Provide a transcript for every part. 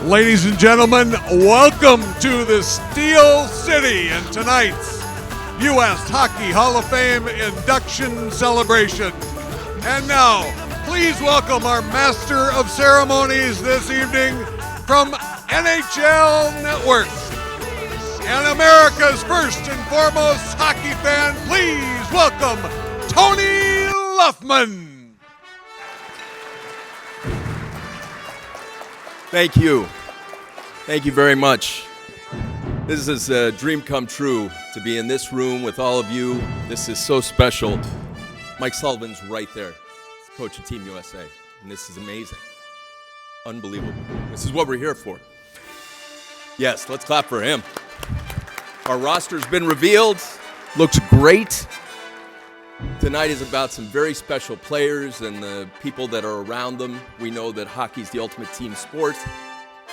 Ladies and gentlemen, welcome to the Steel City and tonight's U.S. Hockey Hall of Fame induction celebration. And now, please welcome our master of ceremonies this evening from NHL Network and America's first and foremost hockey fan. Please welcome Tony Luffman. Thank you. Thank you very much. This is a dream come true to be in this room with all of you. This is so special. Mike Sullivan's right there, coach of Team USA, and this is amazing. Unbelievable. This is what we're here for. Yes, let's clap for him. Our roster's been revealed. Looks great. Tonight is about some very special players and the people that are around them. We know that hockey's the ultimate team sport,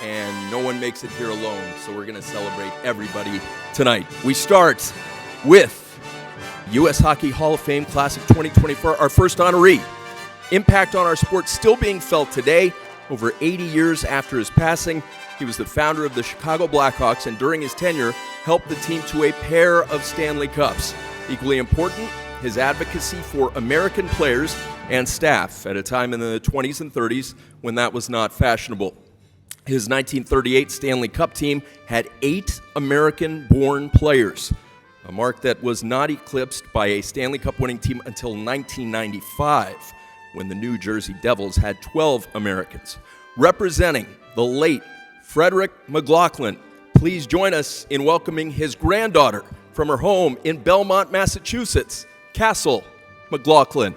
and no one makes it here alone, so we're going to celebrate everybody tonight. We start with U.S. Hockey Hall of Fame Class of 2024, our first honoree. Impact on our sport still being felt today. Over 80 years after his passing, he was the founder of the Chicago Blackhawks, and during his tenure, helped the team to a pair of Stanley Cups. Equally important, his advocacy for American players and staff at a time in the 20s and 30s when that was not fashionable. His 1938 Stanley Cup team had 8 American-born players, a mark that was not eclipsed by a Stanley Cup winning team until 1995, when the New Jersey Devils had 12 Americans. Representing the late Frederic McLaughlin, please join us in welcoming his granddaughter from her home in Belmont, Massachusetts, Castle McLaughlin.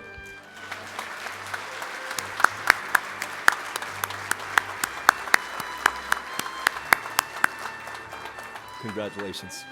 Congratulations.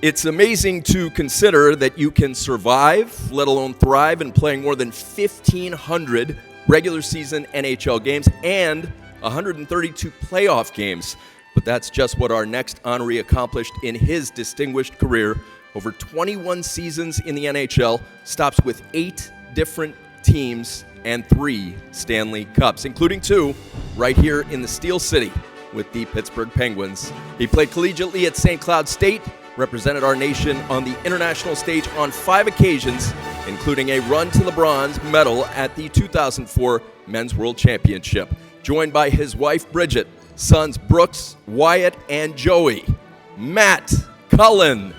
It's amazing to consider that you can survive, let alone thrive, in playing more than 1,500 regular season NHL games and 132 playoff games. But that's just what our next honoree accomplished in his distinguished career. Over 21 seasons in the NHL, stops with 8 different teams and 3 Stanley Cups, including 2 right here in the Steel City with the Pittsburgh Penguins. He played collegiately at St. Cloud State, represented our nation on the international stage on 5 occasions, including a run to the bronze medal at the 2004 Men's World Championship. Joined by his wife, Bridget, sons Brooks, Wyatt, and Joey, Matt Cullen.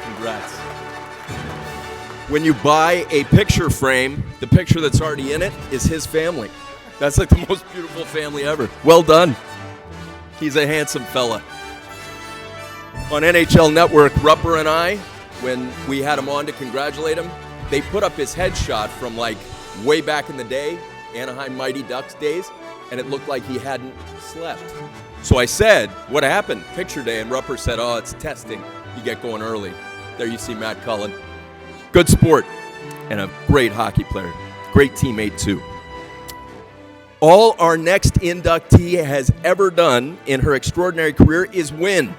Congrats. When you buy a picture frame, the picture that's already in it is his family. That's like the most beautiful family ever. Well done. He's a handsome fella. On NHL Network, Rupper and I, when we had him on to congratulate him, they put up his headshot from like way back in the day, Anaheim Mighty Ducks days, and it looked like he hadn't slept. So I said, what happened? Picture day, and Rupper said, oh, it's testing. You get going early. There you see Matt Cullen. Good sport and a great hockey player. Great teammate too. All our next inductee has ever done in her extraordinary career is win.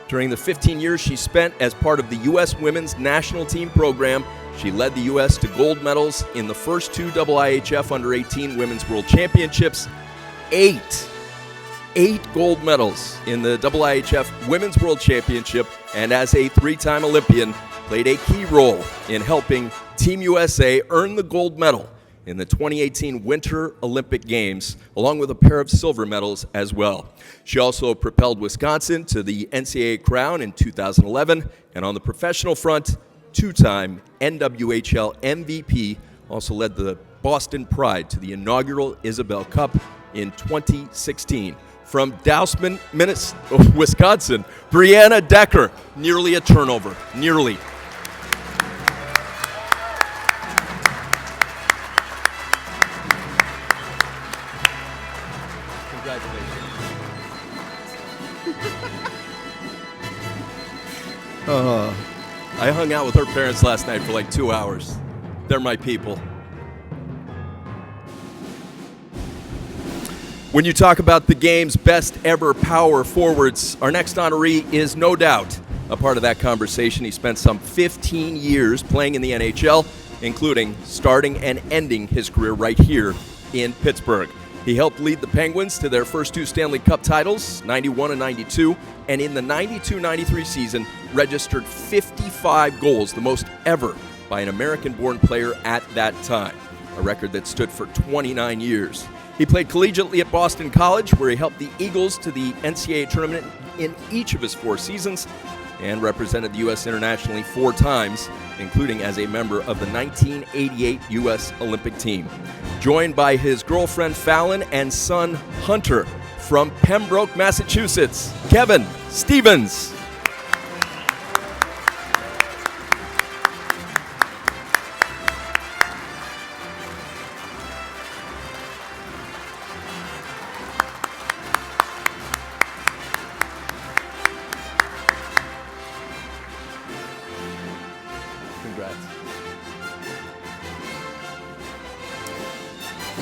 During the 15 years she spent as part of the U.S. Women's National Team program, she led the U.S. to gold medals in the first 2 IIHF Under-18 Women's World Championships. 8 gold medals in the IIHF Women's World Championship, and as a 3-time Olympian, played a key role in helping Team USA earn the gold medal in the 2018 Winter Olympic Games, along with a pair of silver medals as well. She also propelled Wisconsin to the NCAA crown in 2011, and on the professional front, 2-time NWHL MVP, also led the Boston Pride to the inaugural Isabel Cup in 2016. From Dousman, Wisconsin, Brianna Decker, nearly a turnover, nearly. I hung out with her parents last night for like 2 hours. They're my people. When you talk about the game's best ever power forwards, our next honoree is no doubt a part of that conversation. He spent some 15 years playing in the NHL, including starting and ending his career right here in Pittsburgh. He helped lead the Penguins to their first 2 Stanley Cup titles, 91 and 92, and in the 92-93 season registered 55 goals, the most ever by an American-born player at that time, a record that stood for 29 years. He played collegiately at Boston College, where he helped the Eagles to the NCAA tournament in each of his 4 seasons and represented the U.S. internationally 4 times, including as a member of the 1988 U.S. Olympic team. Joined by his girlfriend Fallon and son Hunter from Pembroke, Massachusetts, Kevin Stevens.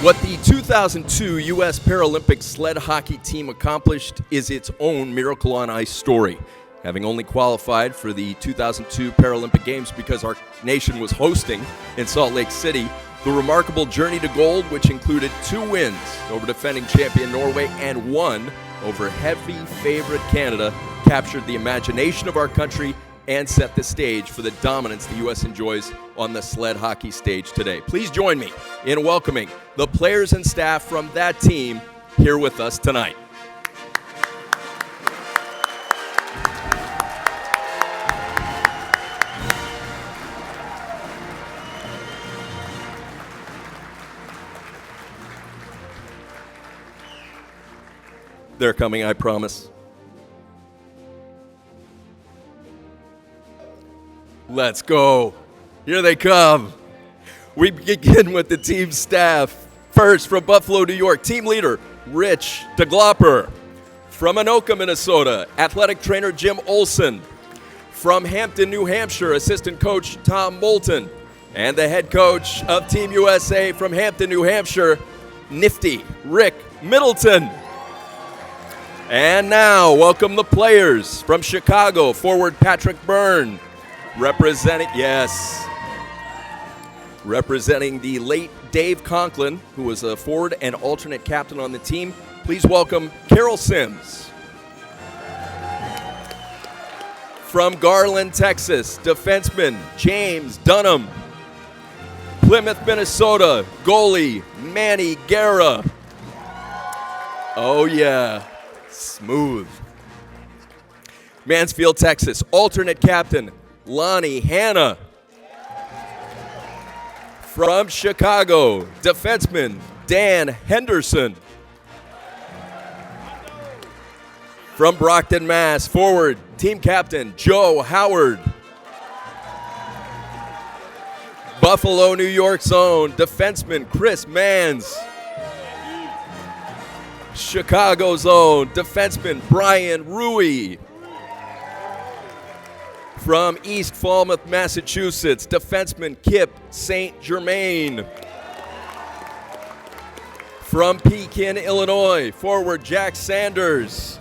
What the 2002 U.S. Paralympic Sled Hockey Team accomplished is its own miracle on ice story. Having only qualified for the 2002 Paralympic Games because our nation was hosting in Salt Lake City, the remarkable journey to gold, which included 2 wins over defending champion Norway and 1 over heavy favorite Canada, captured the imagination of our country and set the stage for the dominance the U.S. enjoys on the sled hockey stage today. Please join me in welcoming the players and staff from that team here with us tonight. They're coming, I promise. Let's go. Here they come. We begin with the team staff. First, from Buffalo, New York, team leader Rich DeGlopper. From Anoka, Minnesota, athletic trainer Jim Olson. From Hampton, New Hampshire, assistant coach Tom Moulton. And the head coach of Team USA from Hampton, New Hampshire, Nifty Rick Middleton. And now, welcome the players. From Chicago, forward Patrick Byrne. Representing the late Dave Conklin, who was a forward and alternate captain on the team. Please welcome Carol Sims. From Garland, Texas, defenseman James Dunham. Plymouth, Minnesota, goalie Manny Guerra. Oh yeah, smooth. Mansfield, Texas, alternate captain Lonnie Hanna. From Chicago, defenseman Dan Henderson. From Brockton, Mass, forward team captain Joe Howard. Buffalo, New York's own defenseman Chris Manns. Chicago's own defenseman Brian Rui. From East Falmouth, Massachusetts, defenseman Kip St. Germain. From Pekin, Illinois, forward Jack Sanders.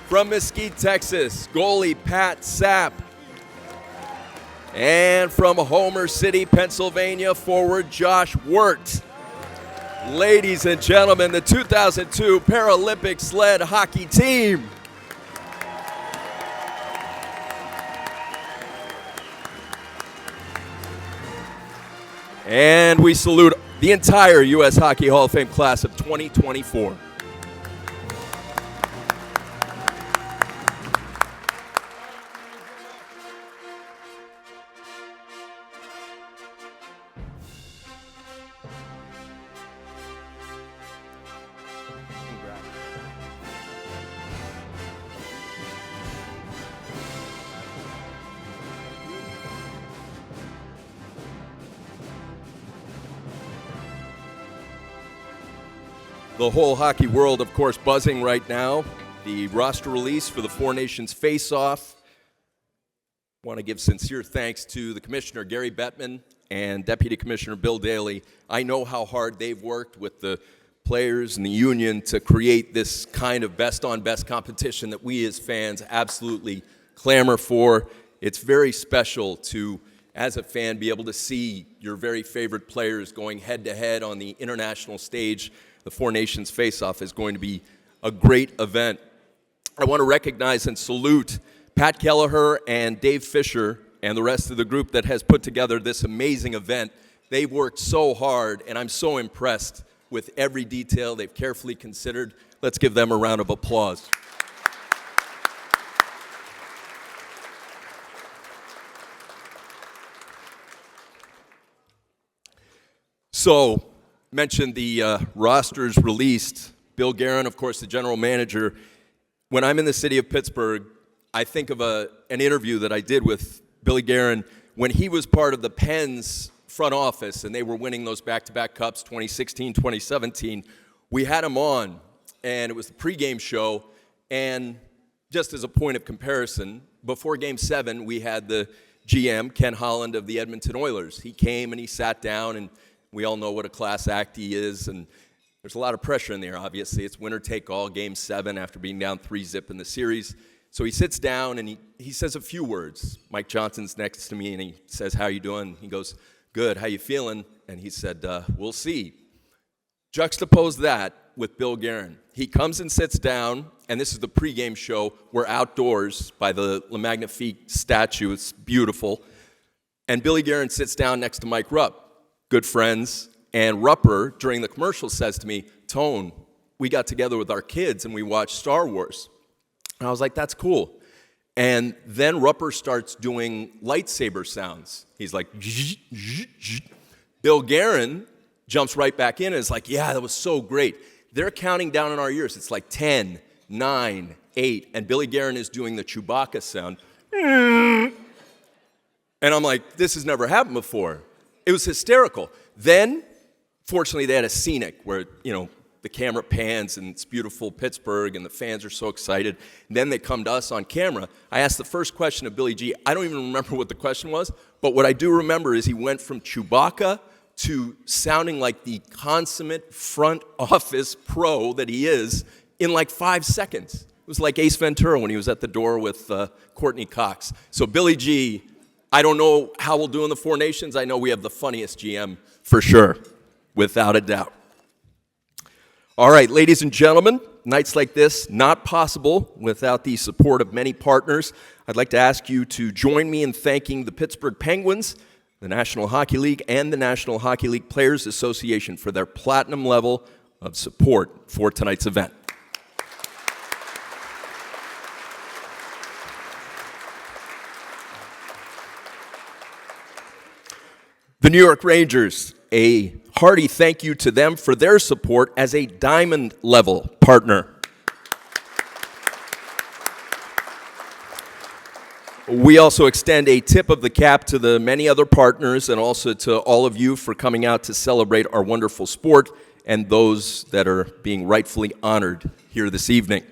From Mesquite, Texas, goalie Pat Sapp. And from Homer City, Pennsylvania, forward Josh Wirt. Ladies and gentlemen, the 2002 Paralympic Sled Hockey Team. And we salute the entire U.S. Hockey Hall of Fame class of 2024. The whole hockey world, of course, buzzing right now. The roster release for the Four Nations Face-Off. I want to give sincere thanks to the Commissioner, Gary Bettman, and Deputy Commissioner Bill Daly. I know how hard they've worked with the players and the union to create this kind of best-on-best competition that we as fans absolutely clamor for. It's very special to, as a fan, be able to see your very favorite players going head-to-head on the international stage. The Four Nations Face-Off is going to be a great event. I want to recognize and salute Pat Kelleher and Dave Fisher and the rest of the group that has put together this amazing event. They've worked so hard, and I'm so impressed with every detail they've carefully considered. Let's give them a round of applause. So, mentioned the rosters released. Bill Guerin, of course, the general manager. When I'm in the city of Pittsburgh, I think of an interview that I did with Billy Guerin when he was part of the Pens front office and they were winning those back-to-back cups, 2016, 2017. We had him on, and it was the pregame show, and just as a point of comparison, before Game 7, we had the GM, Ken Holland of the Edmonton Oilers. He came and he sat down, and we all know what a class act he is, and there's a lot of pressure in there, obviously. It's winner-take-all, Game 7, after being down 3-0 in the series. So he sits down, and he says a few words. Mike Johnson's next to me, and he says, "How you doing?" He goes, "Good, how you feeling?" And he said, "We'll see." Juxtapose that with Bill Guerin. He comes and sits down, and this is the pregame show. We're outdoors by the Le Magnifique statue. It's beautiful. And Billy Guerin sits down next to Mike Rupp, good friends. And Rupper, during the commercial, says to me, "Tone, we got together with our kids and we watched Star Wars." And I was like, "That's cool." And then Rupper starts doing lightsaber sounds. He's like, "Zzz, zzz, zzz." Bill Guerin jumps right back in and is like, "Yeah, that was so great." They're counting down in our ears. It's like 10, 9, 8. And Billy Guerin is doing the Chewbacca sound. And I'm like, this has never happened before. It was hysterical. Then, fortunately, they had a scenic where, the camera pans and it's beautiful Pittsburgh and the fans are so excited. And then they come to us on camera. I asked the first question of Billy G. I don't even remember what the question was, but what I do remember is he went from Chewbacca to sounding like the consummate front office pro that he is in like 5 seconds. It was like Ace Ventura when he was at the door with Courtney Cox. So Billy G., I don't know how we'll do in the Four Nations. I know we have the funniest GM for sure, without a doubt. All right, ladies and gentlemen, nights like this, not possible without the support of many partners. I'd like to ask you to join me in thanking the Pittsburgh Penguins, the National Hockey League, and the National Hockey League Players Association for their platinum level of support for tonight's event. The New York Rangers, a hearty thank you to them for their support as a diamond level partner. We also extend a tip of the cap to the many other partners and also to all of you for coming out to celebrate our wonderful sport and those that are being rightfully honored here this evening.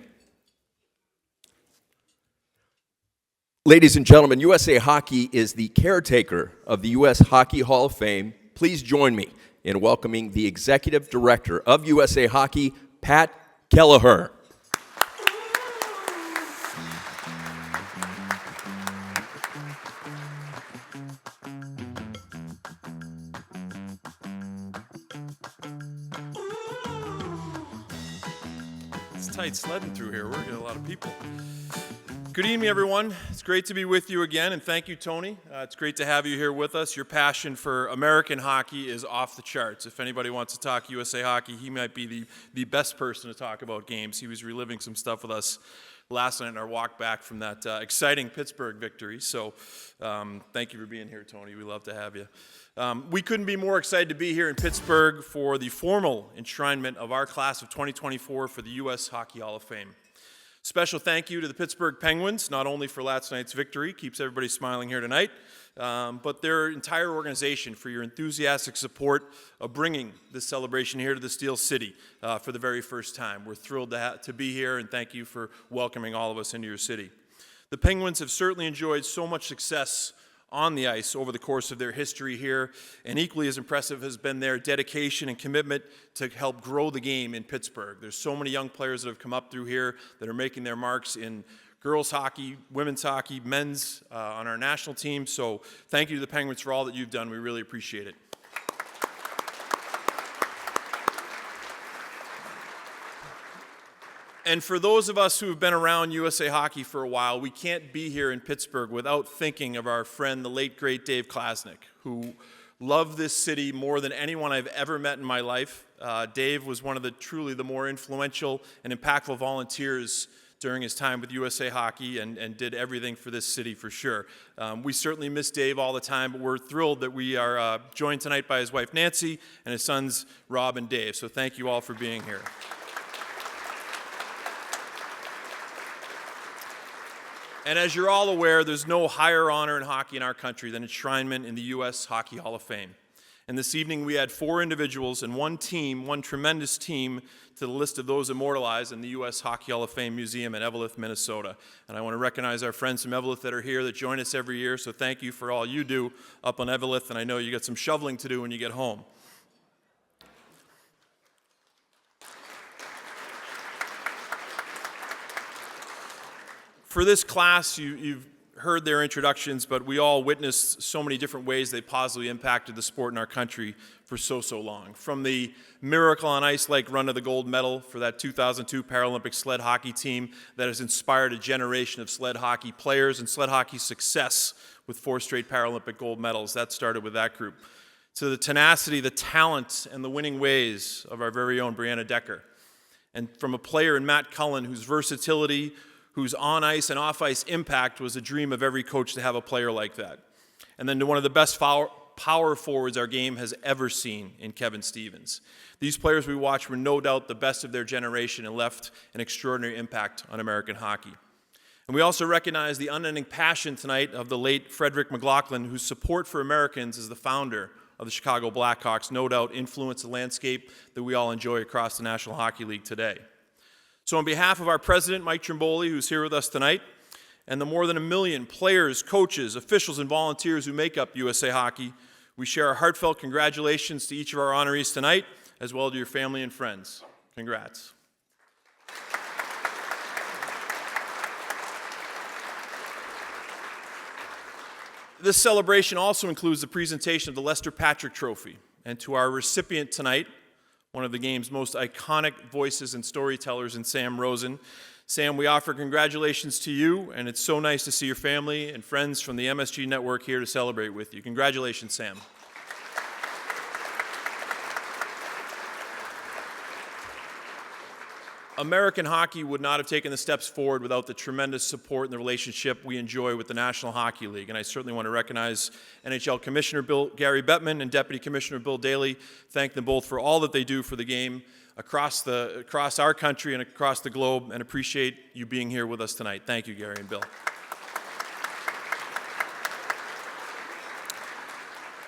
Ladies and gentlemen, USA Hockey is the caretaker of the U.S. Hockey Hall of Fame. Please join me in welcoming the Executive Director of USA Hockey, Pat Kelleher. It's tight sledding through here. We're getting a lot of people. Good evening, everyone. It's great to be with you again, and thank you, Tony. It's great to have you here with us. Your passion for American hockey is off the charts. If anybody wants to talk USA Hockey, he might be the best person to talk about games. He was reliving some stuff with us last night in our walk back from that exciting Pittsburgh victory. So thank you for being here, Tony. We love to have you. We couldn't be more excited to be here in Pittsburgh for the formal enshrinement of our class of 2024 for the U.S. Hockey Hall of Fame. Special thank you to the Pittsburgh Penguins, not only for last night's victory, keeps everybody smiling here tonight, but their entire organization for your enthusiastic support of bringing this celebration here to the Steel City for the very first time. We're thrilled to be here, and thank you for welcoming all of us into your city. The Penguins have certainly enjoyed so much success on the ice over the course of their history here. And equally as impressive has been their dedication and commitment to help grow the game in Pittsburgh. There's so many young players that have come up through here that are making their marks in girls hockey, women's hockey, men's on our national team. So thank you to the Penguins for all that you've done. We really appreciate it. And for those of us who have been around USA Hockey for a while, we can't be here in Pittsburgh without thinking of our friend, the late, great Dave Klasnick, who loved this city more than anyone I've ever met in my life. Dave was one of the truly the more influential and impactful volunteers during his time with USA Hockey and did everything for this city for sure. We certainly miss Dave all the time, but we're thrilled that we are joined tonight by his wife Nancy and his sons Rob and Dave. So thank you all for being here. And as you're all aware, there's no higher honor in hockey in our country than enshrinement in the U.S. Hockey Hall of Fame. And this evening we add 4 individuals and one team, one tremendous team, to the list of those immortalized in the U.S. Hockey Hall of Fame Museum in Eveleth, Minnesota. And I want to recognize our friends from Eveleth that are here that join us every year, so thank you for all you do up on Eveleth, and I know you got some shoveling to do when you get home. For this class, you've heard their introductions, but we all witnessed so many different ways they positively impacted the sport in our country for so long. From the miracle on ice-like run to the gold medal for that 2002 Paralympic Sled Hockey Team that has inspired a generation of sled hockey players and sled hockey success with 4 straight Paralympic gold medals. That started with that group. To the tenacity, the talent, and the winning ways of our very own Brianna Decker. And from a player in Matt Cullen whose versatility, whose on-ice and off-ice impact was a dream of every coach to have a player like that. And then to one of the best power forwards our game has ever seen in Kevin Stevens. These players we watched were no doubt the best of their generation and left an extraordinary impact on American hockey. And we also recognize the unending passion tonight of the late Frederic McLaughlin, whose support for Americans as the founder of the Chicago Blackhawks no doubt influenced the landscape that we all enjoy across the National Hockey League today. So on behalf of our president, Mike Trimboli, who's here with us tonight, and the more than 1 million players, coaches, officials, and volunteers who make up USA Hockey, we share our heartfelt congratulations to each of our honorees tonight, as well as to your family and friends. Congrats. This celebration also includes the presentation of the Lester Patrick Trophy, and to our recipient tonight, one of the game's most iconic voices and storytellers in Sam Rosen. Sam, we offer congratulations to you, and it's so nice to see your family and friends from the MSG Network here to celebrate with you. Congratulations, Sam. American hockey would not have taken the steps forward without the tremendous support and the relationship we enjoy with the National Hockey League. And I certainly want to recognize NHL Commissioner Gary Bettman and Deputy Commissioner Bill Daly. Thank them both for all that they do for the game across our country and across the globe, and appreciate you being here with us tonight. Thank you, Gary and Bill.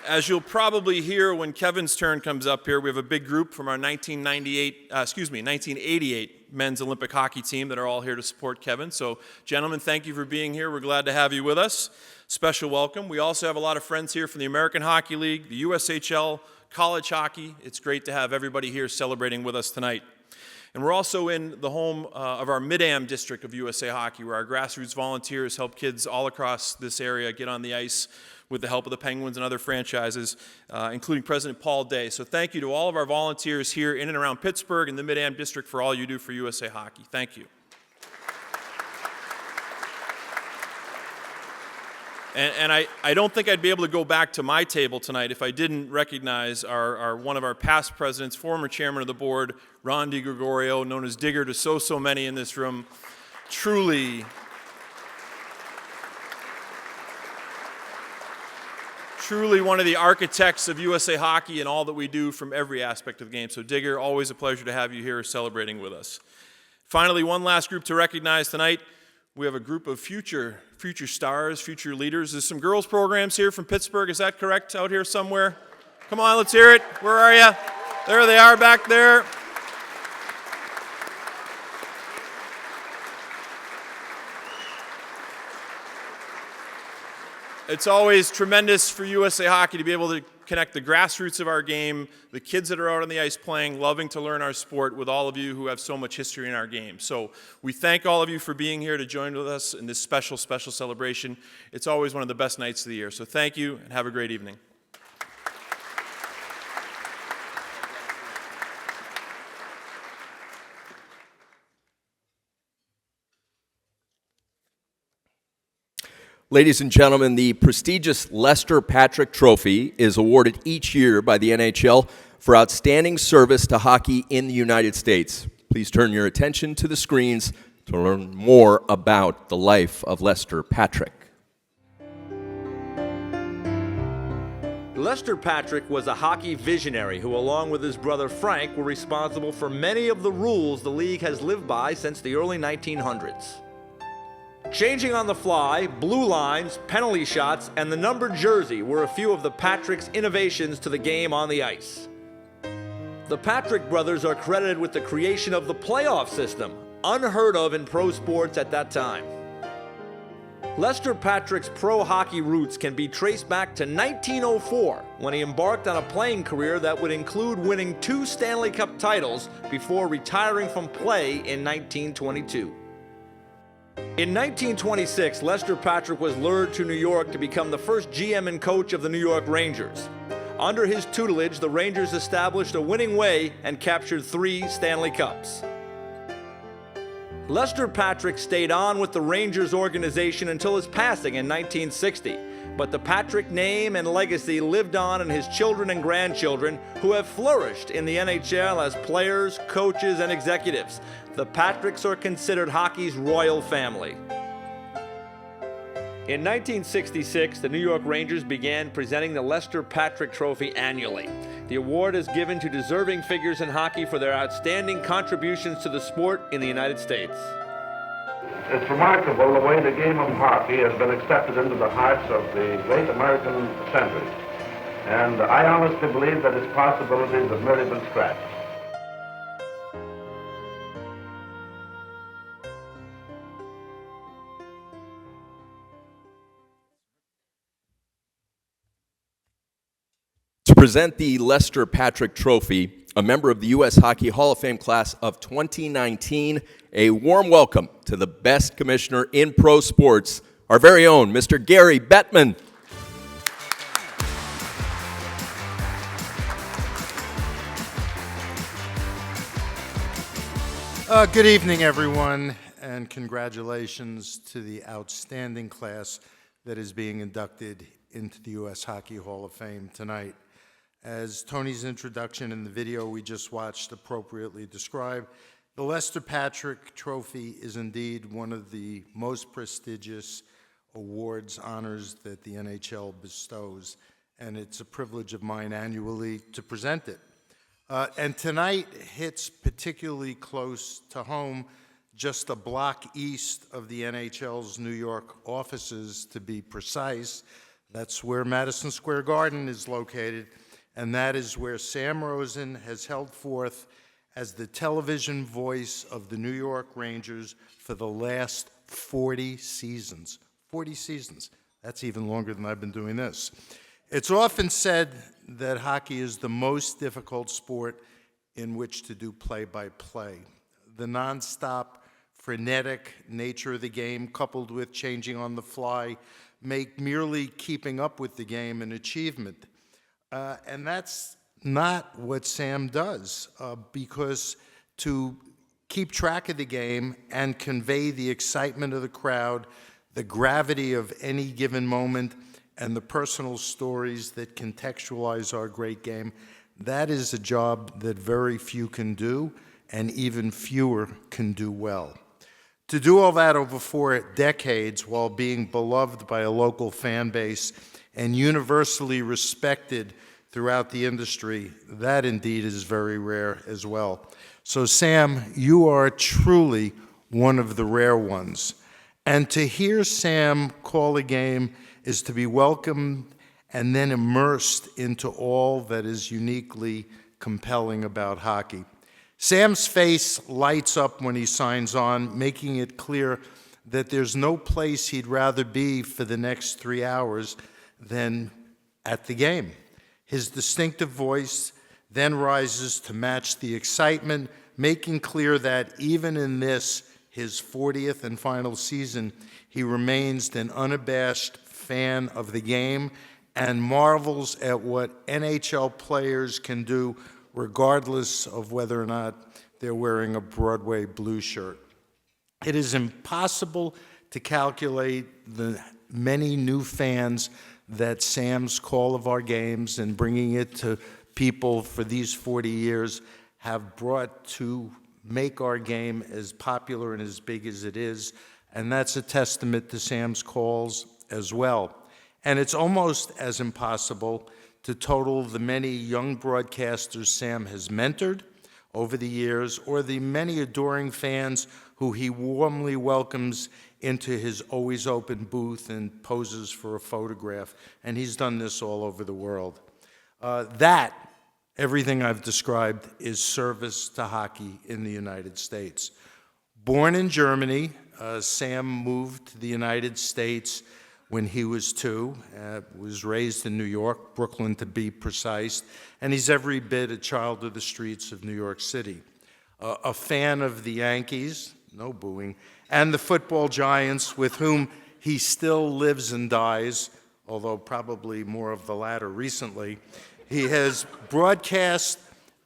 As you'll probably hear when Kevin's turn comes up here, we have a big group from our 1988 men's Olympic hockey team that are all here to support Kevin. So, gentlemen, thank you for being here. We're glad to have you with us. Special welcome. We also have a lot of friends here from the American Hockey League, the USHL, college hockey. It's great to have everybody here celebrating with us tonight. And we're also in the home of our Mid-Am district of USA Hockey, where our grassroots volunteers help kids all across this area get on the ice with the help of the Penguins and other franchises, including President Paul Day. So thank you to all of our volunteers here in and around Pittsburgh and the Mid-Am district for all you do for USA Hockey. Thank you. And I don't think I'd be able to go back to my table tonight if I didn't recognize one of our past presidents, former chairman of the board, Ron DiGregorio, known as Digger to so many in this room. Truly one of the architects of USA Hockey and all that we do from every aspect of the game. So Digger, always a pleasure to have you here celebrating with us. Finally, one last group to recognize tonight. We have a group of future stars, future leaders. There's some girls programs here from Pittsburgh. Is that correct, out here somewhere? Come on, let's hear it. Where are you? There they are back there. It's always tremendous for USA Hockey to be able to connect the grassroots of our game, the kids that are out on the ice playing, loving to learn our sport, with all of you who have so much history in our game. So we thank all of you for being here to join with us in this special, special celebration. It's always one of the best nights of the year. So thank you and have a great evening. Ladies and gentlemen, the prestigious Lester Patrick Trophy is awarded each year by the NHL for outstanding service to hockey in the United States. Please turn your attention to the screens to learn more about the life of Lester Patrick. Lester Patrick was a hockey visionary who, along with his brother Frank, were responsible for many of the rules the league has lived by since the early 1900s. Changing on the fly, blue lines, penalty shots, and the numbered jersey were a few of the Patrick's innovations to the game on the ice. The Patrick brothers are credited with the creation of the playoff system, unheard of in pro sports at that time. Lester Patrick's pro hockey roots can be traced back to 1904, when he embarked on a playing career that would include winning 2 Stanley Cup titles before retiring from play in 1922. In 1926, Lester Patrick was lured to New York to become the first GM and coach of the New York Rangers. Under his tutelage, the Rangers established a winning way and captured 3 Stanley Cups. Lester Patrick stayed on with the Rangers organization until his passing in 1960, but the Patrick name and legacy lived on in his children and grandchildren, who have flourished in the NHL as players, coaches, and executives. The Patricks are considered hockey's royal family. In 1966, the New York Rangers began presenting the Lester Patrick Trophy annually. The award is given to deserving figures in hockey for their outstanding contributions to the sport in the United States. It's remarkable the way the game of hockey has been accepted into the hearts of the great American century. And I honestly believe that its possibilities have merely been scratched. To present the Lester Patrick Trophy, a member of the U.S. Hockey Hall of Fame class of 2019, a warm welcome to the best commissioner in pro sports, our very own Mr. Gary Bettman. Good evening, everyone, and congratulations to the outstanding class that is being inducted into the U.S. Hockey Hall of Fame tonight. As Tony's introduction in the video we just watched appropriately described, the Lester Patrick Trophy is indeed one of the most prestigious awards, honors that the NHL bestows, and it's a privilege of mine annually to present it. And tonight hits particularly close to home, just a block east of the NHL's New York offices, to be precise. That's where Madison Square Garden is located, and that is where Sam Rosen has held forth as the television voice of the New York Rangers for the last 40 seasons. 40 seasons. That's even longer than I've been doing this. It's often said that hockey is the most difficult sport in which to do play-by-play. The nonstop, frenetic nature of the game, coupled with changing on the fly, make merely keeping up with the game an achievement. And that's not what Sam does, because to keep track of the game and convey the excitement of the crowd, the gravity of any given moment, and the personal stories that contextualize our great game, that is a job that very few can do, and even fewer can do well. To do all that over 4 decades while being beloved by a local fan base and universally respected throughout the industry, that indeed is very rare as well. So Sam, you are truly one of the rare ones. And to hear Sam call a game is to be welcomed and then immersed into all that is uniquely compelling about hockey. Sam's face lights up when he signs on, making it clear that there's no place he'd rather be for the next 3 hours than at the game. His distinctive voice then rises to match the excitement, making clear that even in this, his 40th and final season, he remains an unabashed fan of the game and marvels at what NHL players can do regardless of whether or not they're wearing a Broadway blue shirt. It is impossible to calculate the many new fans that Sam's call of our games and bringing it to people for these 40 years have brought to make our game as popular and as big as it is. And that's a testament to Sam's calls as well. And it's almost as impossible to total the many young broadcasters Sam has mentored over the years, or the many adoring fans who he warmly welcomes into his always open booth and poses for a photograph. And he's done this all over the world. Everything I've described is service to hockey in the United States. Born in Germany, Sam moved to the United States when he was 2, was raised in New York, Brooklyn to be precise, and he's every bit a child of the streets of New York City. A fan of the Yankees, no booing, and the football giants with whom he still lives and dies, although probably more of the latter recently. He has broadcast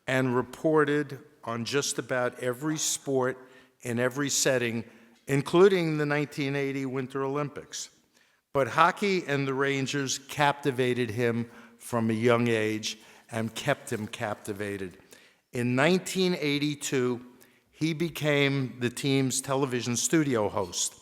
and reported on just about every sport in every setting, including the 1980 Winter Olympics. But hockey and the Rangers captivated him from a young age and kept him captivated. In 1982, he became the team's television studio host.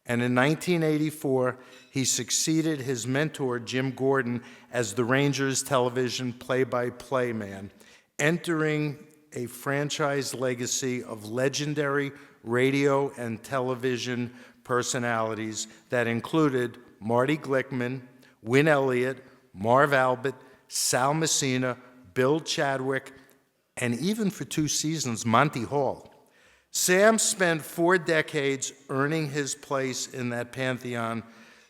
And in 1984, he succeeded his mentor, Jim Gordon, as the Rangers television play-by-play man, entering a franchise legacy of legendary radio and television personalities that included Marty Glickman, Win Elliott, Marv Albert, Sal Messina, Bill Chadwick, and even for 2 seasons, Monty Hall. Sam spent 4 decades earning his place in that pantheon,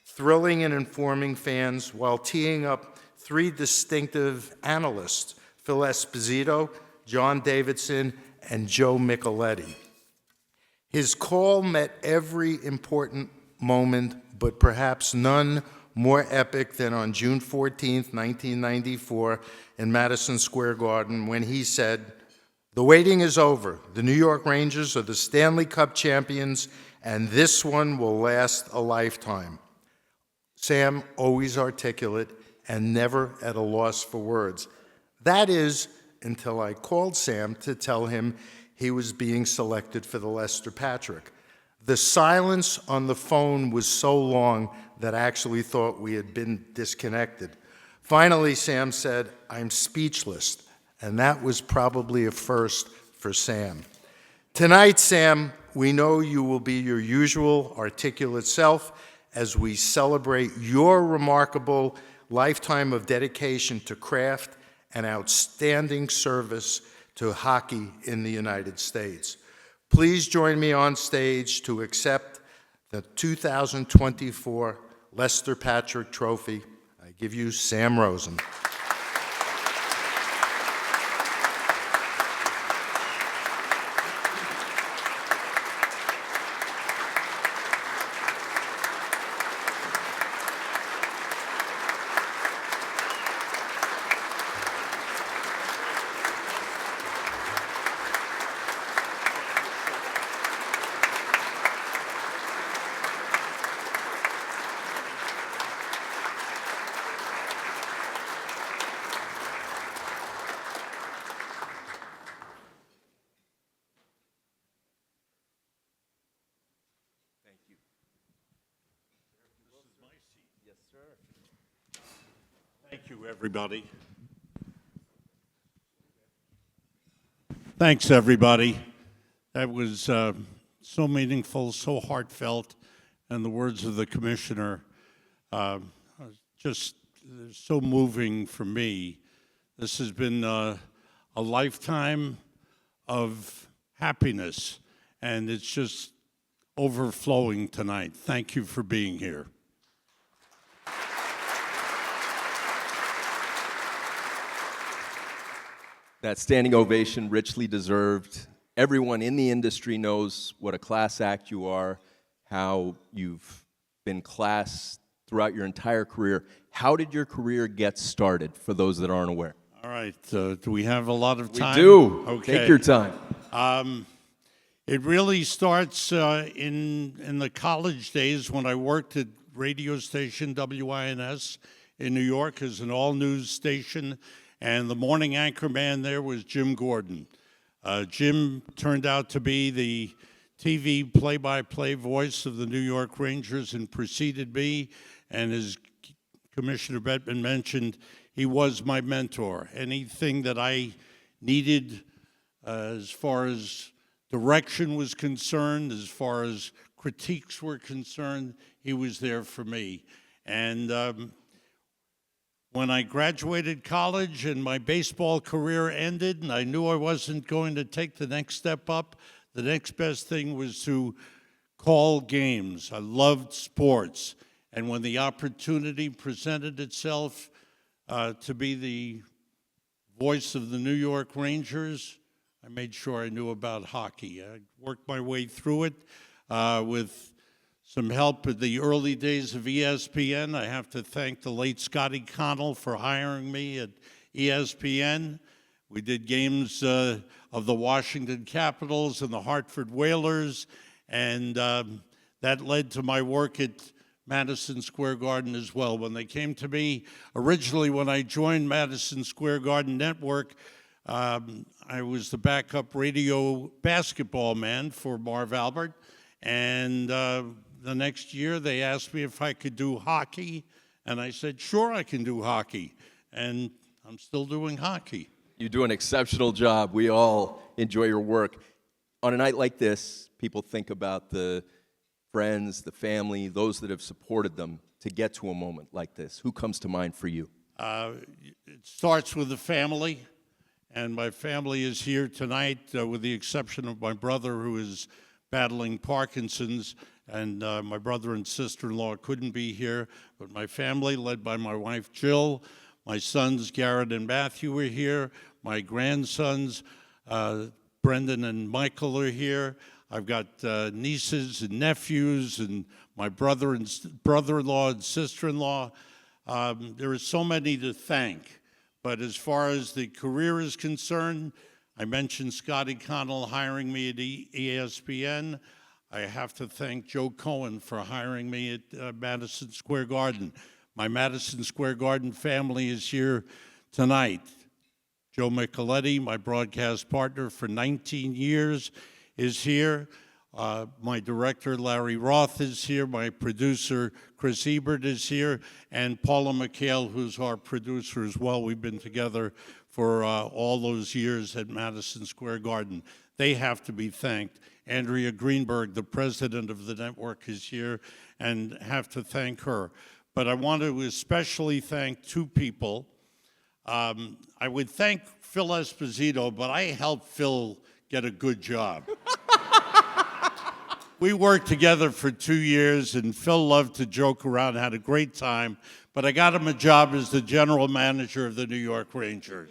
thrilling and informing fans while teeing up 3 distinctive analysts, Phil Esposito, John Davidson, and Joe Micheletti. His call met every important moment, but perhaps none more epic than on June 14th, 1994, in Madison Square Garden, when he said, "The waiting is over. The New York Rangers are the Stanley Cup champions, and this one will last a lifetime." Sam, always articulate and never at a loss for words. That is, until I called Sam to tell him he was being selected for the Lester Patrick. The silence on the phone was so long that I actually thought we had been disconnected. Finally, Sam said, "I'm speechless," and that was probably a first for Sam. Tonight, Sam, we know you will be your usual articulate self as we celebrate your remarkable lifetime of dedication to craft and outstanding service to hockey in the United States. Please join me on stage to accept the 2024 Lester Patrick Trophy. I give you Sam Rosen. Thank you, everybody. Thanks, everybody. That was so meaningful, so heartfelt, and the words of the commissioner just so moving for me. This has been a lifetime of happiness, and it's just overflowing tonight. Thank you for being here. That standing ovation, richly deserved. Everyone in the industry knows what a class act you are, how you've been class throughout your entire career. How did your career get started, for those that aren't aware? All right, do we have a lot of time? We do. Okay. Take your time. It really starts in the college days when I worked at radio station WINS in New York as an all-news station, and the morning anchorman there was Jim Gordon. Jim turned out to be the TV play-by-play voice of the New York Rangers and preceded me, and as Commissioner Bettman mentioned, he was my mentor. Anything that I needed as far as direction was concerned, as far as critiques were concerned, he was there for me. And when I graduated college and my baseball career ended and I knew I wasn't going to take the next step up, the next best thing was to call games. I loved sports. And when the opportunity presented itself to be the voice of the New York Rangers, I made sure I knew about hockey. I worked my way through it with some help at the early days of ESPN. I have to thank the late Scotty Connell for hiring me at ESPN. We did games of the Washington Capitals and the Hartford Whalers, and that led to my work at Madison Square Garden as well. When they came to me, originally when I joined Madison Square Garden Network, I was the backup radio basketball man for Marv Albert, and the next year they asked me if I could do hockey, and I said, sure, I can do hockey, and I'm still doing hockey. You do an exceptional job. We all enjoy your work. On a night like this, people think about the friends, the family, those that have supported them to get to a moment like this. Who comes to mind for you? It starts with the family, and my family is here tonight, with the exception of my brother who is battling Parkinson's, and my brother and sister-in-law couldn't be here, but my family, led by my wife Jill, my sons Garrett and Matthew are here, my grandsons Brendan and Michael are here. I've got nieces and nephews and my brother-in-law and sister-in-law. There are so many to thank, but as far as the career is concerned, I mentioned Scotty Connell hiring me at ESPN. I have to thank Joe Cohen for hiring me at Madison Square Garden. My Madison Square Garden family is here tonight. Joe Micheletti, my broadcast partner for 19 years, is here. My director, Larry Roth, is here. My producer, Chris Ebert, is here. And Paula McHale, who's our producer as well. We've been together for all those years at Madison Square Garden. They have to be thanked. Andrea Greenberg, the president of the network, is here, and have to thank her. But I want to especially thank two people. I would thank Phil Esposito, but I helped Phil get a good job. We worked together for 2 years, and Phil loved to joke around, had a great time, but I got him a job as the general manager of the New York Rangers.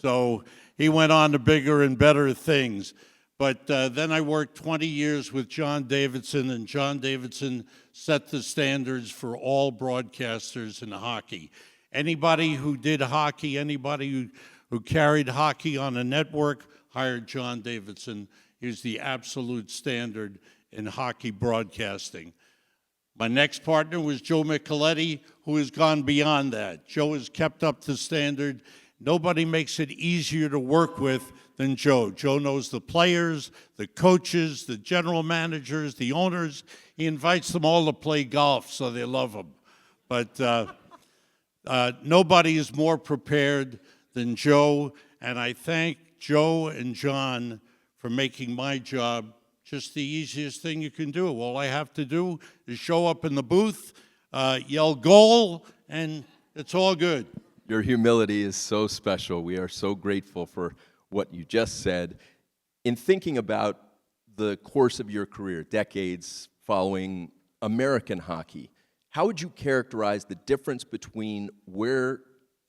So he went on to bigger and better things. But then I worked 20 years with John Davidson, and John Davidson set the standards for all broadcasters in hockey. Anybody who did hockey, anybody who carried hockey on a network, hired John Davidson. He was the absolute standard in hockey broadcasting. My next partner was Joe Micheletti, who has gone beyond that. Joe has kept up the standard. Nobody makes it easier to work with than Joe. Joe knows the players, the coaches, the general managers, the owners. He invites them all to play golf, so they love him. But nobody is more prepared than Joe, and I thank Joe and John for making my job just the easiest thing you can do. All I have to do is show up in the booth, yell goal, and it's all good. Your humility is so special. We are so grateful for what you just said. In thinking about the course of your career, decades following American hockey, how would you characterize the difference between where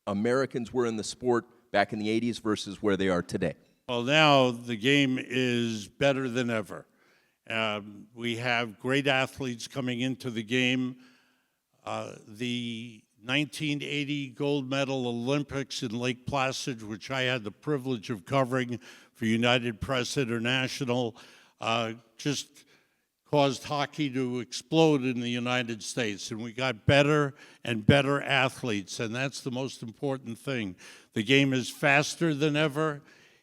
Americans were in the sport back in the 80s versus where they are today? Well, now the game is better than ever. We have great athletes coming into the game. The 1980 gold medal Olympics in Lake Placid, which I had the privilege of covering for United Press International, just caused hockey to explode in the United States. And we got better and better athletes, and that's the most important thing. The game is faster than ever.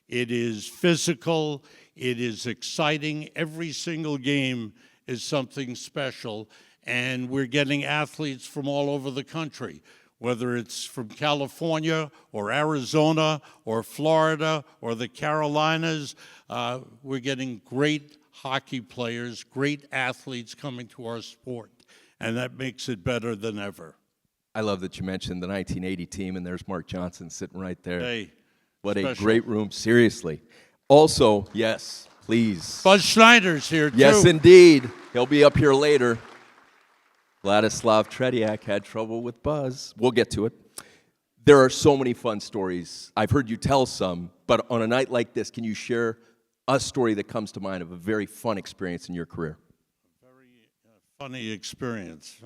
It is physical. It is exciting. Every single game is something special. And we're getting athletes from all over the country, whether it's from California or Arizona or Florida or the Carolinas. We're getting great hockey players, great athletes coming to our sport, and that makes it better than ever. I love that you mentioned the 1980 team, and there's Mark Johnson sitting right there. Hey, what special. A great room, seriously. Also, yes, please. Buzz Schneider's here, too. Yes, indeed. He'll be up here later. Vladislav Tretiak had trouble with Buzz. We'll get to it. There are so many fun stories. I've heard you tell some, but on a night like this, can you share a story that comes to mind of a very fun experience in your career? Very funny experience.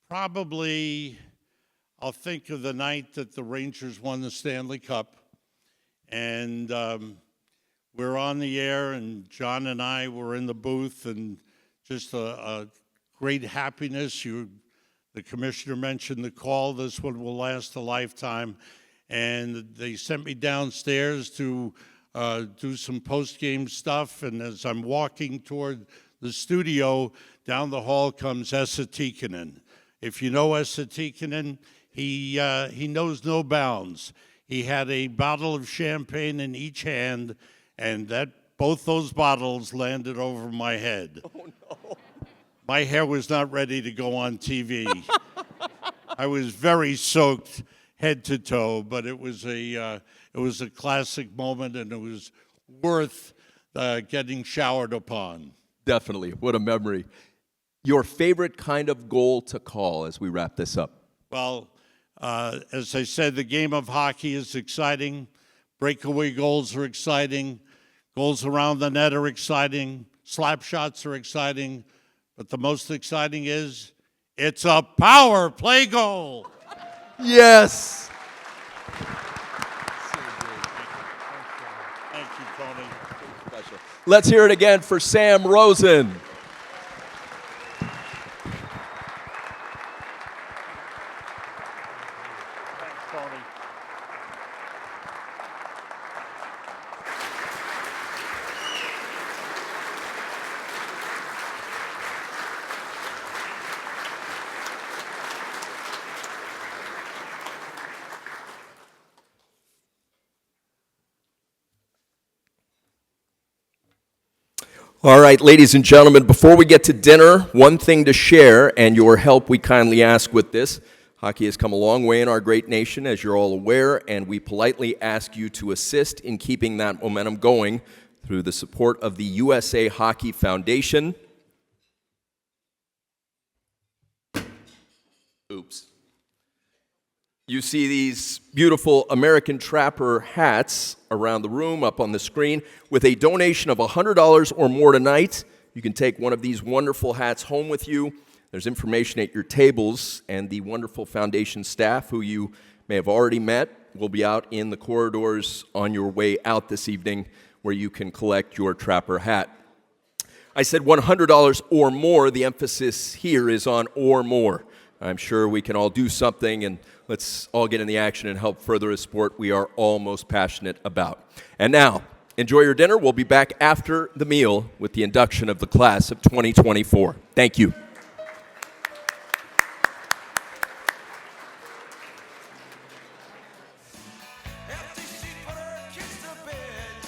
Probably I'll think of the night that the Rangers won the Stanley Cup, and we're on the air, and John and I were in the booth, and just a great happiness. The commissioner mentioned the call. This one will last a lifetime. And they sent me downstairs to do some post-game stuff. And as I'm walking toward the studio, down the hall comes Esa Tikkanen. If you know Esa Tikkanen, he knows no bounds. He had a bottle of champagne in each hand, and both those bottles landed over my head. Oh, no. My hair was not ready to go on TV. I was very soaked head to toe, but it was a classic moment, and it was worth getting showered upon. Definitely. What a memory. Your favorite kind of goal to call as we wrap this up? Well, as I said, the game of hockey is exciting. Breakaway goals are exciting. Goals around the net are exciting. Slap shots are exciting. But the most exciting is it's a power play goal. Yes. Thank you, Tony. Let's hear it again for Sam Rosen. Thanks, Tony. All right, ladies and gentlemen, before we get to dinner, one thing to share, and your help we kindly ask with this. Hockey has come a long way in our great nation, as you're all aware, and we politely ask you to assist in keeping that momentum going through the support of the USA Hockey Foundation. Oops. You see these beautiful American Trapper hats around the room up on the screen. With a donation of $100 or more tonight, you can take one of these wonderful hats home with you. There's information at your tables, and the wonderful foundation staff, who you may have already met, will be out in the corridors on your way out this evening, where you can collect your Trapper hat. I said $100 or more. The emphasis here is on or more. I'm sure we can all do something, and let's all get in the action and help further a sport we are all most passionate about. And now, enjoy your dinner. We'll be back after the meal with the induction of the class of 2024. Thank you.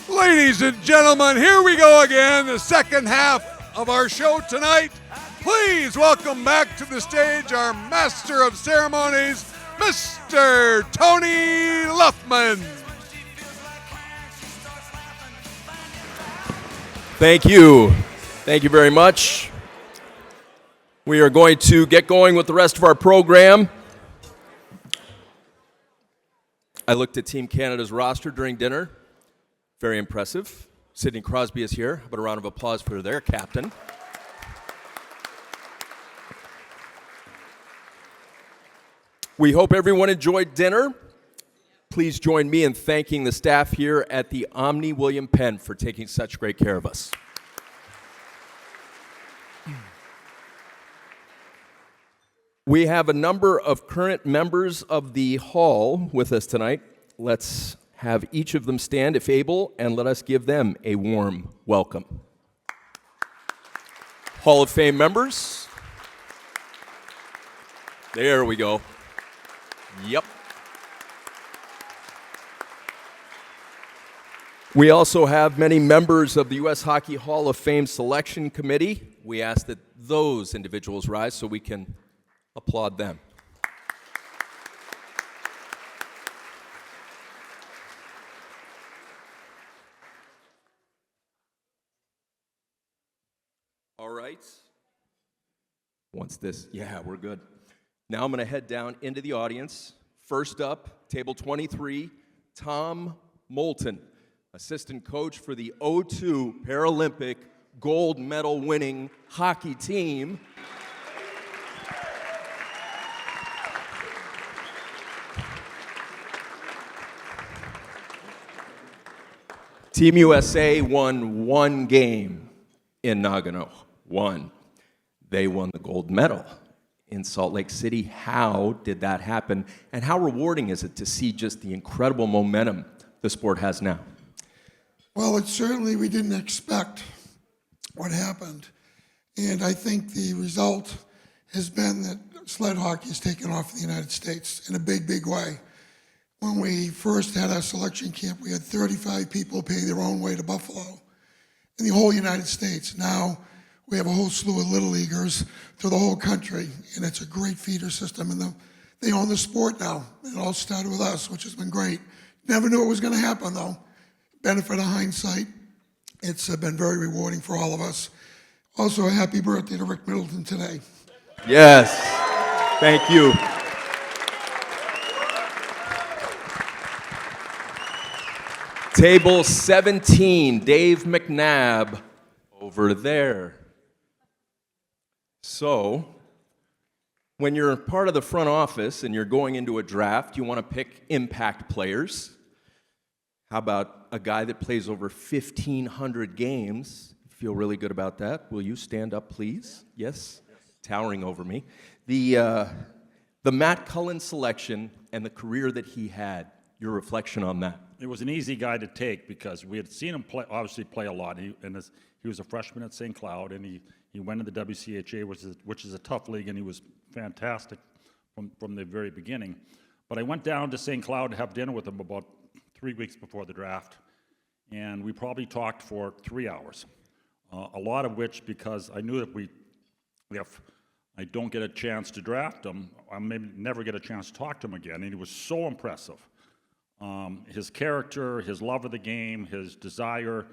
Ladies and gentlemen, here we go again, the second half of our show tonight. Please welcome back to the stage our Master of Ceremonies, Mr. Tony Luffman. Thank you. Thank you very much. We are going to get going with the rest of our program. I looked at Team Canada's roster during dinner. Very impressive. Sidney Crosby is here. How about a round of applause for their captain? We hope everyone enjoyed dinner. Please join me in thanking the staff here at the Omni William Penn for taking such great care of us. We have a number of current members of the hall with us tonight. Let's have each of them stand if able, and let us give them a warm welcome. Hall of Fame members. There we go. Yep. We also have many members of the U.S. Hockey Hall of Fame Selection Committee. We ask that those individuals rise so we can applaud them. All right. Once this, yeah, we're good. Now I'm going to head down into the audience. First up, table 23, Tom Moulton, assistant coach for the 02 Paralympic gold medal winning hockey team. Team USA won one game in Nagano. One. They won the gold medal in Salt Lake City. How did that happen? And how rewarding is it to see just the incredible momentum the sport has now? Well, it certainly, we didn't expect what happened. And I think the result has been that sled hockey has taken off in the United States in a big, big way. When we first had our selection camp, we had 35 people pay their own way to Buffalo in the whole United States. Now we have a whole slew of Little Leaguers through the whole country, and it's a great feeder system, and they own the sport now. It all started with us, which has been great. Never knew it was going to happen, though. Benefit of hindsight. It's been very rewarding for all of us. Also, a happy birthday to Rick Middleton today. Yes, thank you. Table 17, Dave McNabb over there. So, when you're part of the front office and you're going into a draft, you want to pick impact players. How about a guy that plays over 1,500 games? Feel really good about that. Will you stand up, please? Yes? Towering over me. The Matt Cullen selection and the career that he had, your reflection on that. It was an easy guy to take because we had seen him play a lot. He was a freshman at St. Cloud, and he went to the WCHA, which is a tough league, and he was fantastic from the very beginning. But I went down to St. Cloud to have dinner with him about 3 weeks before the draft, and we probably talked for 3 hours, a lot of which because I knew that if I don't get a chance to draft him, I may never get a chance to talk to him again, and he was so impressive. His character, his love of the game, his desire,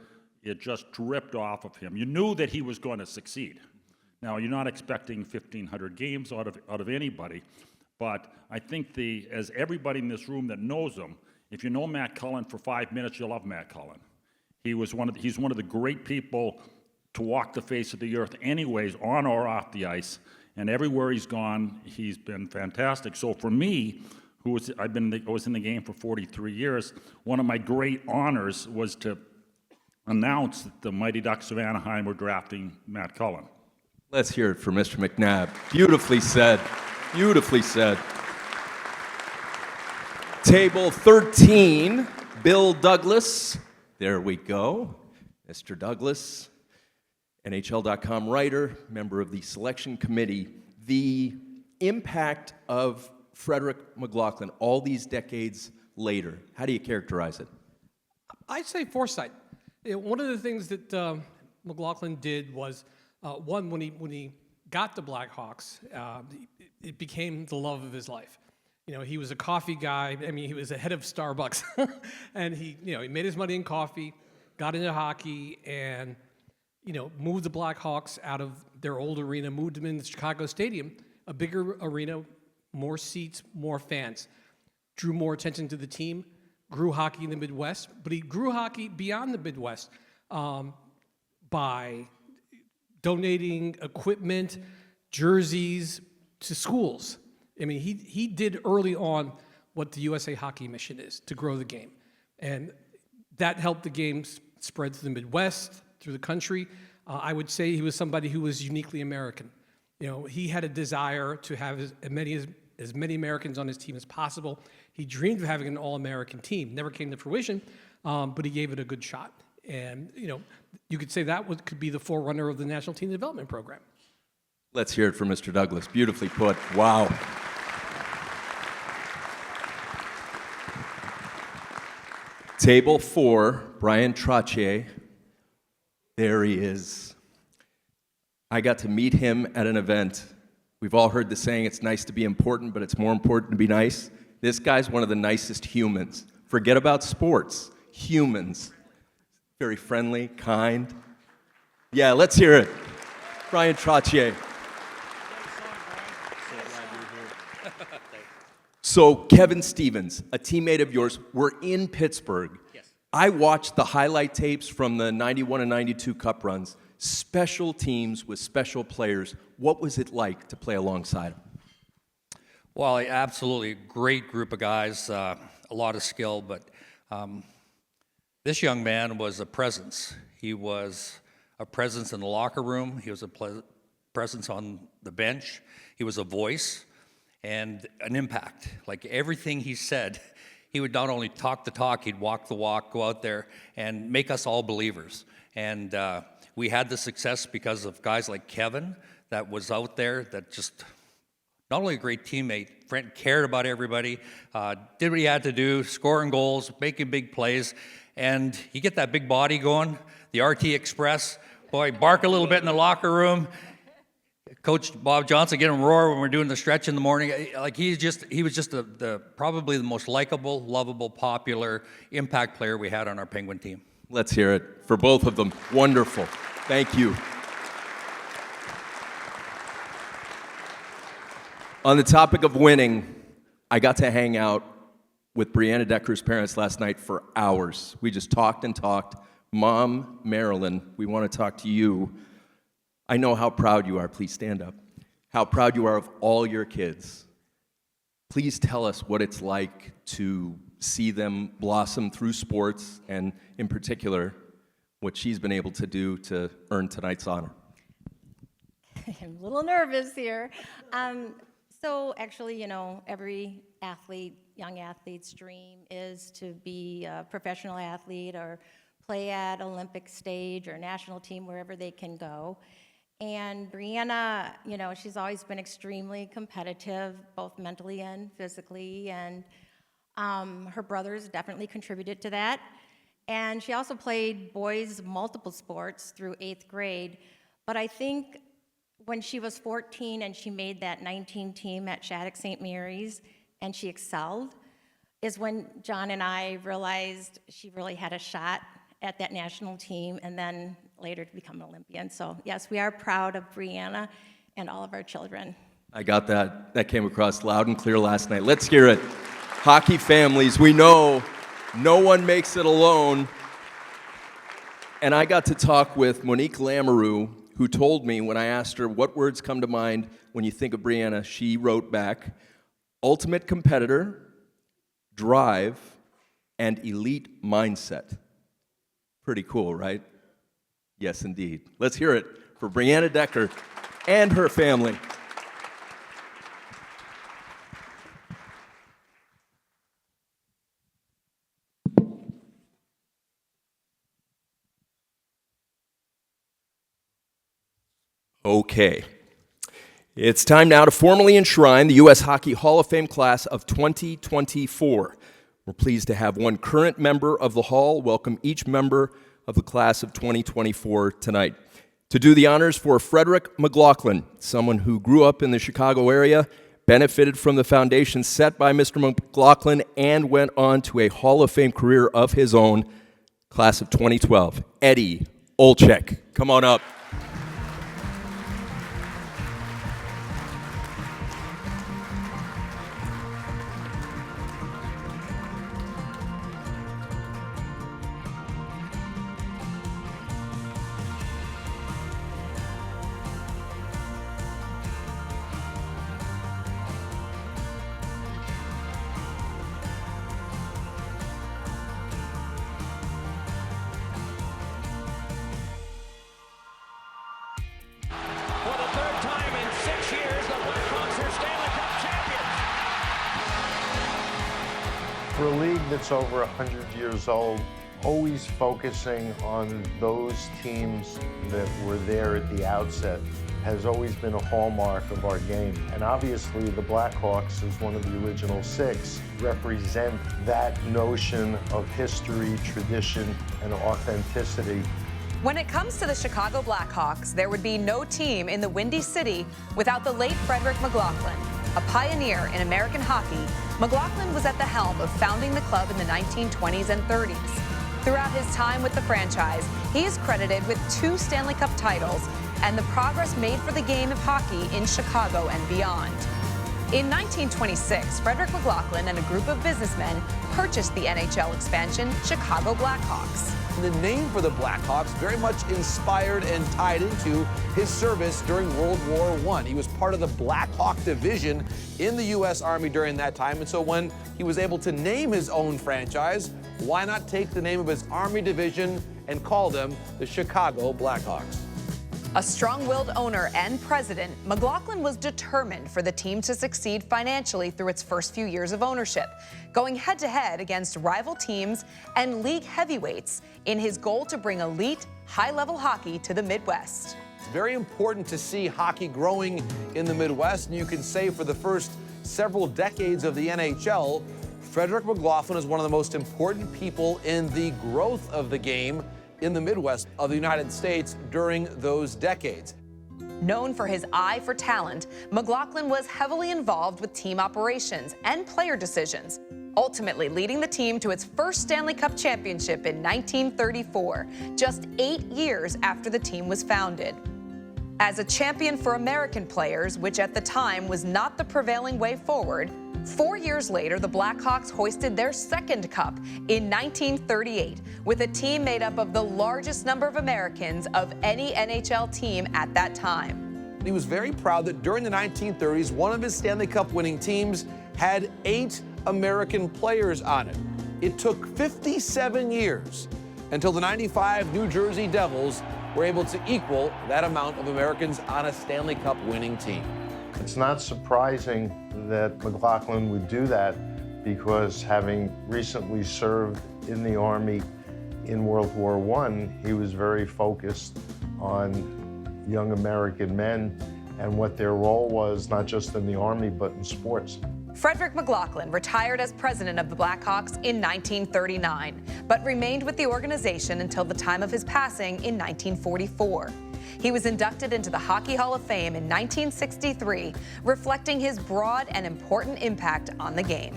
it just dripped off of him. You knew that he was going to succeed. Now, you're not expecting 1,500 games out of anybody, but I think as everybody in this room that knows him, if you know Matt Cullen for 5 minutes, you'll love Matt Cullen. He's one of the great people to walk the face of the earth anyways, on or off the ice, and everywhere he's gone, he's been fantastic. So for me, I was in the game for 43 years, one of my great honors was to announce that the Mighty Ducks of Anaheim were drafting Matt Cullen. Let's hear it for Mr. McNabb. Beautifully said. Beautifully said. Table 13, Bill Douglas. There we go. Mr. Douglas, NHL.com writer, member of the selection committee. The impact of Frederic McLaughlin all these decades later, how do you characterize it? I'd say foresight. One of the things that McLaughlin did was, one, when he got the Blackhawks, it became the love of his life. You know, he was a coffee guy. I mean, he was the head of Starbucks, and he made his money in coffee, got into hockey, and moved the Blackhawks out of their old arena, moved them in the Chicago Stadium, a bigger arena, more seats, more fans, drew more attention to the team, grew hockey in the Midwest, but he grew hockey beyond the Midwest by donating equipment, jerseys to schools. I mean, he did early on what the USA Hockey mission is, to grow the game. And that helped the game spread to the Midwest, through the country. I would say he was somebody who was uniquely American. He had a desire to have as many Americans on his team as possible. He dreamed of having an all-American team. Never came to fruition, but he gave it a good shot. And, you could say that could be the forerunner of the National Team Development Program. Let's hear it for Mr. Douglas. Beautifully put. Wow. Table 4, Brian Trottier. There he is. I got to meet him at an event. We've all heard the saying, it's nice to be important, but it's more important to be nice. This guy's one of the nicest humans. Forget about sports. Humans. Very friendly, kind. Yeah, let's hear it. Brian Trottier. So Kevin Stevens, a teammate of yours, we're in Pittsburgh. Yes. I watched the highlight tapes from the 91 and 92 Cup runs. Special teams with special players. What was it like to play alongside them? Well, absolutely great group of guys, a lot of skill, but this young man was a presence. He was a presence in the locker room. He was a presence on the bench. He was a voice and an impact. Like everything he said, he would not only talk the talk, he'd walk the walk, go out there and make us all believers. And we had the success because of guys like Kevin that was out there that just, not only a great teammate, Brent cared about everybody, did what he had to do, scoring goals, making big plays, and you get that big body going, the RT Express, boy, bark a little bit in the locker room. Coach Bob Johnson, get him roar when we're doing the stretch in the morning. Like he was just probably the most likable, lovable, popular impact player we had on our Penguin team. Let's hear it for both of them. Wonderful. Thank you. On the topic of winning, I got to hang out with Brianna Decker's parents last night for hours. We just talked and talked. Mom, Marilyn, we want to talk to you. I know how proud you are. Please stand up. How proud you are of all your kids. Please tell us what it's like to see them blossom through sports, and in particular, what she's been able to do to earn tonight's honor. I'm a little nervous here. So actually, every athlete, young athlete's dream is to be a professional athlete or play at Olympic stage or national team, wherever they can go. And Brianna, she's always been extremely competitive, both mentally and physically, and her brothers definitely contributed to that. And she also played boys multiple sports through 8th grade. But I think when she was 14 and she made that 19 team at Shattuck St. Mary's and she excelled, is when John and I realized she really had a shot at that national team, and then later to become an Olympian. So yes, we are proud of Brianna and all of our children. I got that. That came across loud and clear last night. Let's hear it. Hockey families, we know no one makes it alone. And I got to talk with Monique Lamoureux, who told me when I asked her what words come to mind when you think of Brianna, she wrote back, ultimate competitor, drive, and elite mindset. Pretty cool, right? Yes, indeed. Let's hear it for Brianna Decker and her family. Okay. It's time now to formally enshrine the U.S. Hockey Hall of Fame class of 2024. We're pleased to have one current member of the Hall welcome each member of the class of 2024 tonight. To do the honors for Frederic McLaughlin, someone who grew up in the Chicago area, benefited from the foundation set by Mr. McLaughlin, and went on to a Hall of Fame career of his own, class of 2012. Eddie Olczyk. Come on up. For the third time in 6 years, the Blackhawks are Stanley Cup champions. For a league that's over 100 years old, always focusing on those teams that were there at the outset has always been a hallmark of our game. And obviously the Blackhawks, as one of the original six, represent that notion of history, tradition, and authenticity. When it comes to the Chicago Blackhawks, there would be no team in the Windy City without the late Frederic McLaughlin. A pioneer in American hockey, McLaughlin was at the helm of founding the club in the 1920s and 30s. Throughout his time with the franchise, he is credited with 2 Stanley Cup titles and the progress made for the game of hockey in Chicago and beyond. In 1926, Frederic McLaughlin and a group of businessmen purchased the NHL expansion Chicago Blackhawks. The name for the Blackhawks very much inspired and tied into his service during World War I. He was part of the Black Hawk Division in the U.S. Army during that time, and so when he was able to name his own franchise, why not take the name of his Army division and call them the Chicago Blackhawks? A strong-willed owner and president, McLaughlin was determined for the team to succeed financially through its first few years of ownership, going head-to-head against rival teams and league heavyweights in his goal to bring elite, high-level hockey to the Midwest. It's very important to see hockey growing in the Midwest, and you can say for the first several decades of the NHL, Frederic McLaughlin is one of the most important people in the growth of the game in the Midwest of the United States during those decades. Known for his eye for talent, McLaughlin was heavily involved with team operations and player decisions, ultimately leading the team to its first Stanley Cup championship in 1934, just 8 years after the team was founded. As a champion for American players, which at the time was not the prevailing way forward, 4 years later, the Blackhawks hoisted their second cup in 1938 with a team made up of the largest number of Americans of any NHL team at that time. He was very proud that during the 1930s, one of his Stanley Cup winning teams had 8 American players on it. It took 57 years until the '95 New Jersey Devils were able to equal that amount of Americans on a Stanley Cup winning team. It's not surprising that McLaughlin would do that because having recently served in the Army in World War I, he was very focused on young American men and what their role was, not just in the Army, but in sports. Frederic McLaughlin retired as president of the Blackhawks in 1939, but remained with the organization until the time of his passing in 1944. He was inducted into the Hockey Hall of Fame in 1963, reflecting his broad and important impact on the game.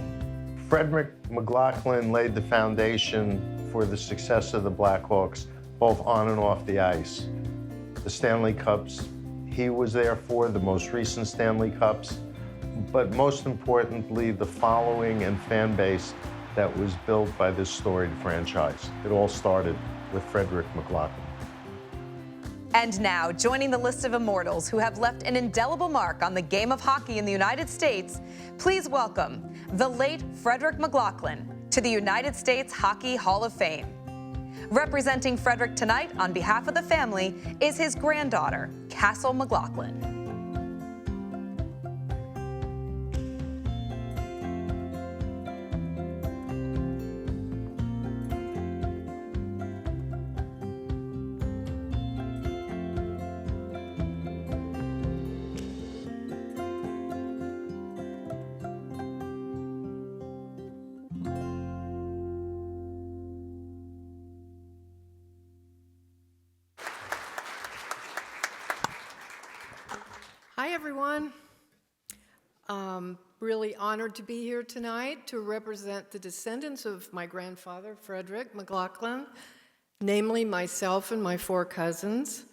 Frederic McLaughlin laid the foundation for the success of the Blackhawks, both on and off the ice. The Stanley Cups, he was there for the most recent Stanley Cups, but most importantly, the following and fan base that was built by this storied franchise. It all started with Frederic McLaughlin. And now, joining the list of immortals who have left an indelible mark on the game of hockey in the United States, please welcome the late Frederic McLaughlin to the United States Hockey Hall of Fame. Representing Frederic tonight on behalf of the family is his granddaughter, Castle McLaughlin. Hi, everyone. Really honored to be here tonight to represent the descendants of my grandfather, Frederic McLaughlin, namely myself and my 4 cousins.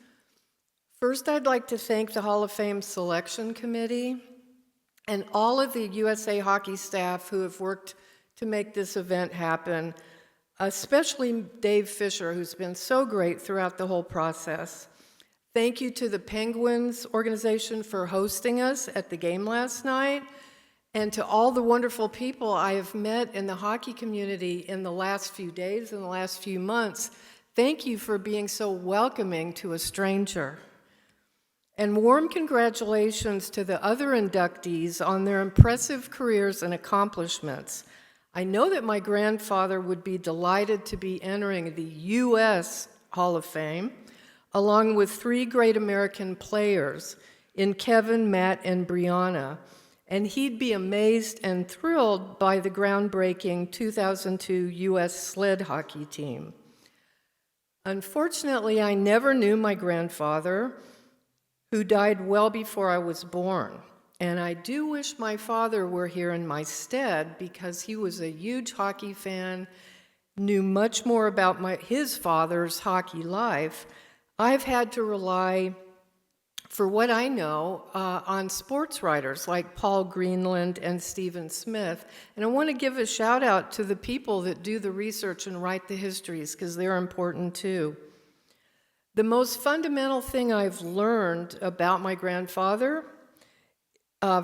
First, I'd like to thank the Hall of Fame Selection Committee and all of the USA Hockey staff who have worked to make this event happen, especially Dave Fisher, who's been so great throughout the whole process. Thank you to the Penguins organization for hosting us at the game last night, and to all the wonderful people I have met in the hockey community in the last few days and the last few months. Thank you for being so welcoming to a stranger. And warm congratulations to the other inductees on their impressive careers and accomplishments. I know that my grandfather would be delighted to be entering the U.S. Hall of Fame, along with 3 great American players in Kevin, Matt, and Brianna. And he'd be amazed and thrilled by the groundbreaking 2002 U.S. Sled Hockey Team. Unfortunately, I never knew my grandfather, who died well before I was born. And I do wish my father were here in my stead, because he was a huge hockey fan, knew much more about his father's hockey life. I've had to rely, for what I know, on sports writers like Paul Greenland and Stephen Smith. And I want to give a shout out to the people that do the research and write the histories, because they're important too. The most fundamental thing I've learned about my grandfather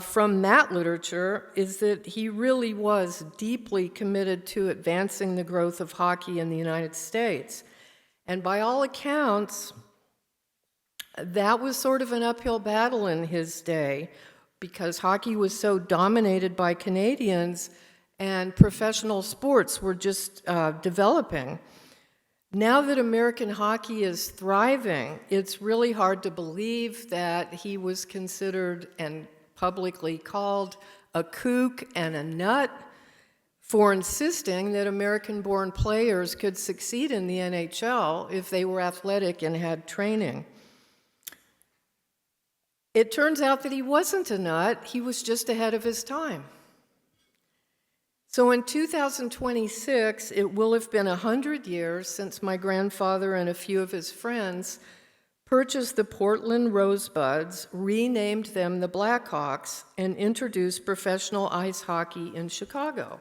from that literature is that he really was deeply committed to advancing the growth of hockey in the United States. And by all accounts, that was sort of an uphill battle in his day, because hockey was so dominated by Canadians and professional sports were just developing. Now that American hockey is thriving, it's really hard to believe that he was considered and publicly called a kook and a nut for insisting that American-born players could succeed in the NHL if they were athletic and had training. It turns out that he wasn't a nut, he was just ahead of his time. So in 2026, it will have been 100 years since my grandfather and a few of his friends purchased the Portland Rosebuds, renamed them the Blackhawks, and introduced professional ice hockey in Chicago.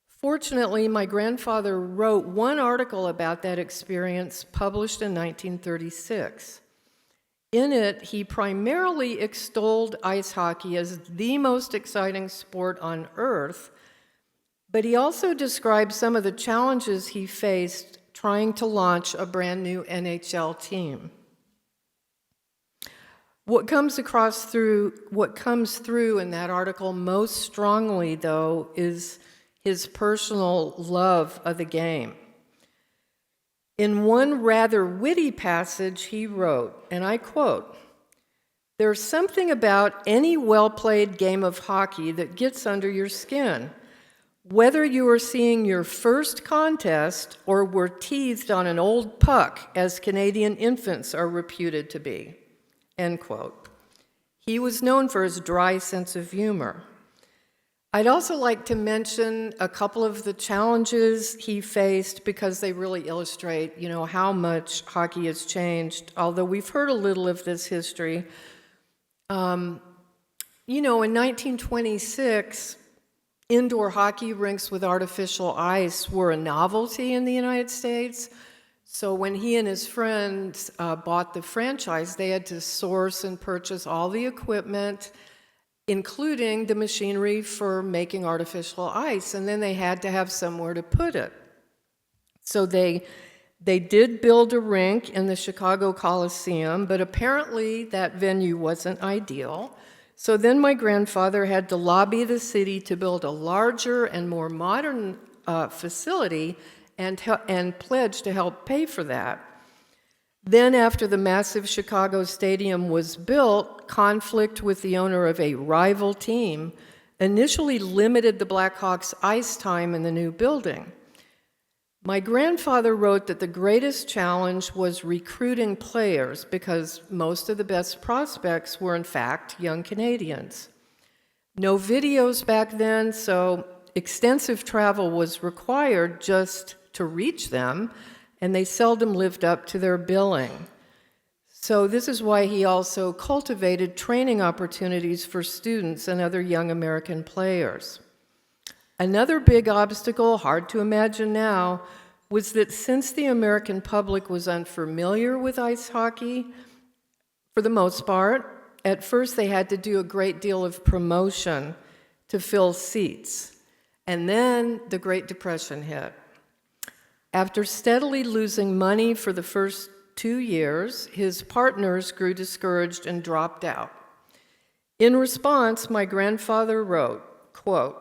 Fortunately, my grandfather wrote one article about that experience published in 1936. In it, he primarily extolled ice hockey as the most exciting sport on earth, but he also described some of the challenges he faced trying to launch a brand new NHL team. What comes through in that article most strongly, though, is his personal love of the game. In one rather witty passage, he wrote, and I quote, "There's something about any well-played game of hockey that gets under your skin. Whether you are seeing your first contest or were teased on an old puck, as Canadian infants are reputed to be." End quote. He was known for his dry sense of humor. I'd also like to mention a couple of the challenges he faced, because they really illustrate, how much hockey has changed, although we've heard a little of this history. In 1926, indoor hockey rinks with artificial ice were a novelty in the United States. So when he and his friends bought the franchise, they had to source and purchase all the equipment, including the machinery for making artificial ice, and then they had to have somewhere to put it. So they did build a rink in the Chicago Coliseum, but apparently that venue wasn't ideal. So then my grandfather had to lobby the city to build a larger and more modern facility and pledge to help pay for that. Then, after the massive Chicago stadium was built, conflict with the owner of a rival team initially limited the Blackhawks' ice time in the new building. My grandfather wrote that the greatest challenge was recruiting players, because most of the best prospects were, in fact, young Canadians. No videos back then, so extensive travel was required just to reach them, and they seldom lived up to their billing. So this is why he also cultivated training opportunities for students and other young American players. Another big obstacle, hard to imagine now, was that since the American public was unfamiliar with ice hockey, for the most part, at first they had to do a great deal of promotion to fill seats. And then the Great Depression hit. After steadily losing money for the first 2 years, his partners grew discouraged and dropped out. In response, my grandfather wrote, quote,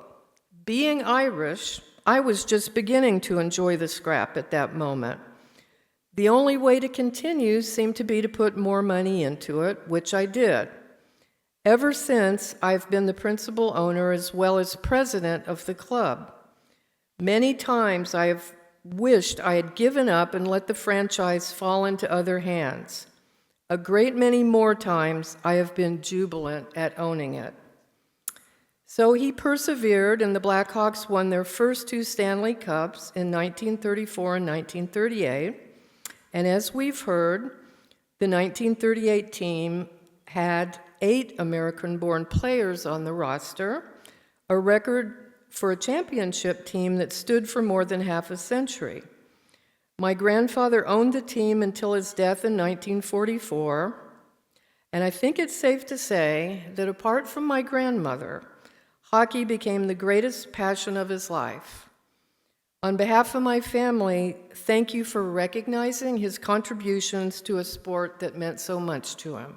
"Being Irish, I was just beginning to enjoy the scrap at that moment. The only way to continue seemed to be to put more money into it, which I did. Ever since, I've been the principal owner as well as president of the club. Many times I have wished I had given up and let the franchise fall into other hands. A great many more times I have been jubilant at owning it." So he persevered, and the Blackhawks won their first 2 Stanley Cups in 1934 and 1938. And as we've heard, the 1938 team had 8 American-born players on the roster, a record for a championship team that stood for more than half a century. My grandfather owned the team until his death in 1944, and I think it's safe to say that apart from my grandmother, hockey became the greatest passion of his life. On behalf of my family, thank you for recognizing his contributions to a sport that meant so much to him.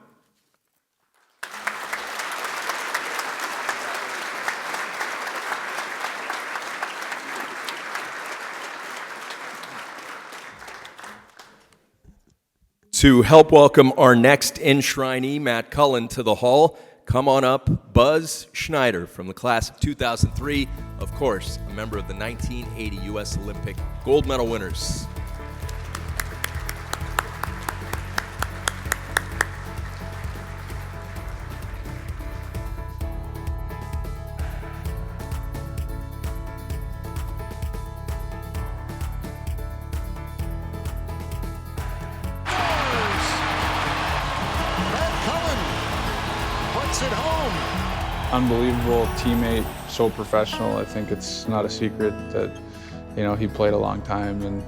To help welcome our next enshrinee, Matt Cullen, to the hall, come on up, Buzz Schneider from the class of 2003, of course, a member of the 1980 U.S. Olympic gold medal winners. Unbelievable teammate, so professional. I think it's not a secret that, he played a long time and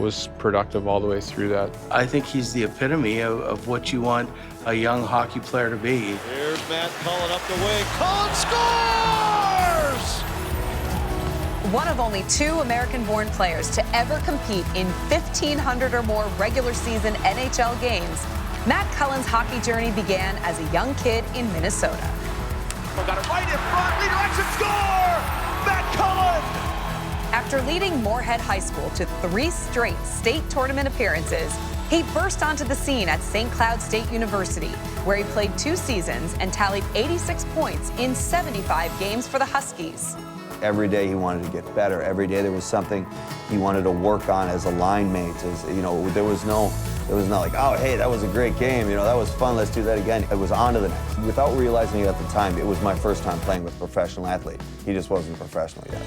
was productive all the way through that. I think he's the epitome of what you want a young hockey player to be. Here's Matt Cullen up the wing. Cullen scores! One of only 2 American-born players to ever compete in 1,500 or more regular season NHL games, Matt Cullen's hockey journey began as a young kid in Minnesota. Got it right in front, redirection, score! Matt Cullen! After leading Moorhead High School to 3 straight state tournament appearances, he burst onto the scene at St. Cloud State University, where he played 2 seasons and tallied 86 points in 75 games for the Huskies. Every day he wanted to get better. Every day there was something he wanted to work on as a line mate. There was no like, oh, hey, that was a great game. That was fun. Let's do that again. It was on to the next. Without realizing it at the time, it was my first time playing with a professional athlete. He just wasn't a professional yet.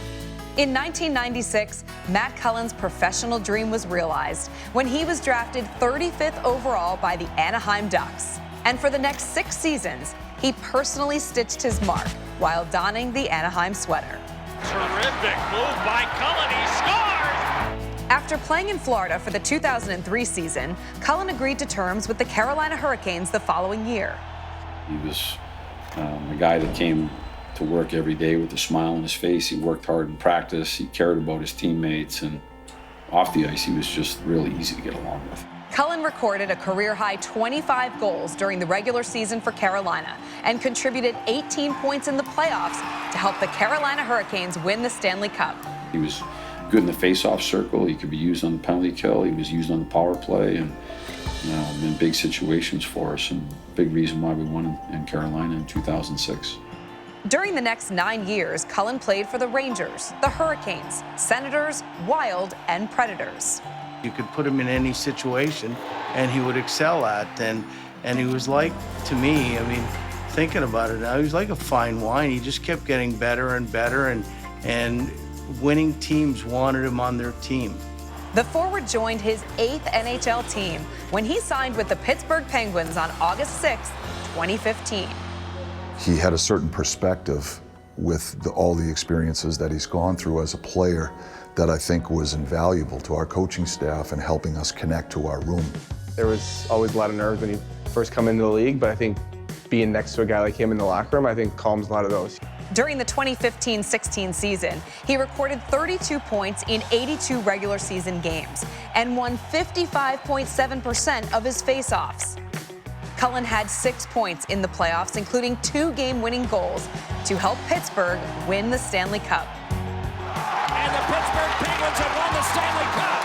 In 1996, Matt Cullen's professional dream was realized when he was drafted 35th overall by the Anaheim Ducks. And for the next 6 seasons, he personally stitched his mark while donning the Anaheim sweater. Terrific move by Cullen. He scores! After playing in Florida for the 2003 season, Cullen agreed to terms with the Carolina Hurricanes the following year. He was a guy that came to work every day with a smile on his face. He worked hard in practice. He cared about his teammates. And off the ice, he was just really easy to get along with. Cullen recorded a career-high 25 goals during the regular season for Carolina and contributed 18 points in the playoffs to help the Carolina Hurricanes win the Stanley Cup. He was good in the face-off circle. He could be used on the penalty kill. He was used on the power play and in big situations for us, and big reason why we won in Carolina in 2006. During the next 9 years, Cullen played for the Rangers, the Hurricanes, Senators, Wild, and Predators. You could put him in any situation and he would excel at. And he was like, to me, thinking about it now, he was like a fine wine. He just kept getting better and better, and winning teams wanted him on their team. The forward joined his 8th NHL team when he signed with the Pittsburgh Penguins on August 6, 2015. He had a certain perspective with all the experiences that he's gone through as a player that I think was invaluable to our coaching staff and helping us connect to our room. There was always a lot of nerves when you first come into the league, but I think being next to a guy like him in the locker room, I think calms a lot of those. During the 2015-16 season, he recorded 32 points in 82 regular season games and won 55.7% of his faceoffs. Cullen had 6 points in the playoffs, including 2 game-winning goals to help Pittsburgh win the Stanley Cup. And the Pittsburgh Penguins have won the Stanley Cup.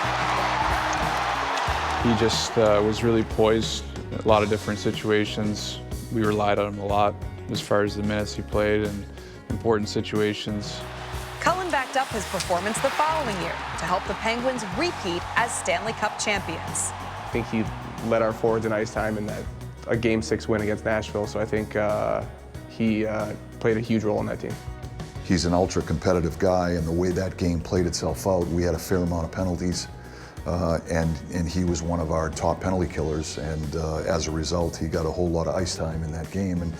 He just was really poised in a lot of different situations. We relied on him a lot as far as the minutes he played and important situations. Cullen backed up his performance the following year to help the Penguins repeat as Stanley Cup champions. I think he led our forwards in ice time in a Game 6 win against Nashville, so I think he played a huge role in that team. He's an ultra-competitive guy, and the way that game played itself out, we had a fair amount of penalties, and he was one of our top penalty killers, and as a result, he got a whole lot of ice time in that game, and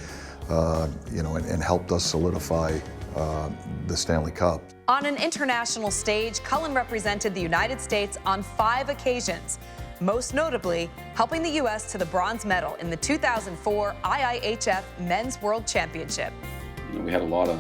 and helped us solidify the Stanley Cup. On an international stage, Cullen represented the United States on 5 occasions, most notably helping the U.S. to the bronze medal in the 2004 IIHF Men's World Championship. We had a lot of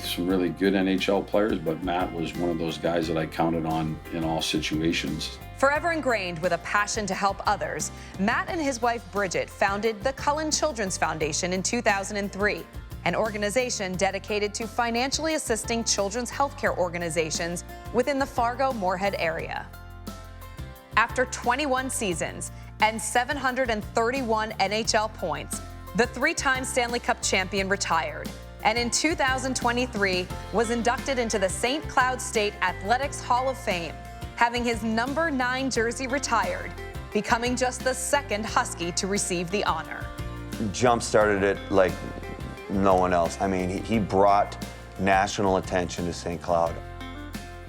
some really good NHL players, but Matt was one of those guys that I counted on in all situations. Forever ingrained with a passion to help others, Matt and his wife Bridget founded the Cullen Children's Foundation in 2003, an organization dedicated to financially assisting children's healthcare organizations within the Fargo-Moorhead area. After 21 seasons and 731 NHL points, the 3-time Stanley Cup champion retired, and in 2023 was inducted into the St. Cloud State Athletics Hall of Fame, having his number 9 jersey retired, becoming just the 2nd Husky to receive the honor. Jump-started it like no one else. I mean, he brought national attention to St. Cloud.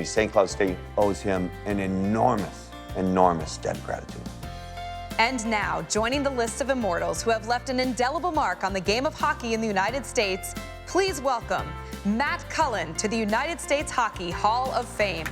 St. Cloud State owes him an enormous debt of gratitude. And now, joining the list of immortals who have left an indelible mark on the game of hockey in the United States, please welcome Matt Cullen to the United States Hockey Hall of Fame.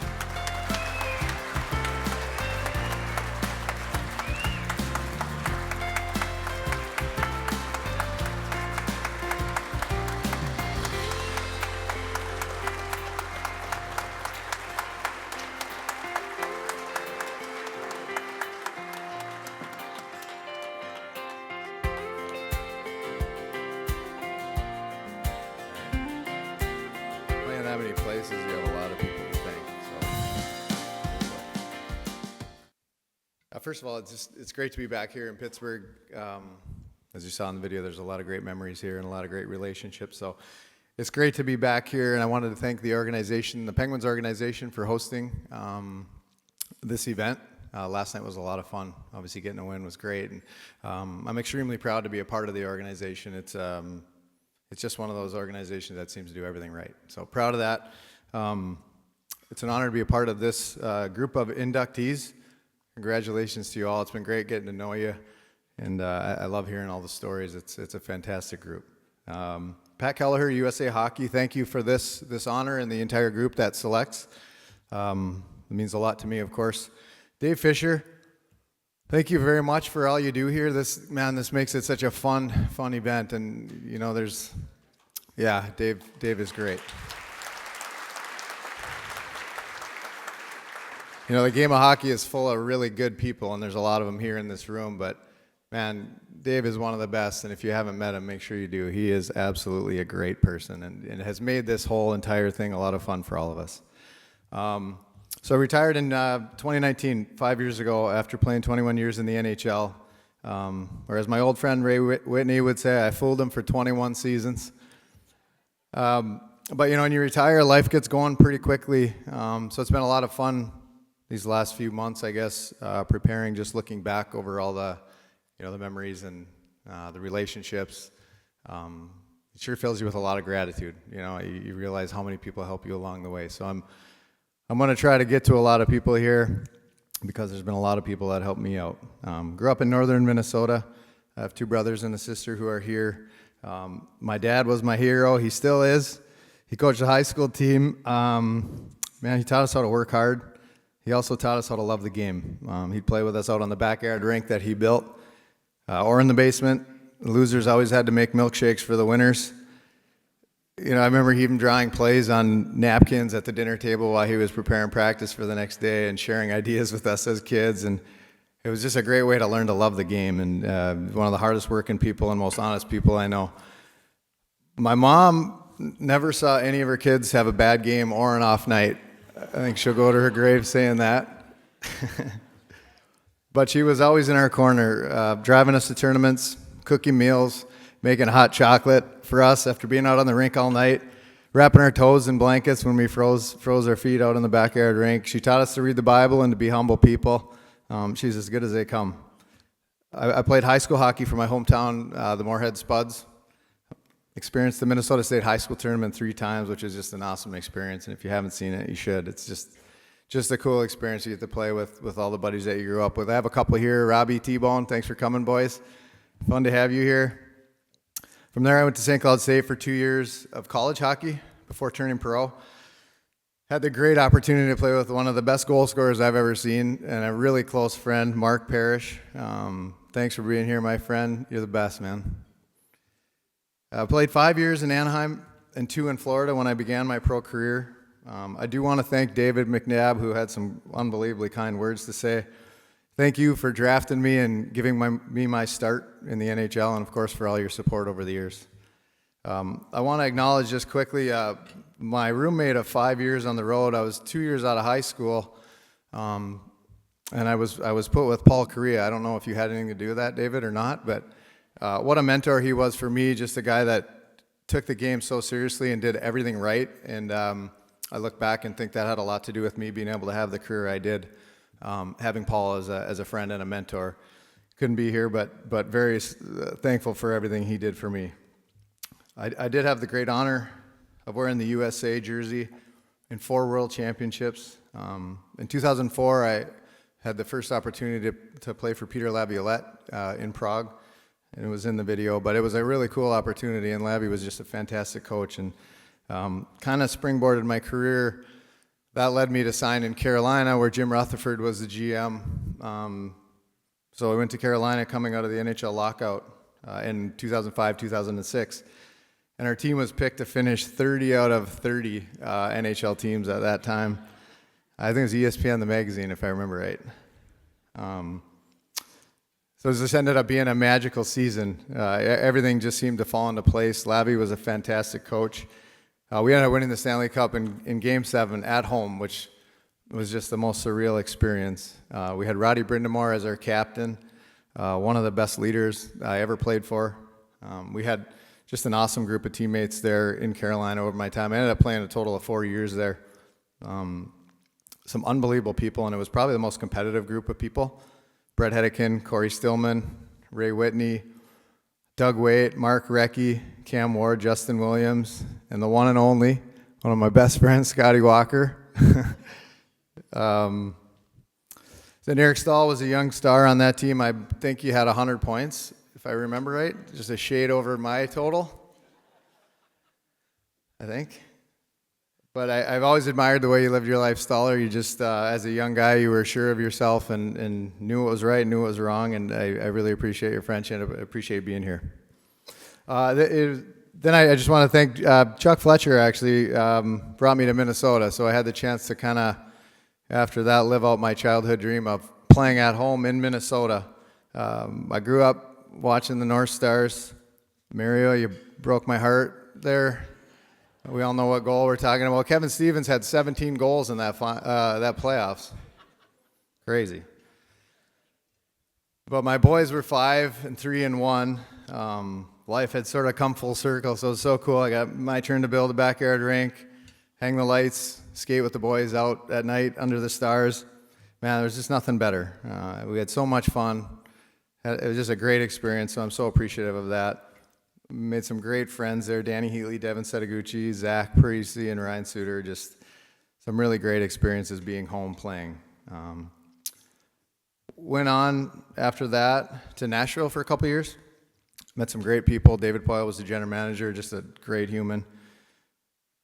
That many places, you have a lot of people to thank. So. First of all, it's great to be back here in Pittsburgh. As you saw in the video, there's a lot of great memories here and a lot of great relationships. So it's great to be back here, and I wanted to thank the organization, the Penguins organization, for hosting this event. Last night was a lot of fun. Obviously, getting a win was great, and I'm extremely proud to be a part of the organization. It's just one of those organizations that seems to do everything right. So proud of that. It's an honor to be a part of this group of inductees. Congratulations to you all. It's been great getting to know you, and I love hearing all the stories. It's a fantastic group. Pat Kelleher, USA Hockey, thank you for this honor and the entire group that selects. It means a lot to me, of course. Dave Fisher, thank you very much for all you do here. This makes it such a fun event, and Dave is great. The game of hockey is full of really good people, and there's a lot of them here in this room, but man, Dave is one of the best, and if you haven't met him, make sure you do. He is absolutely a great person, and has made this whole entire thing a lot of fun for all of us. So I retired in 2019, 5 years ago, after playing 21 years in the NHL. Or as my old friend Ray Whitney would say, I fooled him for 21 seasons. But when you retire, life gets going pretty quickly. So it's been a lot of fun these last few months, I guess, preparing, just looking back over all the memories and the relationships. It sure fills you with a lot of gratitude. You realize how many people help you along the way. So I'm I'm going to try to get to a lot of people here because there's been a lot of people that helped me out. Grew up in northern Minnesota. I have 2 brothers and a sister who are here. My dad was my hero. He still is. He coached the high school team. Man, he taught us how to work hard. He also taught us how to love the game. He'd play with us out on the backyard rink that he built or in the basement. The losers always had to make milkshakes for the winners. You know, I remember even drawing plays on napkins at the dinner table while he was preparing practice for the next day and sharing ideas with us as kids. And it was just a great way to learn to love the game. And one of the hardest working people and most honest people I know. My mom never saw any of her kids have a bad game or an off night. I think she'll go to her grave saying that. But she was always in our corner, driving us to tournaments, cooking meals, making hot chocolate for us after being out on the rink all night, wrapping our toes in blankets when we froze our feet out in the backyard rink. She taught us to read the Bible and to be humble people. She's as good as they come. I played high school hockey for my hometown, the Moorhead Spuds. Experienced the Minnesota State High School Tournament 3 times, which is just an awesome experience. And if you haven't seen it, you should. It's just a cool experience you get to play with all the buddies that you grew up with. I have a couple here. Robbie, T-Bone, thanks for coming, boys. Fun to have you here. From there, I went to St. Cloud State for 2 years of college hockey before turning pro. Had the great opportunity to play with one of the best goal scorers I've ever seen and a really close friend, Mark Parrish. Thanks for being here, my friend. You're the best, man. I played 5 years in Anaheim and 2 in Florida when I began my pro career. I do want to thank David McNabb, who had some unbelievably kind words to say. Thank you for drafting me and giving me my start in the NHL, and of course for all your support over the years. I want to acknowledge just quickly my roommate of 5 years on the road. I was 2 years out of high school, and I was put with Paul Correa. I don't know if you had anything to do with that, David, or not, but what a mentor he was for me, just a guy that took the game so seriously and did everything right. And I look back and think that had a lot to do with me being able to have the career I did. Having Paul as a friend and a mentor. Couldn't be here, but very thankful for everything he did for me. I did have the great honor of wearing the USA jersey in 4 World Championships. In 2004, I had the first opportunity to play for Peter Laviolette in Prague, and it was in the video, but it was a really cool opportunity, and Lavi was just a fantastic coach, and kind of springboarded my career. That led me to sign in Carolina, where Jim Rutherford was the GM. So I went to Carolina coming out of the NHL lockout in 2005, 2006. And our team was picked to finish 30 out of 30 NHL teams at that time. I think it was ESPN, the magazine, if I remember right. So this ended up being a magical season. Everything just seemed to fall into place. Lavi was a fantastic coach. We ended up winning the Stanley Cup in Game 7 at home, which was just the most surreal experience. We had Roddy Brindamore as our captain, one of the best leaders I ever played for. We had just an awesome group of teammates there in Carolina over my time. I ended up playing a total of 4 years there. Some unbelievable people, and it was probably the most competitive group of people. Brett Hedekin, Corey Stillman, Ray Whitney, Doug Waite, Mark Recchi, Cam Ward, Justin Williams, and the one and only, one of my best friends, Scotty Walker. Then Eric Stahl was a young star on that team. I think he had 100 points, if I remember right. Just a shade over my total, I think. But I've always admired the way you lived your life, Staller. You just, as a young guy, you were sure of yourself and knew what was right, knew what was wrong, and I really appreciate your friendship and appreciate being here. Then I just want to thank Chuck Fletcher, actually, brought me to Minnesota, so I had the chance to kind of, after that, live out my childhood dream of playing at home in Minnesota. I grew up watching the North Stars. Mario, you broke my heart there. We all know what goal we're talking about. Kevin Stevens had 17 goals in that playoffs. Crazy. But my boys were 5 and 3 and 1. Life had sort of come full circle, so it was so cool. I got my turn to build a backyard rink, hang the lights, skate with the boys out at night under the stars. Man, there was just nothing better. We had so much fun. It was just a great experience, so I'm so appreciative of that. Made some great friends there. Danny Heatley, Devin Setaguchi, Zach Parisi, and Ryan Suter. Just some really great experiences being home playing. Went on after that to Nashville for a couple years. Met some great people. David Poyle was the general manager, just a great human.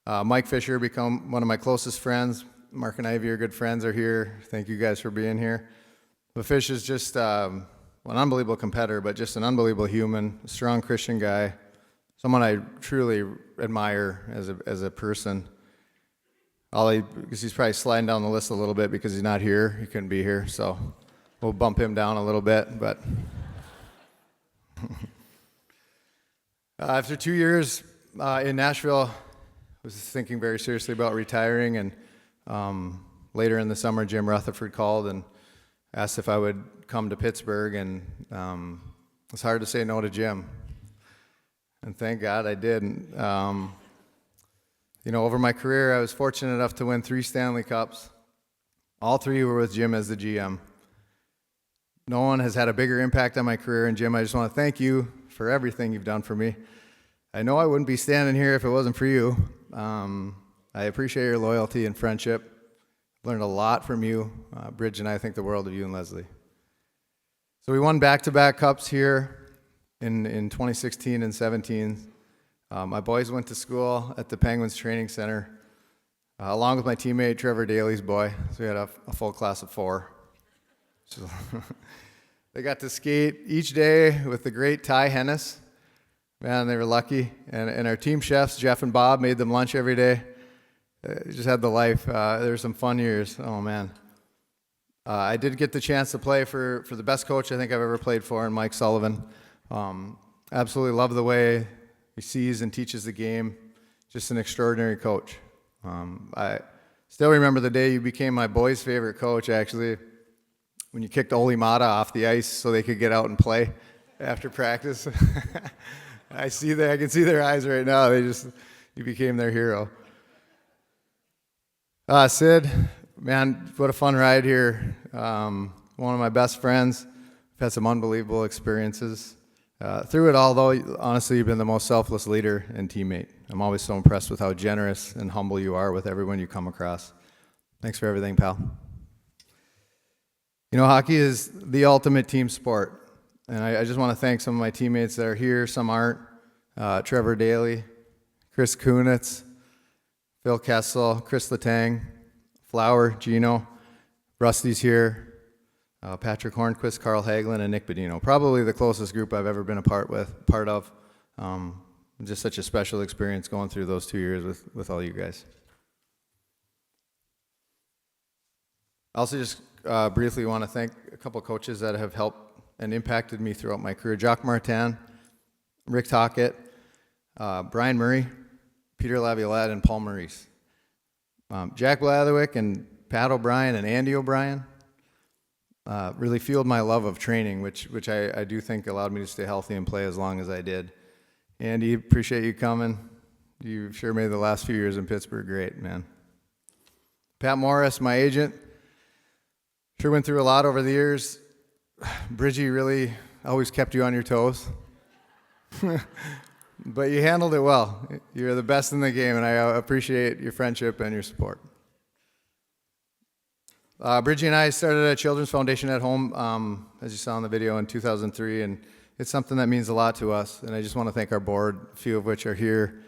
Mike Fisher become one of my closest friends. Mark and Ivy are good friends, are here. Thank you guys for being here. But Fish is just an unbelievable competitor, but just an unbelievable human, a strong Christian guy, someone I truly admire as a person. Because he's probably sliding down the list a little bit because he's not here. He couldn't be here, so we'll bump him down a little bit. But after 2 years in Nashville, I was thinking very seriously about retiring, and later in the summer, Jim Rutherford called and asked if I would come to Pittsburgh, and it's hard to say no to Jim. And thank God I did. Over my career, I was fortunate enough to win 3 Stanley Cups. All 3 were with Jim as the GM. No one has had a bigger impact on my career, and Jim, I just want to thank you for everything you've done for me. I know I wouldn't be standing here if it wasn't for you. I appreciate your loyalty and friendship. Learned a lot from you. Bridge and I think the world of you and Leslie. So we won back-to-back cups here in 2016 and 17. My boys went to school at the Penguins Training Center, along with my teammate Trevor Daly's boy. So we had a full class of 4. So they got to skate each day with the great Ty Hennis. Man, they were lucky. And our team chefs, Jeff and Bob, made them lunch every day. Just had the life. There were some fun years. Oh, man. I did get the chance to play for the best coach I think I've ever played for, in Mike Sullivan. Absolutely love the way he sees and teaches the game. Just an extraordinary coach. I still remember the day you became my boys' favorite coach, actually, when you kicked Oli Mata off the ice so they could get out and play after practice. I can see their eyes right now. You became their hero. Sid, man, what a fun ride here. One of my best friends. I've had some unbelievable experiences. Through it all, though, honestly, you've been the most selfless leader and teammate. I'm always so impressed with how generous and humble you are with everyone you come across. Thanks for everything, pal. Hockey is the ultimate team sport. And I just want to thank some of my teammates that are here. Some aren't. Trevor Daly, Chris Kunitz, Phil Kessel, Chris Letang, Flower, Gino, Rusty's here, Patrick Hornquist, Carl Hagelin, and Nick Bedino. Probably the closest group I've ever been a part of. Just such a special experience going through those 2 years with all you guys. I also just briefly want to thank a couple coaches that have helped and impacted me throughout my career. Jacques Martin, Rick Tockett, Brian Murray, Peter Laviolette, and Paul Maurice. Jack Blatherwick and Pat O'Brien and Andy O'Brien really fueled my love of training, which I do think allowed me to stay healthy and play as long as I did. Andy, appreciate you coming. You sure made the last few years in Pittsburgh great, man. Pat Morris, my agent, sure went through a lot over the years. Bridgie really always kept you on your toes. But you handled it well. You're the best in the game, and I appreciate your friendship and your support. Bridgie and I started a children's foundation at home, as you saw in the video, in 2003, and it's something that means a lot to us. And I just want to thank our board, a few of which are here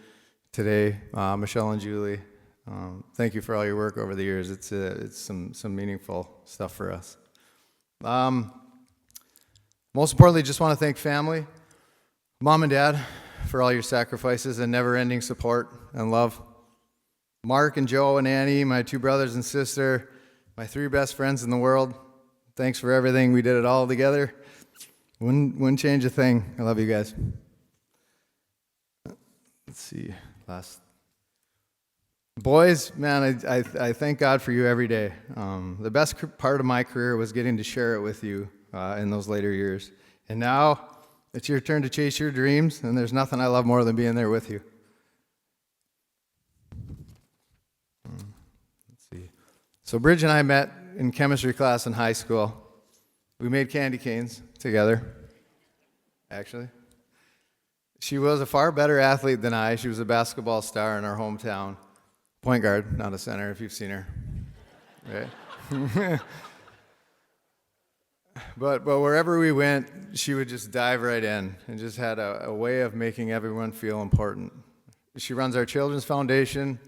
today, Michelle and Julie. Thank you for all your work over the years. It's some meaningful stuff for us. Most importantly, just want to thank family, Mom and Dad, for all your sacrifices and never-ending support and love. Mark and Joe and Annie, my 2 brothers and sister, my 3 best friends in the world. Thanks for everything. We did it all together. Wouldn't change a thing. I love you guys. Let's see. Last. Boys, man, I thank God for you every day. The best part of my career was getting to share it with you in those later years. And now it's your turn to chase your dreams, and there's nothing I love more than being there with you. Let's see. So Bridge and I met in chemistry class in high school. We made candy canes together, actually. She was a far better athlete than I. She was a basketball star in our hometown. point guard, not a center, if you've seen her. Right? But wherever we went, she would just dive right in and just had a way of making everyone feel important. She runs our Children's Foundation.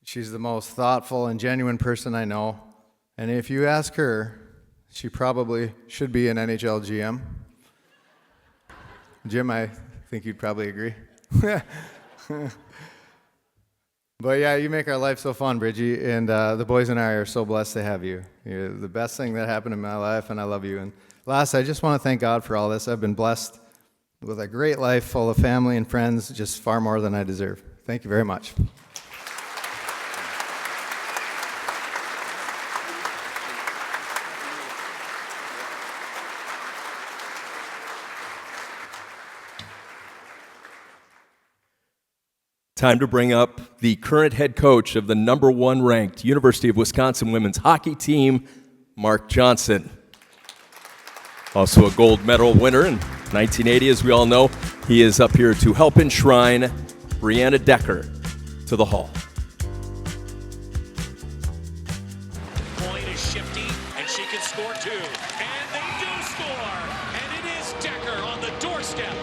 She's the most thoughtful and genuine person I know. And if you ask her, she probably should be an NHL GM. Jim, I think you'd probably agree. But yeah, you make our life so fun, Bridgie, and the boys and I are so blessed to have you. You're the best thing that happened in my life, and I love you. And last, I just want to thank God for all this. I've been blessed with a great life full of family and friends, just far more than I deserve. Thank you very much. Time to bring up the current head coach of the #1 ranked University of Wisconsin women's hockey team, Mark Johnson. Also a gold medal winner in 1980, as we all know. He is up here to help enshrine Brianna Decker to the Hall. Point is shifty, and she can score too. And they do score! And it is Decker on the doorstep.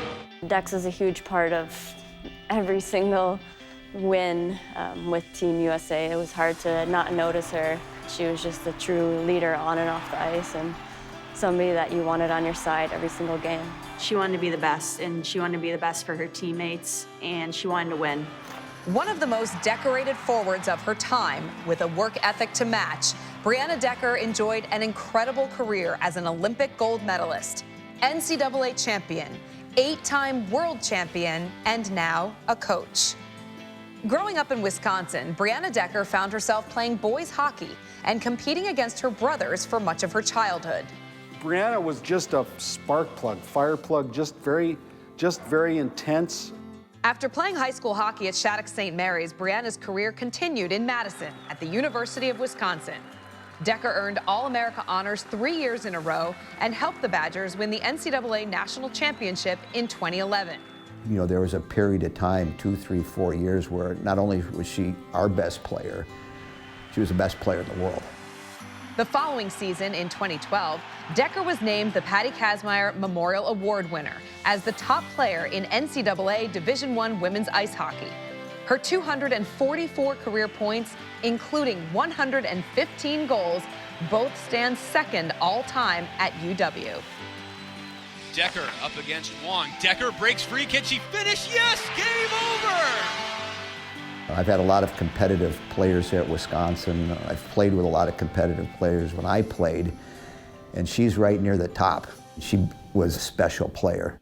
Dex is a huge part of every single win with Team USA. It was hard to not notice her. She was just a true leader on and off the ice, and somebody that you wanted on your side every single game. She wanted to be the best, and she wanted to be the best for her teammates, and she wanted to win. One of the most decorated forwards of her time, with a work ethic to match, Brianna Decker enjoyed an incredible career as an Olympic gold medalist, NCAA champion, 8-time world champion, and now a coach. Growing up in Wisconsin, Brianna Decker found herself playing boys hockey and competing against her brothers for much of her childhood. Brianna was just a spark plug, fire plug, just very intense. After playing high school hockey at Shattuck St. Mary's, Brianna's career continued in Madison at the University of Wisconsin. Decker earned All-America honors 3 years in a row and helped the Badgers win the NCAA National Championship in 2011. You know, there was a period of time, 2, 3, 4 years, where not only was she our best player, she was the best player in the world. The following season, in 2012, Decker was named the Patty Kazmaier Memorial Award winner as the top player in NCAA Division I women's ice hockey. Her 244 career points, including 115 goals, both stand second all-time at UW. Decker up against Wong. Decker breaks free. Can she finish? Yes! Game over! I've had a lot of competitive players here at Wisconsin. I've played with a lot of competitive players when I played, and she's right near the top. She was a special player.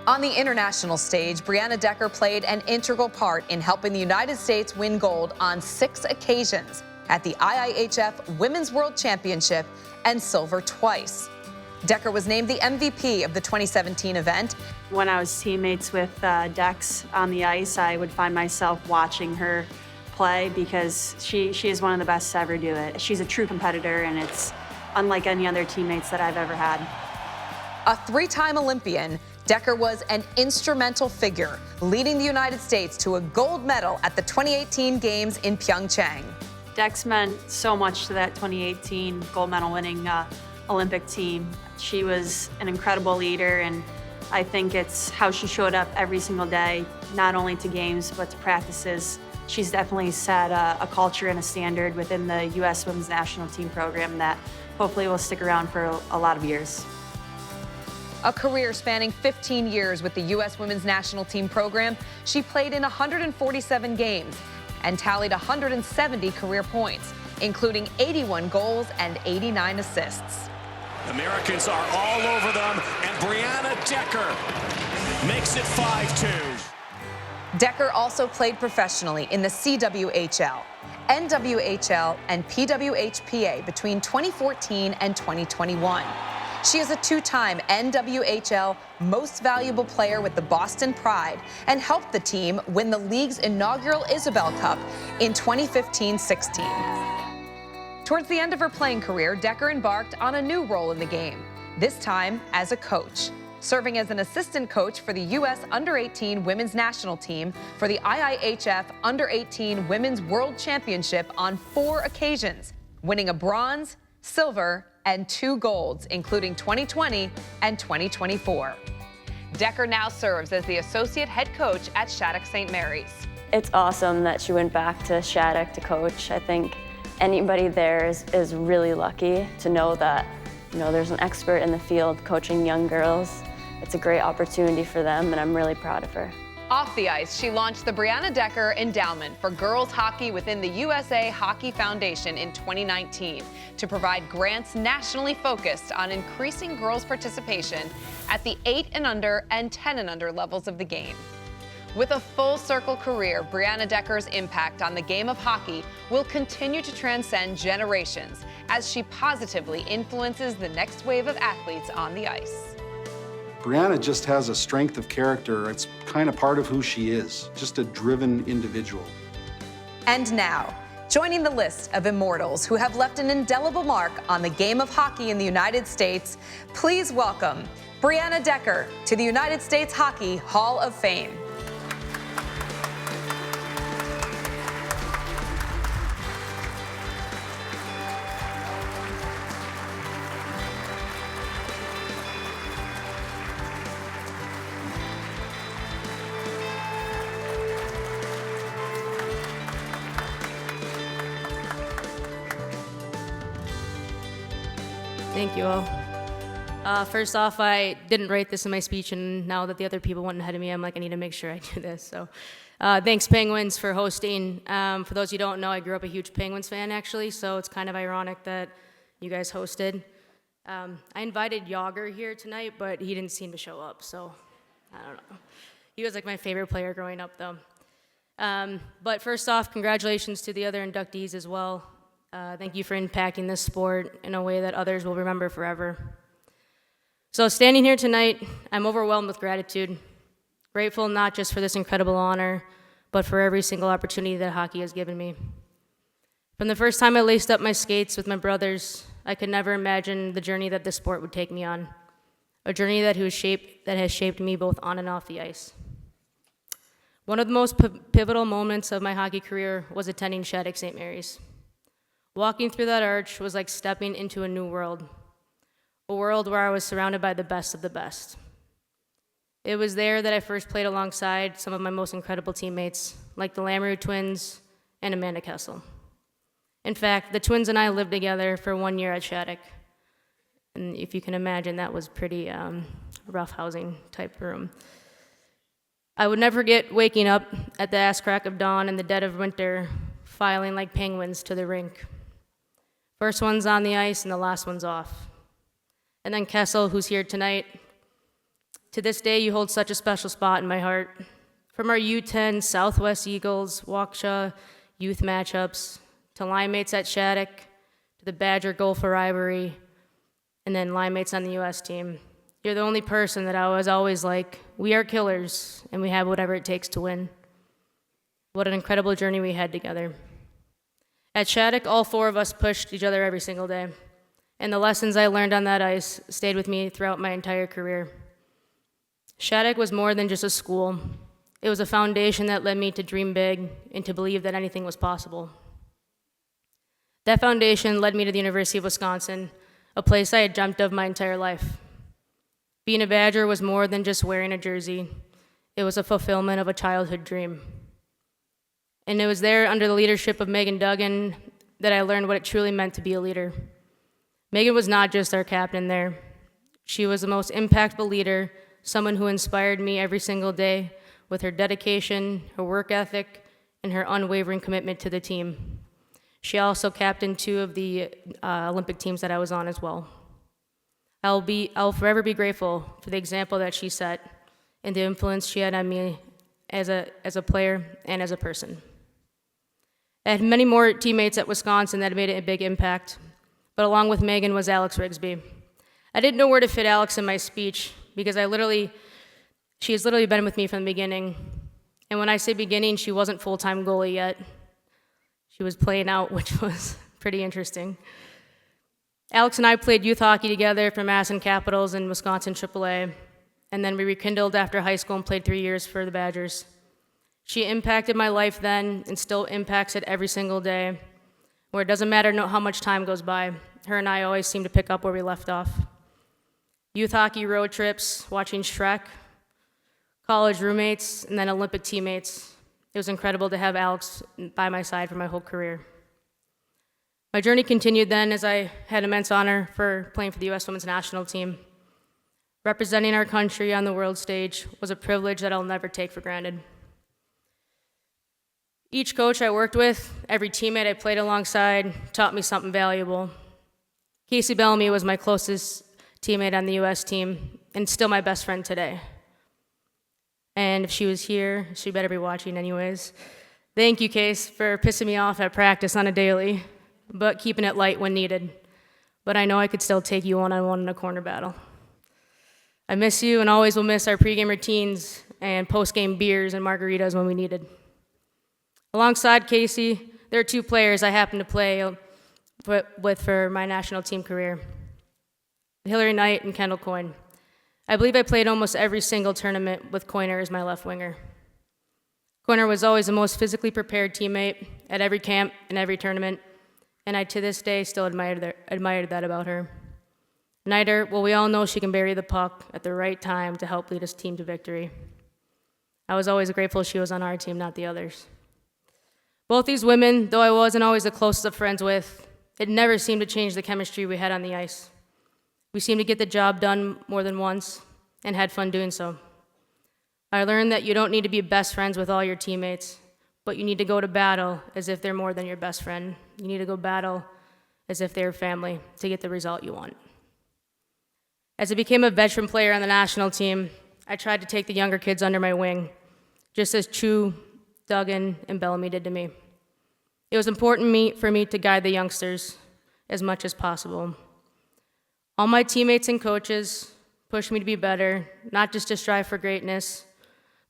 On the international stage, Brianna Decker played an integral part in helping the United States win gold on 6 occasions at the IIHF Women's World Championship and silver twice. Decker was named the MVP of the 2017 event. When I was teammates with Dex on the ice, I would find myself watching her play because she is one of the best to ever do it. She's a true competitor, and it's unlike any other teammates that I've ever had. A 3-time Olympian, Decker was an instrumental figure, leading the United States to a gold medal at the 2018 Games in Pyeongchang. Dex meant so much to that 2018 gold medal winning Olympic team. She was an incredible leader, and I think it's how she showed up every single day, not only to games, but to practices. She's definitely set a culture and a standard within the U.S. Women's National Team program that hopefully will stick around for a lot of years. A career spanning 15 years with the U.S. Women's National Team program, she played in 147 games and tallied 170 career points, including 81 goals and 89 assists. Americans are all over them, and Brianna Decker makes it 5-2. Decker also played professionally in the CWHL, NWHL, and PWHPA between 2014 and 2021. She is a 2-time NWHL Most Valuable Player with the Boston Pride and helped the team win the league's inaugural Isabel Cup in 2015-16. Towards the end of her playing career, Decker embarked on a new role in the game, this time as a coach. serving as an assistant coach for the U.S. Under-18 Women's National Team for the IIHF Under-18 Women's World Championship on 4 occasions, winning a bronze, silver, and 2 golds, including 2020 and 2024. Decker now serves as the associate head coach at Shattuck St. Mary's. It's awesome that she went back to Shattuck to coach. I think anybody there is really lucky to know that, there's an expert in the field coaching young girls. It's a great opportunity for them, and I'm really proud of her. Off the ice, she launched the Brianna Decker Endowment for Girls Hockey within the USA Hockey Foundation in 2019 to provide grants nationally focused on increasing girls' participation at the 8 and under and 10 and under levels of the game. With a full circle career, Brianna Decker's impact on the game of hockey will continue to transcend generations as she positively influences the next wave of athletes on the ice. Brianna just has a strength of character. It's kind of part of who she is, just a driven individual. And now, joining the list of immortals who have left an indelible mark on the game of hockey in the United States, please welcome Brianna Decker to the United States Hockey Hall of Fame. Thank you all. First off, I didn't write this in my speech, and now that the other people went ahead of me, I'm like, I need to make sure I do this. So thanks, Penguins, for hosting. For those you don't know, I grew up a huge Penguins fan, actually, so it's kind of ironic that you guys hosted. I invited Yager here tonight, but he didn't seem to show up, so I don't know. He was like my favorite player growing up, though. But first off, congratulations to the other inductees as well. Thank you for impacting this sport in a way that others will remember forever. So standing here tonight, I'm overwhelmed with gratitude. Grateful not just for this incredible honor, but for every single opportunity that hockey has given me. From the first time I laced up my skates with my brothers, I could never imagine the journey that this sport would take me on. A journey that has shaped me both on and off the ice. One of the most pivotal moments of my hockey career was attending Shattuck St. Mary's. Walking through that arch was like stepping into a new world, a world where I was surrounded by the best of the best. It was there that I first played alongside some of my most incredible teammates, like the Lamoureux twins and Amanda Kessel. In fact, the twins and I lived together for 1 year at Shattuck. And if you can imagine, that was pretty rough housing type room. I would never forget waking up at the ass crack of dawn in the dead of winter, filing like penguins to the rink. First one's on the ice and the last one's off. And then Kessel, who's here tonight. To this day, you hold such a special spot in my heart. From our U10 Southwest Eagles, Waukesha youth matchups, to line mates at Shattuck, to the Badger Gopher rivalry, and then line mates on the US team. You're the only person that I was always like, we are killers, and we have whatever it takes to win. What an incredible journey we had together. At Shattuck, all 4 of us pushed each other every single day, and the lessons I learned on that ice stayed with me throughout my entire career. Shattuck was more than just a school. It was a foundation that led me to dream big and to believe that anything was possible. That foundation led me to the University of Wisconsin, a place I had dreamt of my entire life. Being a Badger was more than just wearing a jersey. It was a fulfillment of a childhood dream. And it was there, under the leadership of Megan Duggan, that I learned what it truly meant to be a leader. Megan was not just our captain there. She was the most impactful leader, someone who inspired me every single day with her dedication, her work ethic, and her unwavering commitment to the team. She also captained 2 of the Olympic teams that I was on as well. I'll forever be grateful for the example that she set and the influence she had on me as a player and as a person. I had many more teammates at Wisconsin that made a big impact, but along with Megan was Alex Rigsby. I didn't know where to fit Alex in my speech because she has literally been with me from the beginning. And when I say beginning, she wasn't full-time goalie yet. She was playing out, which was pretty interesting. Alex and I played youth hockey together for Madison Capitals and Wisconsin AAA. and then we rekindled after high school and played 3 years for the Badgers. She impacted my life then and still impacts it every single day, where it doesn't matter how much time goes by. Her and I always seem to pick up where we left off. Youth hockey road trips, watching Shrek, college roommates, and then Olympic teammates. It was incredible to have Alex by my side for my whole career. My journey continued then as I had immense honor for playing for the U.S. Women's National Team. Representing our country on the world stage was a privilege that I'll never take for granted. Each coach I worked with, every teammate I played alongside, taught me something valuable. Casey Bellamy was my closest teammate on the U.S. team, and still my best friend today. And if she was here, she better be watching anyways. Thank you, Case, for pissing me off at practice on a daily, but keeping it light when needed. But I know I could still take you one-on-one in a corner battle. I miss you and always will miss our pregame routines and postgame beers and margaritas when we needed. Alongside Casey, there are two players I happen to play with for my national team career, Hillary Knight and Kendall Coyne. I believe I played almost every single tournament with Coyner as my left winger. Coyner was always the most physically prepared teammate at every camp and every tournament, and I to this day still admired that about her. Nighter, well, we all know she can bury the puck at the right time to help lead his team to victory. I was always grateful she was on our team, not the others. Both these women, though I wasn't always the closest of friends with, it never seemed to change the chemistry we had on the ice. We seemed to get the job done more than once and had fun doing so. I learned that you don't need to be best friends with all your teammates, but you need to go to battle as if they're more than your best friend. You need to go battle as if they're family to get the result you want. As I became a veteran player on the national team, I tried to take the younger kids under my wing, just as Chu, Duggan, and Bellamy did to me. It was important for me to guide the youngsters as much as possible. All my teammates and coaches pushed me to be better, not just to strive for greatness,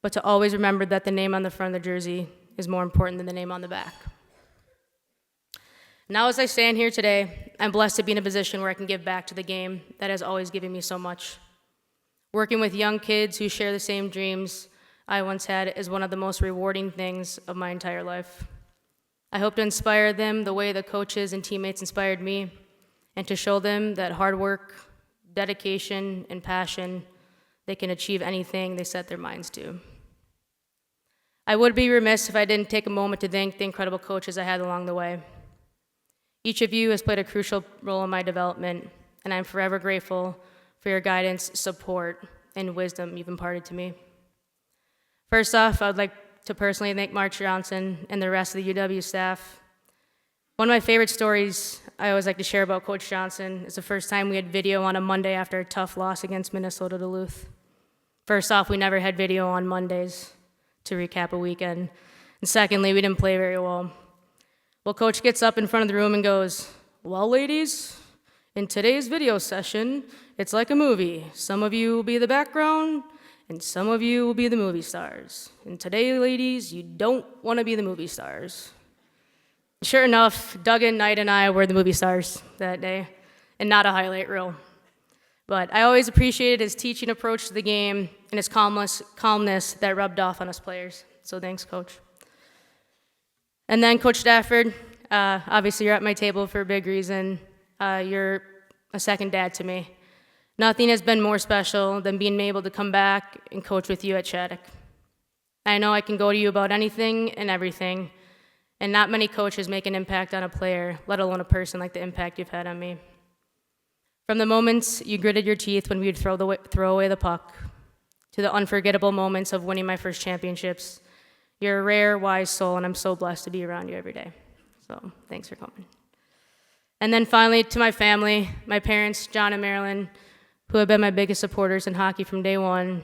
but to always remember that the name on the front of the jersey is more important than the name on the back. Now as I stand here today, I'm blessed to be in a position where I can give back to the game that has always given me so much. Working with young kids who share the same dreams I once had is one of the most rewarding things of my entire life. I hope to inspire them the way the coaches and teammates inspired me, and to show them that hard work, dedication, and passion, they can achieve anything they set their minds to. I would be remiss if I didn't take a moment to thank the incredible coaches I had along the way. Each of you has played a crucial role in my development, and I'm forever grateful for your guidance, support, and wisdom you've imparted to me. First off, I would like to personally thank Mark Johnson and the rest of the UW staff. One of my favorite stories I always like to share about Coach Johnson is the first time we had video on a Monday after a tough loss against Minnesota Duluth. First off, we never had video on Mondays to recap a weekend. And secondly, we didn't play very well. Well, Coach gets up in front of the room and goes, "Well, ladies, in today's video session, it's like a movie. Some of you will be the background, and some of you will be the movie stars. And today, ladies, you don't want to be the movie stars." Sure enough, Duggan, Knight, and I were the movie stars that day, and not a highlight reel. But I always appreciated his teaching approach to the game and his calmness that rubbed off on us players. So thanks, Coach. And then Coach Stafford, obviously you're at my table for a big reason. You're a second dad to me. Nothing has been more special than being able to come back and coach with you at Shattuck. I know I can go to you about anything and everything, and not many coaches make an impact on a player, let alone a person like the impact you've had on me. From the moments you gritted your teeth when we'd throw away the puck, to the unforgettable moments of winning my first championships, you're a rare, wise soul, and I'm so blessed to be around you every day. So thanks for coming. And then finally, to my family, my parents, John and Marilyn, who have been my biggest supporters in hockey from day one.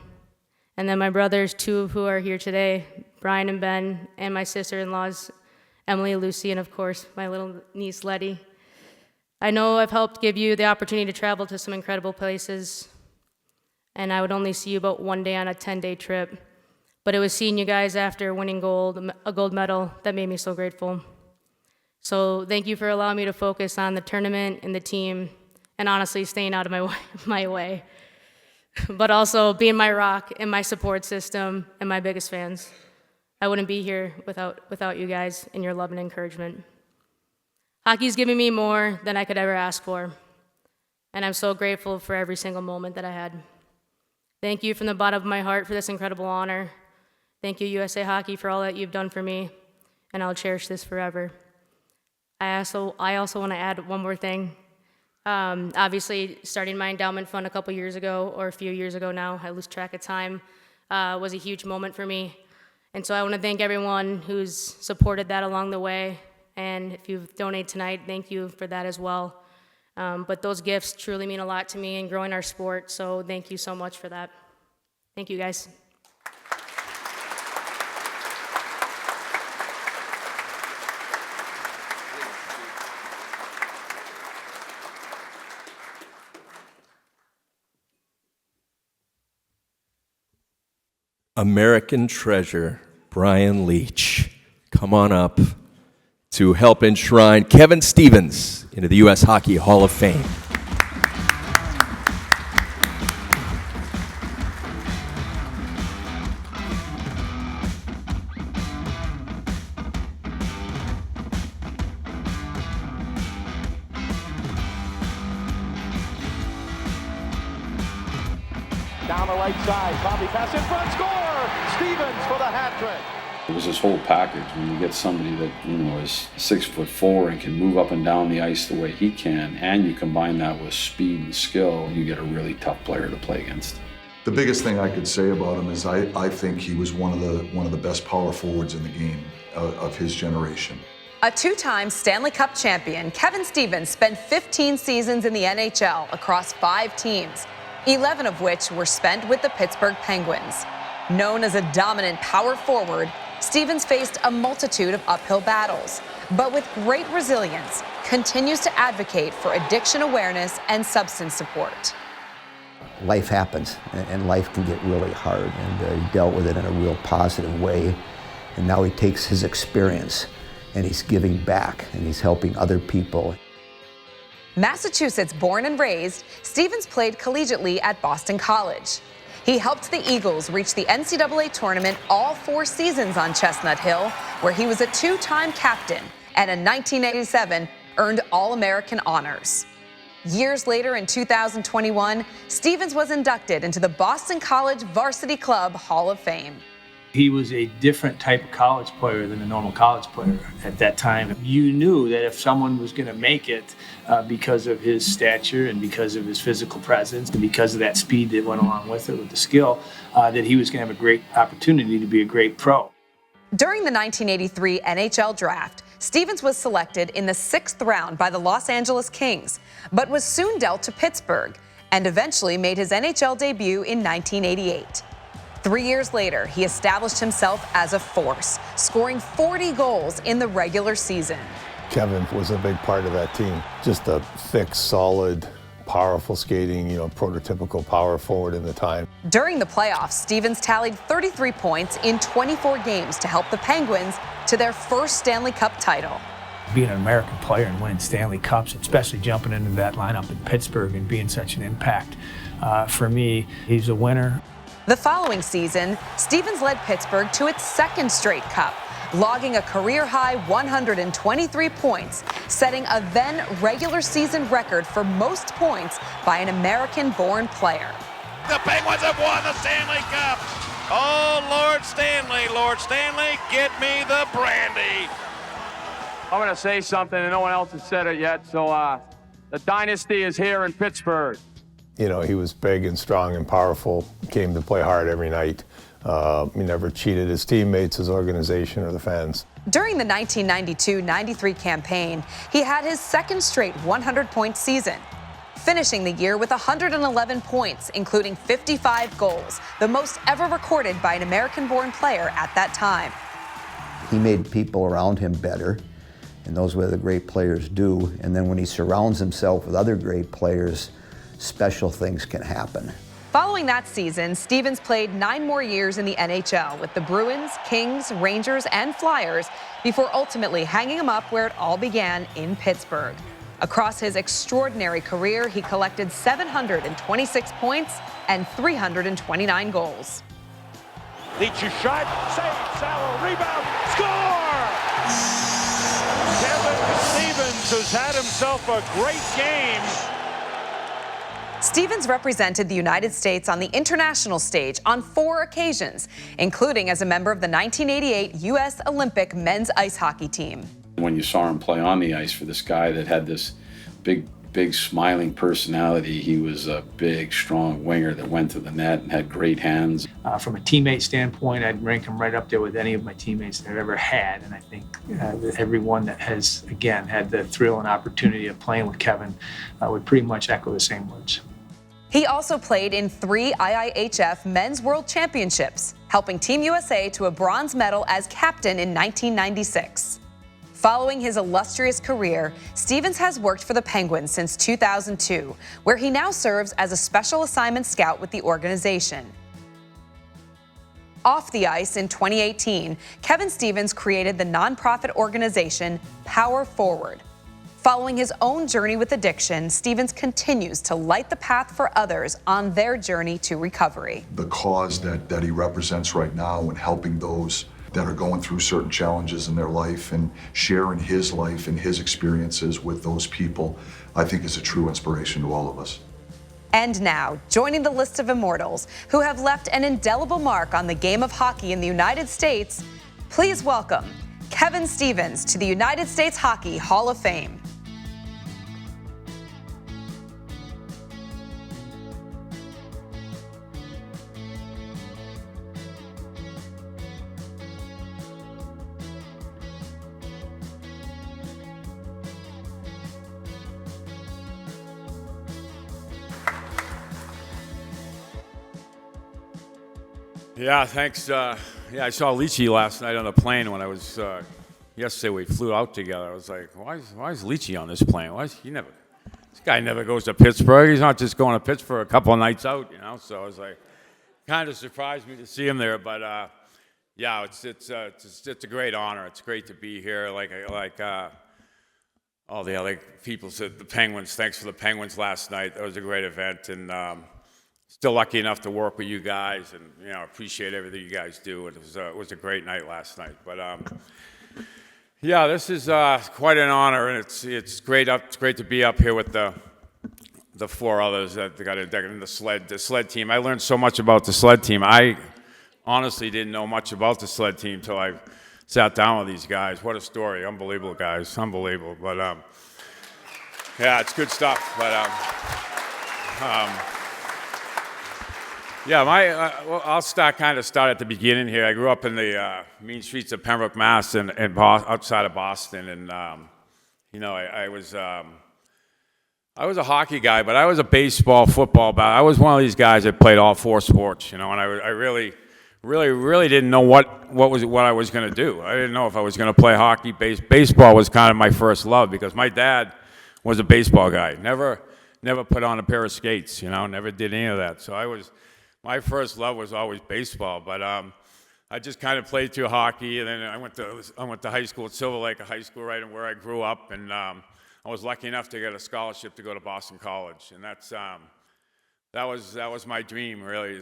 And then my brothers, two who are here today, Brian and Ben, and my sister-in-laws, Emily, Lucy, and of course, my little niece, Letty. I know I've helped give you the opportunity to travel to some incredible places, and I would only see you about one day on a 10-day trip, but it was seeing you guys after winning a gold medal that made me so grateful. So thank you for allowing me to focus on the tournament and the team, and honestly staying out of my way. but also being my rock and my support system and my biggest fans. I wouldn't be here without you guys and your love and encouragement. Hockey's given me more than I could ever ask for, and I'm so grateful for every single moment that I had. Thank you from the bottom of my heart for this incredible honor. Thank you, USA Hockey, for all that you've done for me, and I'll cherish this forever. I also want to add one more thing. Obviously, starting my endowment fund a couple years ago, or a few years ago now, I lose track of time, was a huge moment for me. And so I want to thank everyone who's supported that along the way. And if you've donated tonight, thank you for that as well. But those gifts truly mean a lot to me in growing our sport, so thank you so much for that. Thank you, guys. American treasure, Brian Leach. Come on up to help enshrine Kevin Stevens into the U.S. Hockey Hall of Fame. Down the right side, Bobby pass in front, score! Stevens for the hat trick. It was his whole package. When you get somebody that, is 6'4" and can move up and down the ice the way he can, and you combine that with speed and skill, you get a really tough player to play against. The biggest thing I could say about him is I think he was one of the best power forwards in the game of his generation. A two-time Stanley Cup champion, Kevin Stevens spent 15 seasons in the NHL across 5 teams, 11 of which were spent with the Pittsburgh Penguins. Known as a dominant power forward, Stevens faced a multitude of uphill battles, but with great resilience, continues to advocate for addiction awareness and substance support. Life happens, and life can get really hard, and he dealt with it in a real positive way. And now he takes his experience, and he's giving back, and he's helping other people. Massachusetts born and raised, Stevens played collegiately at Boston College. He helped the Eagles reach the NCAA tournament all 4 seasons on Chestnut Hill, where he was a 2-time captain, and in 1987 earned All-American honors. Years later, in 2021, Stevens was inducted into the Boston College Varsity Club Hall of Fame. He was a different type of college player than a normal college player at that time. You knew that if someone was going to make it because of his stature and because of his physical presence and because of that speed that went along with it, with the skill, that he was going to have a great opportunity to be a great pro. During the 1983 NHL draft, Stevens was selected in the 6th round by the Los Angeles Kings, but was soon dealt to Pittsburgh and eventually made his NHL debut in 1988. 3 years later, he established himself as a force, scoring 40 goals in the regular season. Kevin was a big part of that team. Just a thick, solid, powerful skating, prototypical power forward in the time. During the playoffs, Stevens tallied 33 points in 24 games to help the Penguins to their first Stanley Cup title. Being an American player and winning Stanley Cups, especially jumping into that lineup in Pittsburgh and being such an impact, for me, he's a winner. The following season, Stevens led Pittsburgh to its 2nd straight cup, logging a career-high 123 points, setting a then regular season record for most points by an American-born player. The Penguins have won the Stanley Cup. Oh, Lord Stanley, get me the brandy. I'm going to say something and no one else has said it yet, so the dynasty is here in Pittsburgh. He was big and strong and powerful, came to play hard every night. He never cheated his teammates, his organization, or the fans. During the 1992-93 campaign, he had his 2nd straight 100-point season, finishing the year with 111 points, including 55 goals, the most ever recorded by an American-born player at that time. He made people around him better, and those were the great players do. And then when he surrounds himself with other great players, special things can happen. Following that season, Stevens played 9 more years in the NHL with the Bruins, Kings, Rangers, and Flyers before ultimately hanging him up where it all began in Pittsburgh. Across his extraordinary career, he collected 726 points and 329 goals. Leach's shot, save, Sauer, rebound, score! Kevin Stevens has had himself a great game. Stevens represented the United States on the international stage on 4 occasions, including as a member of the 1988 U.S. Olympic men's ice hockey team. When you saw him play on the ice for this guy that had this big smiling personality, he was a big, strong winger that went to the net and had great hands. From a teammate standpoint, I'd rank him right up there with any of my teammates that I've ever had. And I think that everyone that has, again, had the thrill and opportunity of playing with Kevin would pretty much echo the same words. He also played in 3 IIHF Men's World Championships, helping Team USA to a bronze medal as captain in 1996. Following his illustrious career, Stevens has worked for the Penguins since 2002, where he now serves as a special assignment scout with the organization. Off the ice in 2018, Kevin Stevens created the nonprofit organization Power Forward. Following his own journey with addiction, Stevens continues to light the path for others on their journey to recovery. The cause that he represents right now and helping those that are going through certain challenges in their life and sharing his life and his experiences with those people, I think is a true inspiration to all of us. And now, joining the list of immortals who have left an indelible mark on the game of hockey in the United States, please welcome Kevin Stevens to the United States Hockey Hall of Fame. Yeah, thanks. Yeah, I saw Leachy last night on the plane when I was, yesterday we flew out together. I was like, why is Leachy on this plane? This guy never goes to Pittsburgh. He's not just going to Pittsburgh a couple of nights out, you know? So I was like, kind of surprised me to see him there. But yeah, it's a great honor. It's great to be here. All the other people said, the Penguins, thanks for the Penguins last night. That was a great event. And still lucky enough to work with you guys, and appreciate everything you guys do. It was a great night last night. But yeah, this is quite an honor, and it's great to be up here with the 4 others that got in the sled team. I learned so much about the sled team. I honestly didn't know much about the sled team until I sat down with these guys. What a story! Unbelievable, guys, unbelievable. But yeah, it's good stuff. But yeah, I'll start at the beginning here. I grew up in the mean streets of Pembroke, Mass, and outside of Boston, and I was a hockey guy, but I was a baseball, football guy. I was one of these guys that played all 4 sports, and I really didn't know what I was going to do. I didn't know if I was going to play hockey. Baseball was kind of my first love because my dad was a baseball guy. Never put on a pair of skates, never did any of that. So my first love was always baseball, but I just kind of played through hockey, and then I went to high school at Silver Lake High School, right where I grew up, and I was lucky enough to get a scholarship to go to Boston College, and that was my dream, really,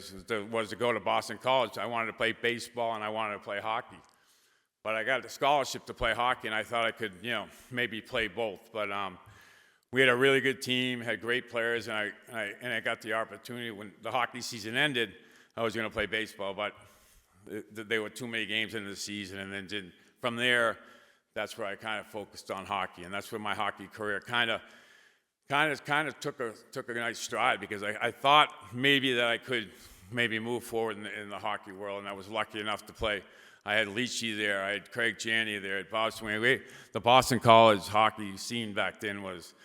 was to go to Boston College. I wanted to play baseball and I wanted to play hockey, but I got the scholarship to play hockey, and I thought I could maybe play both, but we had a really good team, had great players, and I got the opportunity when the hockey season ended. I was going to play baseball, but there were too many games into the season, and then from there, that's where I kind of focused on hockey, and that's where my hockey career kind of took a nice stride, because I thought maybe that I could maybe move forward in the hockey world, and I was lucky enough to play. I had Leachy there, I had Craig Janney there at Boston. The Boston College hockey scene back then was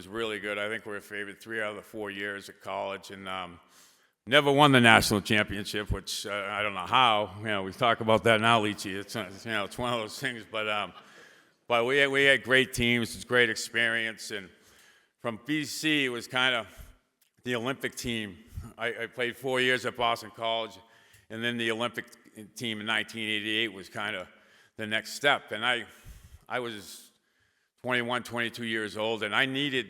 really good. I think we were favored 3 out of the 4 years at college, and never won the national championship, which I don't know how. We talk about that now, Leachy. It's one of those things. But we had great teams. It's great experience. And from BC, it was kind of the Olympic team. I played 4 years at Boston College, and then the Olympic team in 1988 was kind of the next step. And I was 21, 22 years old, and I needed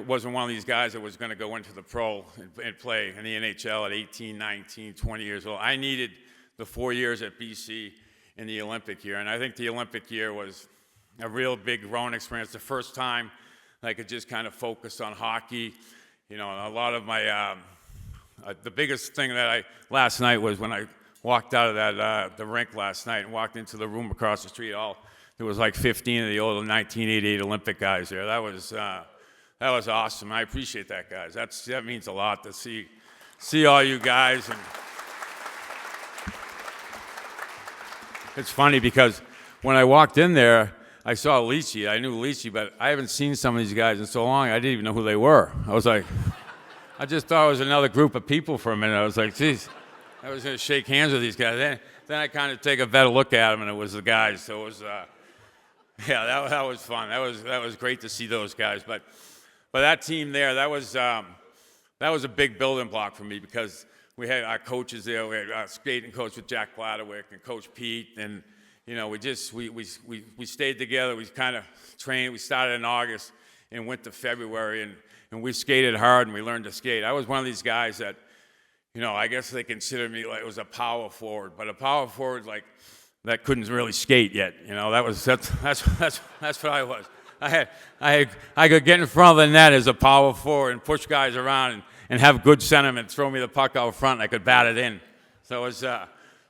wasn't one of these guys that was going to go into the pro and play in the NHL at 18, 19, 20 years old. I needed the 4 years at BC in the Olympic year, and I think the Olympic year was a real big growing experience. The first time I could just kind of focus on hockey. You know, a lot of my, the biggest thing that last night was when I walked out of that, the rink last night and walked into the room across the street, there was like 15 of the old 1988 Olympic guys there. That was awesome. I appreciate that, guys. That means a lot to see all you guys. And it's funny because when I walked in there, I saw Leachy. I knew Leachy, but I haven't seen some of these guys in so long, I didn't even know who they were. I was like, I just thought it was another group of people for a minute. I was like, geez, I was going to shake hands with these guys. Then I kind of take a better look at them, and it was the guys. So it was, yeah, that was fun. That was great to see those guys. But that team there, that was a big building block for me because we had our coaches there. We had our skating coach with Jack Bladderwick and Coach Pete, and you know, we stayed together. We kind of trained. We started in August and went to February, and we skated hard and we learned to skate. I was one of these guys that, you know, I guess they considered me like it was a power forward, but a power forward like that couldn't really skate yet. You know, that's what I was. I could get in front of the net as a power forward and push guys around and have good sentiment, throw me the puck out front, and I could bat it in. So it was,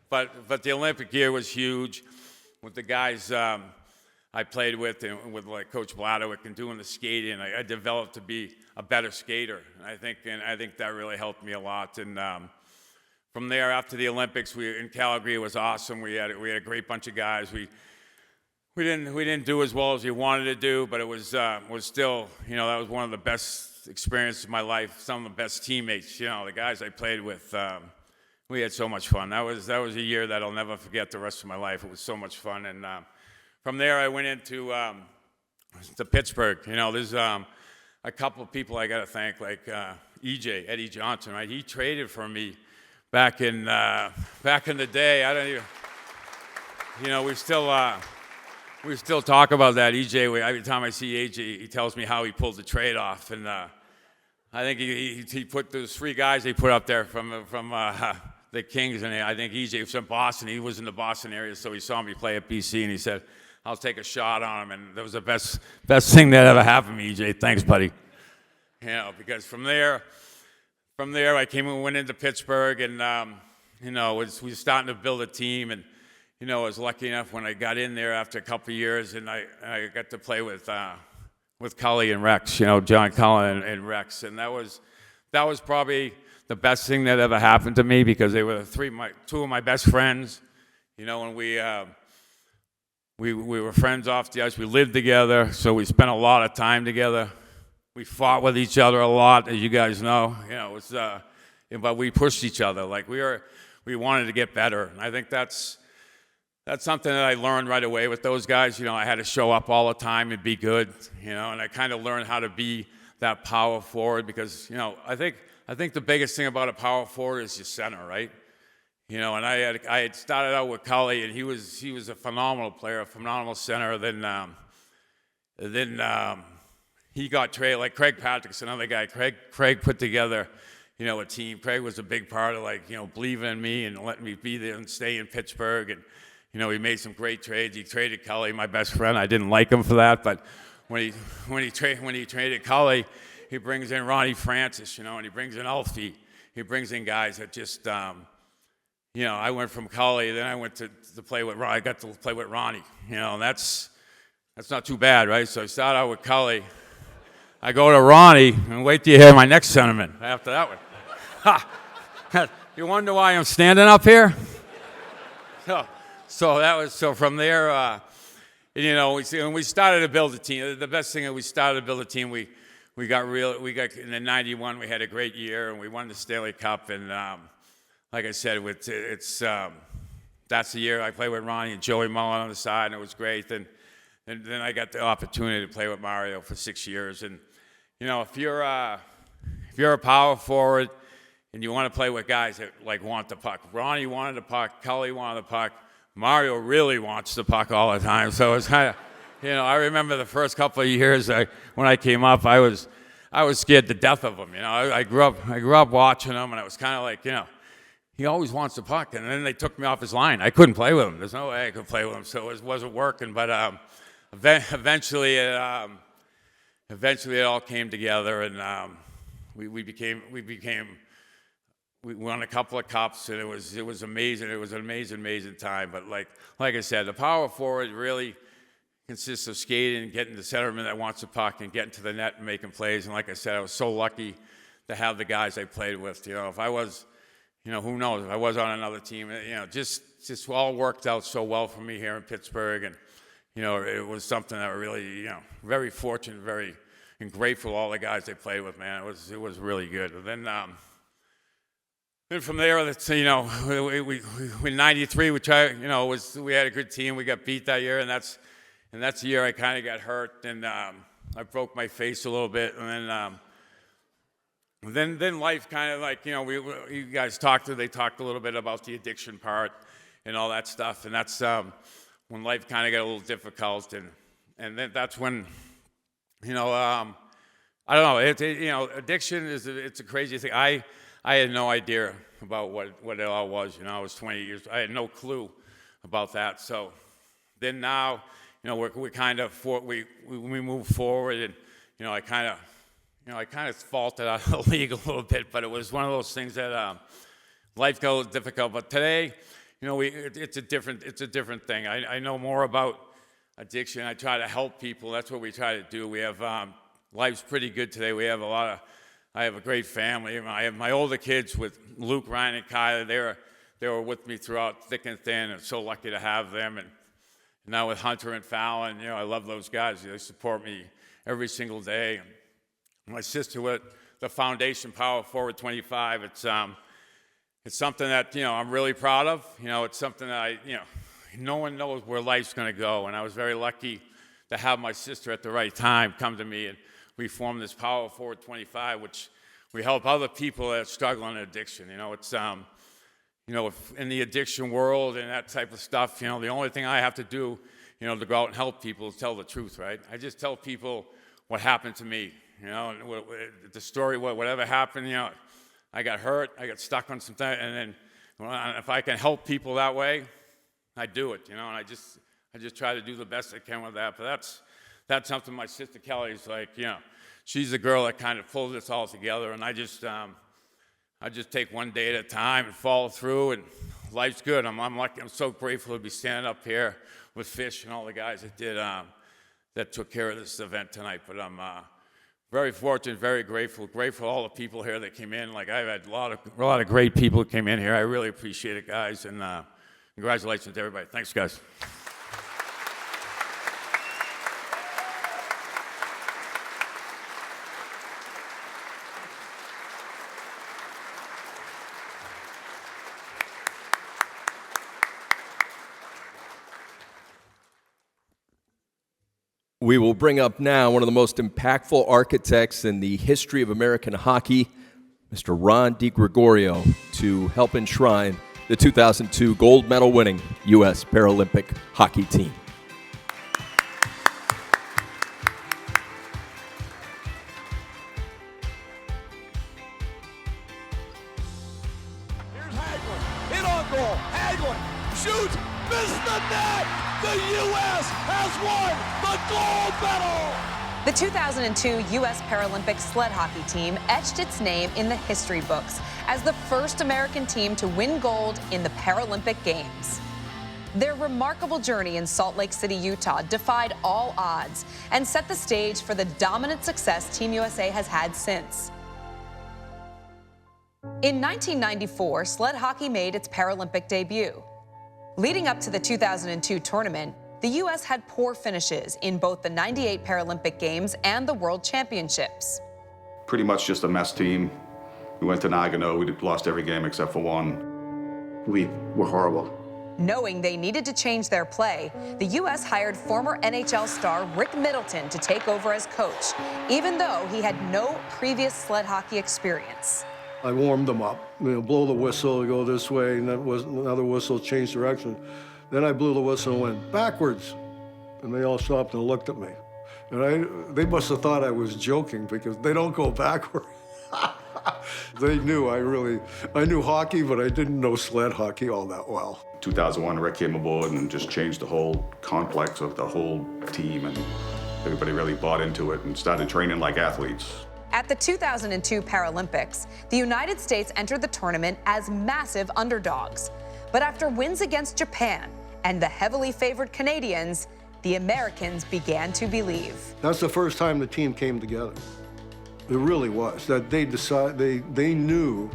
but the Olympic year was huge. With the guys I played with, and with like Coach Bladderwick and doing the skating, I developed to be a better skater. And I think that really helped me a lot. And from there, after the Olympics, in Calgary, it was awesome. We had a great bunch of guys. We didn't do as well as we wanted to do, but it was still, you know, that was one of the best experiences of my life. Some of the best teammates, you know, the guys I played with. We had so much fun. That was a year that I'll never forget the rest of my life. It was so much fun. And from there, I went into to Pittsburgh. You know, there's a couple of people I got to thank, like EJ, Eddie Johnson, right? He traded for me back in the day. I don't even, you know, we still talk about that. EJ, every time I see AJ, he tells me how he pulled the trade off. And I think he put those three guys they put up there from the Kings, and I think EJ was from Boston. He was in the Boston area, so he saw me play at BC, and he said, I'll take a shot on him. And that was the best thing that ever happened to me, EJ. Thanks, buddy. You know, because from there I came and went into Pittsburgh, and, you know, we were starting to build a team. And, you know, I was lucky enough when I got in there after a couple of years, and I got to play with Cullen and Rex, you know, John Cullen and Rex. And that was probably the best thing that ever happened to me, because they were two of my best friends, you know, and we were friends off the ice. We lived together, so we spent a lot of time together. We fought with each other a lot, as you guys know. You know, it was, but we pushed each other. Like we wanted to get better, and I think that's something that I learned right away with those guys. You know, I had to show up all the time and be good. You know, and I kind of learned how to be that power forward, because, you know, I think the biggest thing about a power forward is your center, right? You know, and I had started out with Cullen, and he was a phenomenal player, a phenomenal center. Then he got traded. Like Craig Patrick's another guy. Craig put together, you know, a team. Craig was a big part of, like, you know, believing in me and letting me be there and stay in Pittsburgh. And, you know, he made some great trades. He traded Cullen, my best friend. I didn't like him for that, but when he traded Cullen, he brings in Ronnie Francis, you know, and he brings in Alfie. He brings in guys that just, you know, I went from Cullen, then I went to play with Ronnie. I got to play with Ronnie, you know, and that's not too bad, right? So I start out with Cullen. I go to Ronnie, and wait till you hear my next sentiment after that one. Ha! You wonder why I'm standing up here? So from there, you know, we started to build a team. The best thing is we started to build a team. We got in the '91. We had a great year, and we won the Stanley Cup. And like I said, that's the year I played with Ronnie and Joey Mullen on the side, and it was great. And then I got the opportunity to play with Mario for 6 years. And you know, if you're a power forward and you want to play with guys that like want the puck, Ronnie wanted the puck, Cullen wanted the puck, Mario really wants the puck all the time. So it's kind of, you know, I remember the first couple of years when I came up, I was I was scared to death of him. You know, I grew up watching him, and I was kind of like, you know, he always wants the puck, and then they took me off his line. I couldn't play with him. There's no way I could play with him, so it wasn't working. But eventually it all came together, and we won a couple of cups, and it was amazing. It was an amazing time. But like I said, the power forward really consists of skating, getting the centerman that wants the puck, and getting to the net and making plays. And like I said, I was so lucky to have the guys I played with. You know, if I was, you know, who knows, if I was on another team, you know, just all worked out so well for me here in Pittsburgh. And, you know, it was something that really, you know, very fortunate, and grateful all the guys I played with, man. It was really good. And then from there, you know, we in '93, we tried, you know, we had a good team. We got beat that year, and that's the year I kind of got hurt, and I broke my face a little bit, and then life kind of like, you know, you guys they talked a little bit about the addiction part and all that stuff, and that's when life kind of got a little difficult, and then that's when, you know, I don't know, you know, addiction it's a crazy thing. I had no idea about what it all was. You know, I was 20 years. I had no clue about that. So then now, you know, we kind of we move forward, and you know, I kind of faulted out of the league a little bit, but it was one of those things that life got a little difficult. But today, you know, it's a different thing. I know more about addiction. I try to help people. That's what we try to do. We have life's pretty good today. We have I have a great family. I have my older kids with Luke, Ryan, and Kyler. They were with me throughout thick and thin, and so lucky to have them. And now with Hunter and Fallon, you know, I love those guys. They support me every single day. And my sister with the foundation, Power Forward 25. It's something that, you know, I'm really proud of. You know, it's something that no one knows where life's going to go. And I was very lucky to have my sister at the right time come to me, and we formed this Power Forward 25, which we help other people that are struggling in addiction. You know, it's you know, if in the addiction world and that type of stuff, you know, the only thing I have to do, you know, to go out and help people is tell the truth, right? I just tell people what happened to me, you know, the story, whatever happened, you know, I got hurt, I got stuck on something, and then if I can help people that way, I do it, you know, and I just try to do the best I can with that. But that's something my sister Kelly's like, you know, she's the girl that kind of pulls this all together, and I just take one day at a time and follow through, and life's good. I'm lucky. I'm so grateful to be standing up here with Fish and all the guys that took care of this event tonight. But I'm very fortunate, very grateful for all the people here that came in. Like, I've had a lot of great people who came in here. I really appreciate it, guys, and congratulations to everybody. Thanks, guys. We will bring up now one of the most impactful architects in the history of American hockey, Mr. Ron DiGregorio, to help enshrine the 2002 gold medal winning U.S. Paralympic Hockey Team. Here's Hagelin, in on goal, Hagelin shoots, missed the net! The U.S. has won the gold medal! The 2002 U.S. Paralympic Sled Hockey Team etched its name in the history books as the first American team to win gold in the Paralympic Games. Their remarkable journey in Salt Lake City, Utah defied all odds and set the stage for the dominant success Team USA has had since. In 1994, sled hockey made its Paralympic debut. Leading up to the 2002 tournament, the U.S. had poor finishes in both the '98 Paralympic Games and the World Championships. Pretty much just a mess team. We went to Nagano, we lost every game except for one. We were horrible. Knowing they needed to change their play, the U.S. hired former NHL star Rick Middleton to take over as coach, even though he had no previous sled hockey experience. I warmed them up, blow the whistle, go this way, and then another whistle, change direction. Then I blew the whistle and went backwards, and they all stopped and looked at me. And they must have thought I was joking because they don't go backward. They knew I knew hockey, but I didn't know sled hockey all that well. 2001, Rick came aboard and just changed the whole complex of the whole team, and everybody really bought into it and started training like athletes. At the 2002 Paralympics, the United States entered the tournament as massive underdogs. But after wins against Japan and the heavily favored Canadians, the Americans began to believe. That's the first time the team came together. It really was. That they knew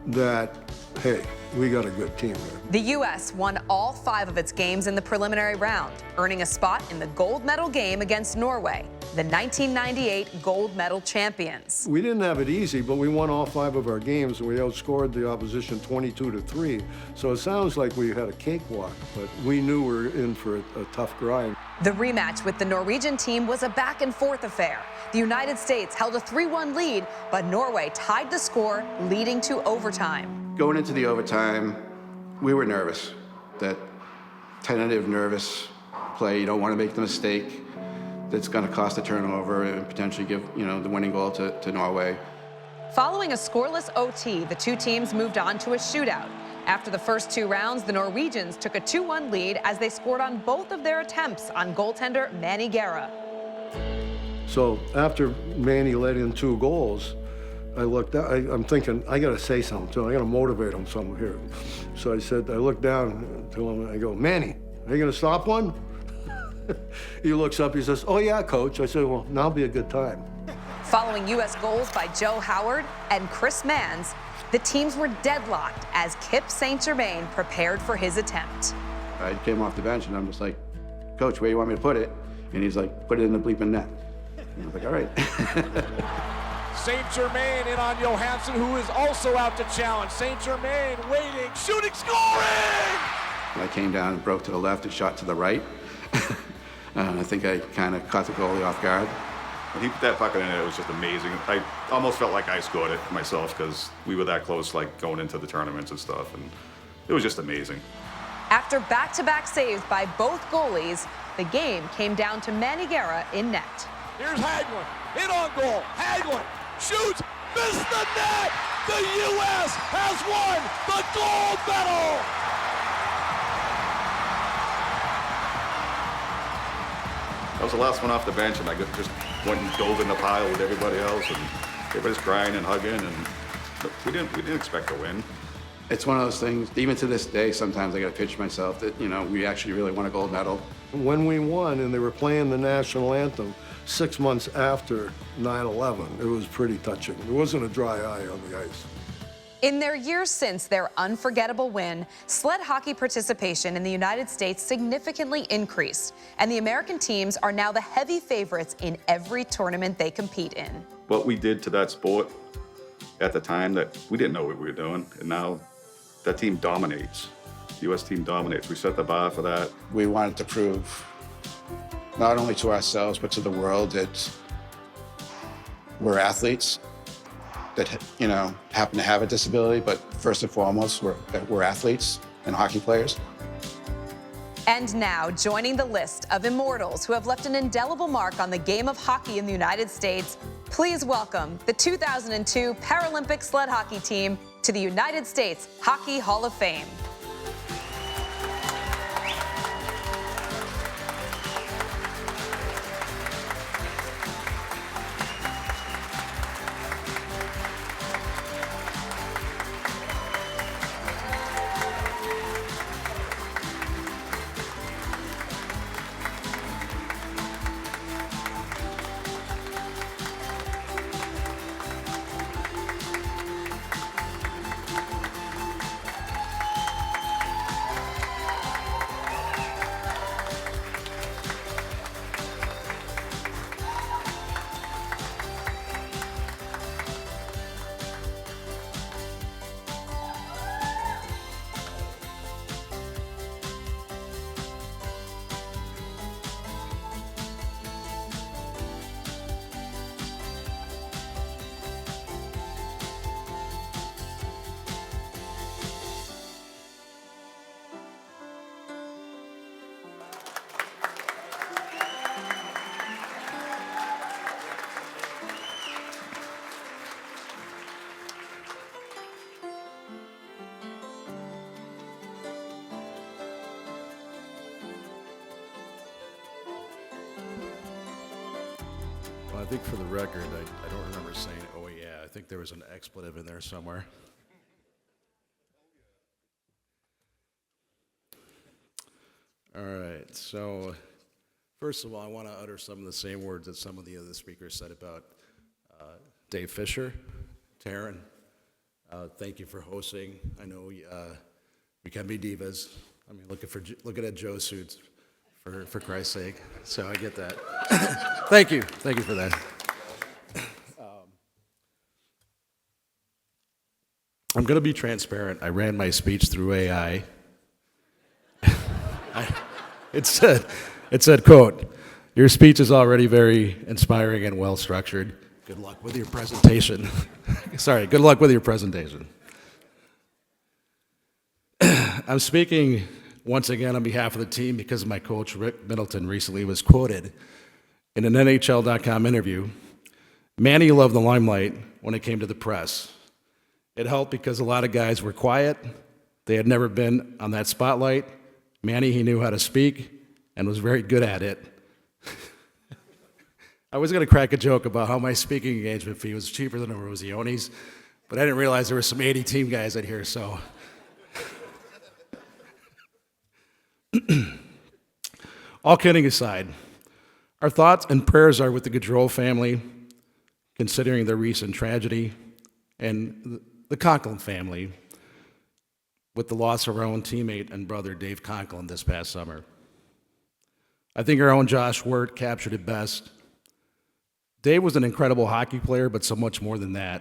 that, hey, we got a good team here. The U.S. won all 5 of its games in the preliminary round, earning a spot in the gold medal game against Norway, the 1998 gold medal champions. We didn't have it easy, but we won all 5 of our games, and we outscored the opposition 22-3. So it sounds like we had a cakewalk, but we knew we were in for a tough grind. The rematch with the Norwegian team was a back-and-forth affair. The United States held a 3-1 lead, but Norway tied the score, leading to overtime. Going into the overtime, we were nervous. That tentative, nervous play, you don't want to make the mistake that's going to cost a turnover and potentially give, the winning goal to Norway. Following a scoreless OT, the 2 teams moved on to a shootout. After the first 2 rounds, the Norwegians took a 2-1 lead as they scored on both of their attempts on goaltender Manny Guerra. So after Manny let in 2 goals, I looked out, I'm thinking, I got to say something to him. I got to motivate him some here. So I looked down to him and I go, Manny, are you going to stop one? He looks up, he says, oh yeah, coach. I said, well, now'll be a good time. Following U.S. goals by Joe Howard and Chris Manns, the teams were deadlocked as Kip St. Germain prepared for his attempt. I came off the bench and I'm just like, Coach, where do you want me to put it? And he's like, put it in the bleeping net. And I was like, all right. St. Germain in on Johansson, who is also out to challenge. St. Germain waiting, shooting, scoring! I came down and broke to the left and shot to the right. I think I kind of caught the goalie off guard. When he put that puck in it was just amazing. I almost felt like I scored it myself because we were that close, like going into the tournaments and stuff, and it was just amazing. After back-to-back saves by both goalies, the game came down to Manny Guerra in net. Here's Hagelin, in on goal. Hagelin shoots, missed the net. The U.S. has won the gold medal. I was the last one off the bench, and I just went and dove in the pile with everybody else, and everybody's crying and hugging, and we didn't expect to win. It's one of those things, even to this day, sometimes I got to pitch myself that, we actually really won a gold medal. When we won and they were playing the national anthem 6 months after 9/11, it was pretty touching. There wasn't a dry eye on the ice. In their years since their unforgettable win, sled hockey participation in the United States significantly increased, and the American teams are now the heavy favorites in every tournament they compete in. What we did to that sport at the time, that we didn't know what we were doing, and now that team dominates. The U.S. team dominates. We set the bar for that. We wanted to prove not only to ourselves, but to the world that we're athletes that, happen to have a disability, but first and foremost, we're athletes and hockey players. And now, joining the list of immortals who have left an indelible mark on the game of hockey in the United States, please welcome the 2002 Paralympic Sled Hockey Team to the United States Hockey Hall of Fame. Well, I think for the record, I don't remember saying, oh yeah, I think there was an expletive in there somewhere. All right, so first of all, I want to utter some of the same words that some of the other speakers said about Dave Fisher, Taryn. Thank you for hosting. I know we can be divas. I mean, looking at Joe's suits, for Christ's sake. So I get that. Thank you for that. I'm going to be transparent. I ran my speech through AI. It said, quote, "Your speech is already very inspiring and well structured. Good luck with your presentation." Sorry, good luck with your presentation. I'm speaking once again on behalf of the team because my coach, Rick Middleton, recently was quoted in an NHL.com interview. Manny loved the limelight when it came to the press. It helped because a lot of guys were quiet. They had never been on that spotlight. Manny, he knew how to speak and was very good at it. I was going to crack a joke about how my speaking engagement fee was cheaper than a Rosione's, but I didn't realize there were some 80 team guys out here, so. All kidding aside, our thoughts and prayers are with the Gaudreau family, considering the recent tragedy, and the Conklin family, with the loss of our own teammate and brother, Dave Conklin, this past summer. I think our own Josh Wirt captured it best. Dave was an incredible hockey player, but so much more than that.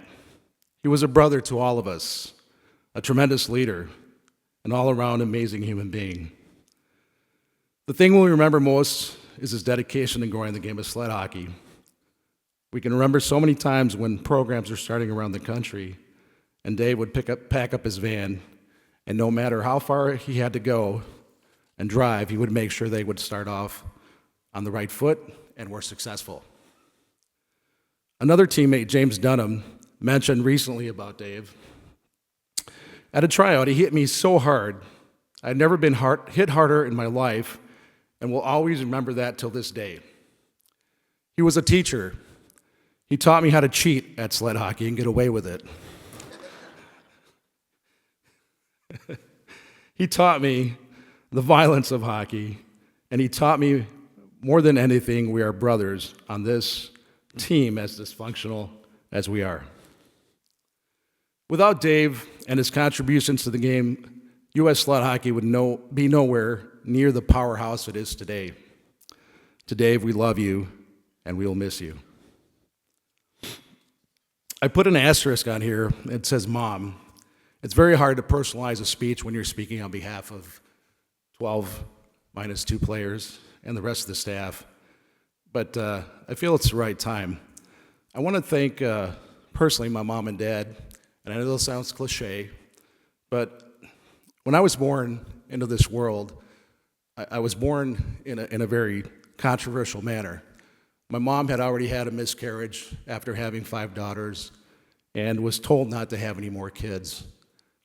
He was a brother to all of us, a tremendous leader, an all-around amazing human being. The thing we remember most is his dedication to growing the game of sled hockey. We can remember so many times when programs are starting around the country, and Dave would pack up his van, and no matter how far he had to go and drive, he would make sure they would start off on the right foot and were successful. Another teammate, James Dunham, mentioned recently about Dave. At a tryout, he hit me so hard. I'd never been hit harder in my life, and will always remember that till this day. He was a teacher. He taught me how to cheat at sled hockey and get away with it. He taught me the violence of hockey, and he taught me more than anything, we are brothers on this team, as dysfunctional as we are. Without Dave and his contributions to the game, U.S. sled hockey would be nowhere near the powerhouse it is today. To Dave, we love you, and we will miss you. I put an asterisk on here. It says Mom. It's very hard to personalize a speech when you're speaking on behalf of 12 minus 2 players and the rest of the staff. But I feel it's the right time. I want to thank personally my mom and dad, and I know this sounds cliche, but when I was born into this world, I was born in a very controversial manner. My mom had already had a miscarriage after having 5 daughters and was told not to have any more kids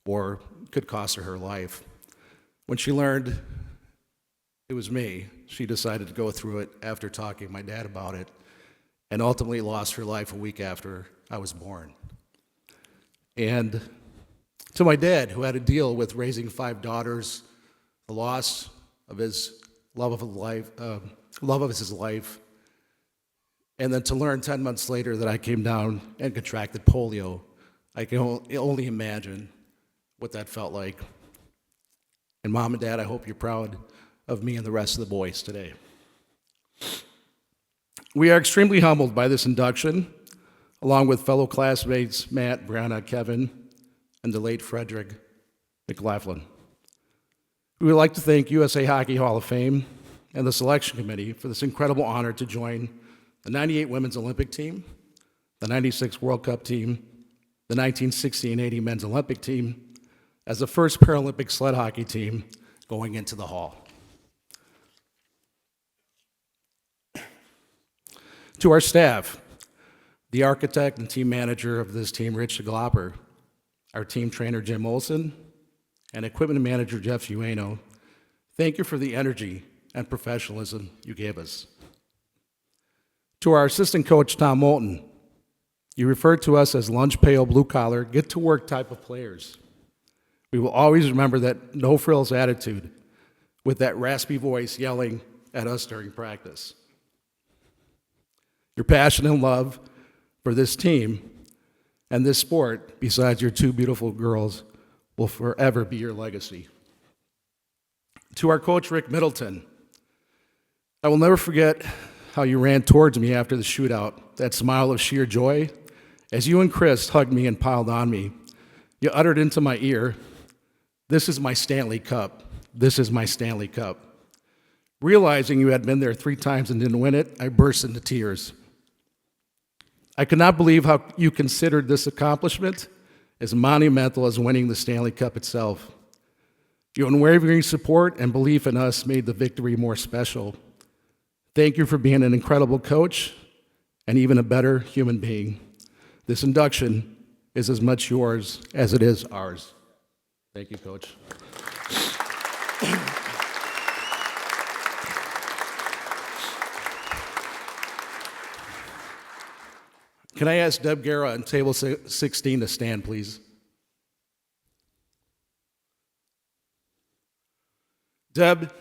or could cost her life. When she learned it was me, she decided to go through it after talking to my dad about it, and ultimately lost her life a week after I was born. And to my dad, who had to deal with raising 5 daughters, the loss of his love of his life, and then to learn 10 months later that I came down and contracted polio, I can only imagine what that felt like. And Mom and Dad, I hope you're proud of me and the rest of the boys today. We are extremely humbled by this induction, along with fellow classmates Matt, Brianna, Kevin, and the late Frederic McLaughlin. We would like to thank USA Hockey Hall of Fame and the selection committee for this incredible honor to join the 98 Women's Olympic Team, the 96 World Cup team, the 1960 and 80 Men's Olympic Team, as the first Paralympic Sled Hockey Team going into the Hall. To our staff, the architect and team manager of this team, Rich Glopper, our team trainer, Jim Olson, and equipment manager, Jeff Ueno, thank you for the energy and professionalism you gave us. To our assistant coach, Tom Moulton, you refer to us as lunch pail, blue collar, get to work type of players. We will always remember that no frills attitude with that raspy voice yelling at us during practice. Your passion and love for this team and this sport, besides your two beautiful girls, will forever be your legacy. To our coach, Rick Middleton, I will never forget how you ran towards me after the shootout, that smile of sheer joy. As you and Chris hugged me and piled on me, you uttered into my ear, "This is my Stanley Cup. This is my Stanley Cup." Realizing you had been there 3 times and didn't win it, I burst into tears. I could not believe how you considered this accomplishment as monumental as winning the Stanley Cup itself. Your unwavering support and belief in us made the victory more special. Thank you for being an incredible coach and even a better human being. This induction is as much yours as it is ours. Thank you, Coach. Can I ask Deb Guerra on table 16 to stand, please? Deb,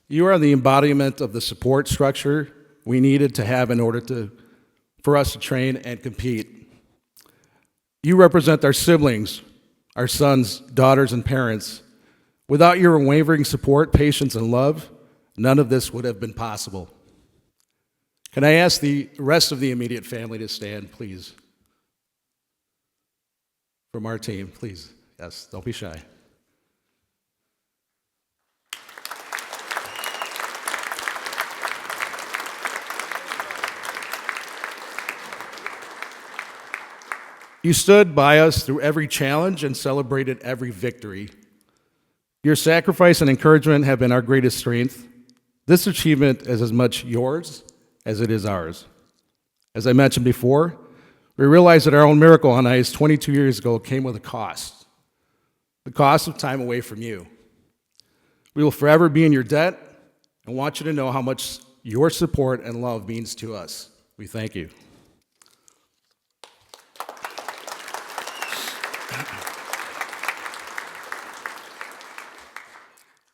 you are the embodiment of the support structure we needed to have in order for us to train and compete. You represent our siblings, our sons, daughters, and parents. Without your unwavering support, patience, and love, none of this would have been possible. Can I ask the rest of the immediate family to stand, please? From our team, please. Yes, don't be shy. You stood by us through every challenge and celebrated every victory. Your sacrifice and encouragement have been our greatest strength. This achievement is as much yours as it is ours. As I mentioned before, we realized that our own miracle on ice 22 years ago came with a cost, the cost of time away from you. We will forever be in your debt and want you to know how much your support and love means to us. We thank you.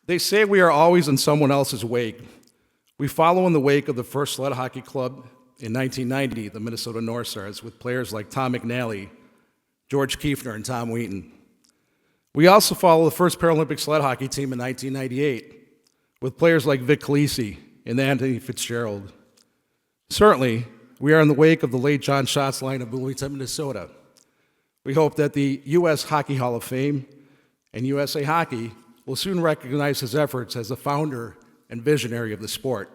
They say we are always in someone else's wake. We follow in the wake of the first sled hockey club in 1990, the Minnesota North Stars, with players like Tom McNally, George Kiefner, and Tom Wheaton. We also follow the first Paralympic Sled Hockey Team in 1998, with players like Vic Calisi and Anthony Fitzgerald. Certainly, we are in the wake of the late John Schatz line of Bloomington, Minnesota. We hope that the U.S. Hockey Hall of Fame and USA Hockey will soon recognize his efforts as the founder and visionary of the sport.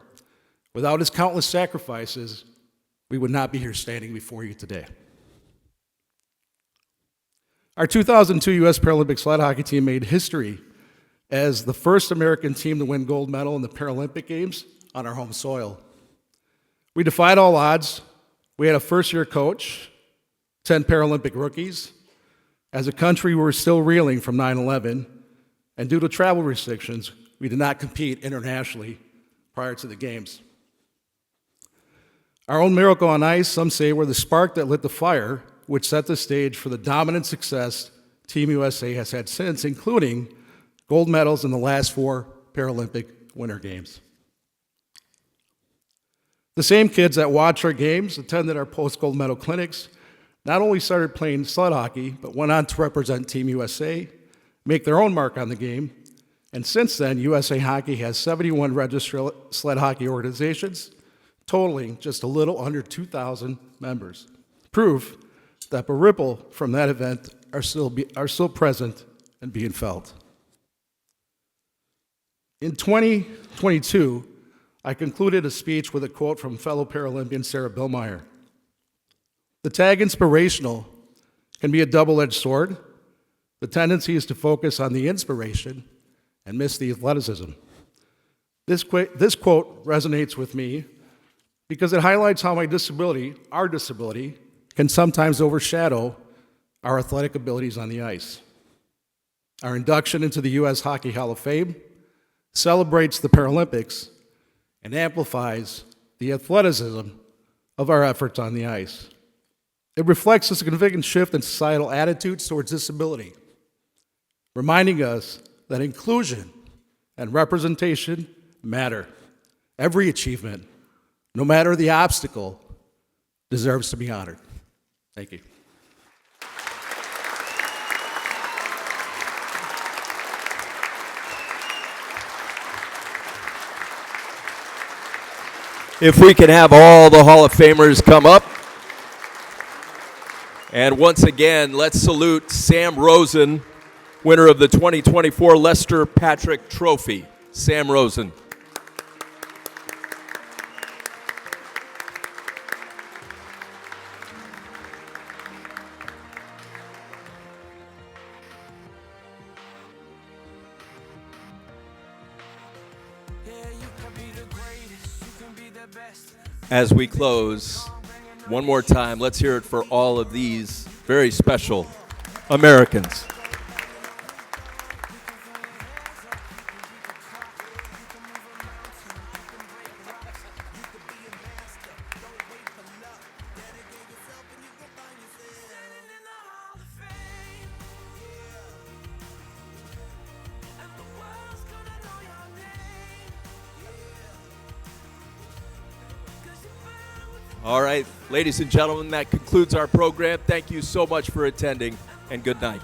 Without his countless sacrifices, we would not be here standing before you today. Our 2002 U.S. Paralympic Sled Hockey Team made history as the first American team to win gold medal in the Paralympic Games on our home soil. We defied all odds. We had a first-year coach, 10 Paralympic rookies. As a country, we were still reeling from 9/11, and due to travel restrictions, we did not compete internationally prior to the Games. Our own miracle on ice, some say, were the spark that lit the fire, which set the stage for the dominant success Team USA has had since, including gold medals in the last 4 Paralympic Winter Games. The same kids that watched our games, attended our post-gold medal clinics, not only started playing sled hockey, but went on to represent Team USA, make their own mark on the game, and since then, USA Hockey has 71 registered sled hockey organizations, totaling just a little under 2,000 members. Proof that the ripple from that event are still present and being felt. In 2022, I concluded a speech with a quote from fellow Paralympian Sarah Billmeyer. The tag inspirational can be a double-edged sword. The tendency is to focus on the inspiration and miss the athleticism. This quote resonates with me because it highlights how my disability, our disability, can sometimes overshadow our athletic abilities on the ice. Our induction into the U.S. Hockey Hall of Fame celebrates the Paralympics and amplifies the athleticism of our efforts on the ice. It reflects a significant shift in societal attitudes towards disability, reminding us that inclusion and representation matter. Every achievement, no matter the obstacle, deserves to be honored. Thank you. If we can have all the Hall of Famers come up. And once again, let's salute Sam Rosen, winner of the 2024 Lester Patrick Trophy. Sam Rosen. As we close, one more time, let's hear it for all of these very special Americans. All right, ladies and gentlemen, that concludes our program. Thank you so much for attending, and good night.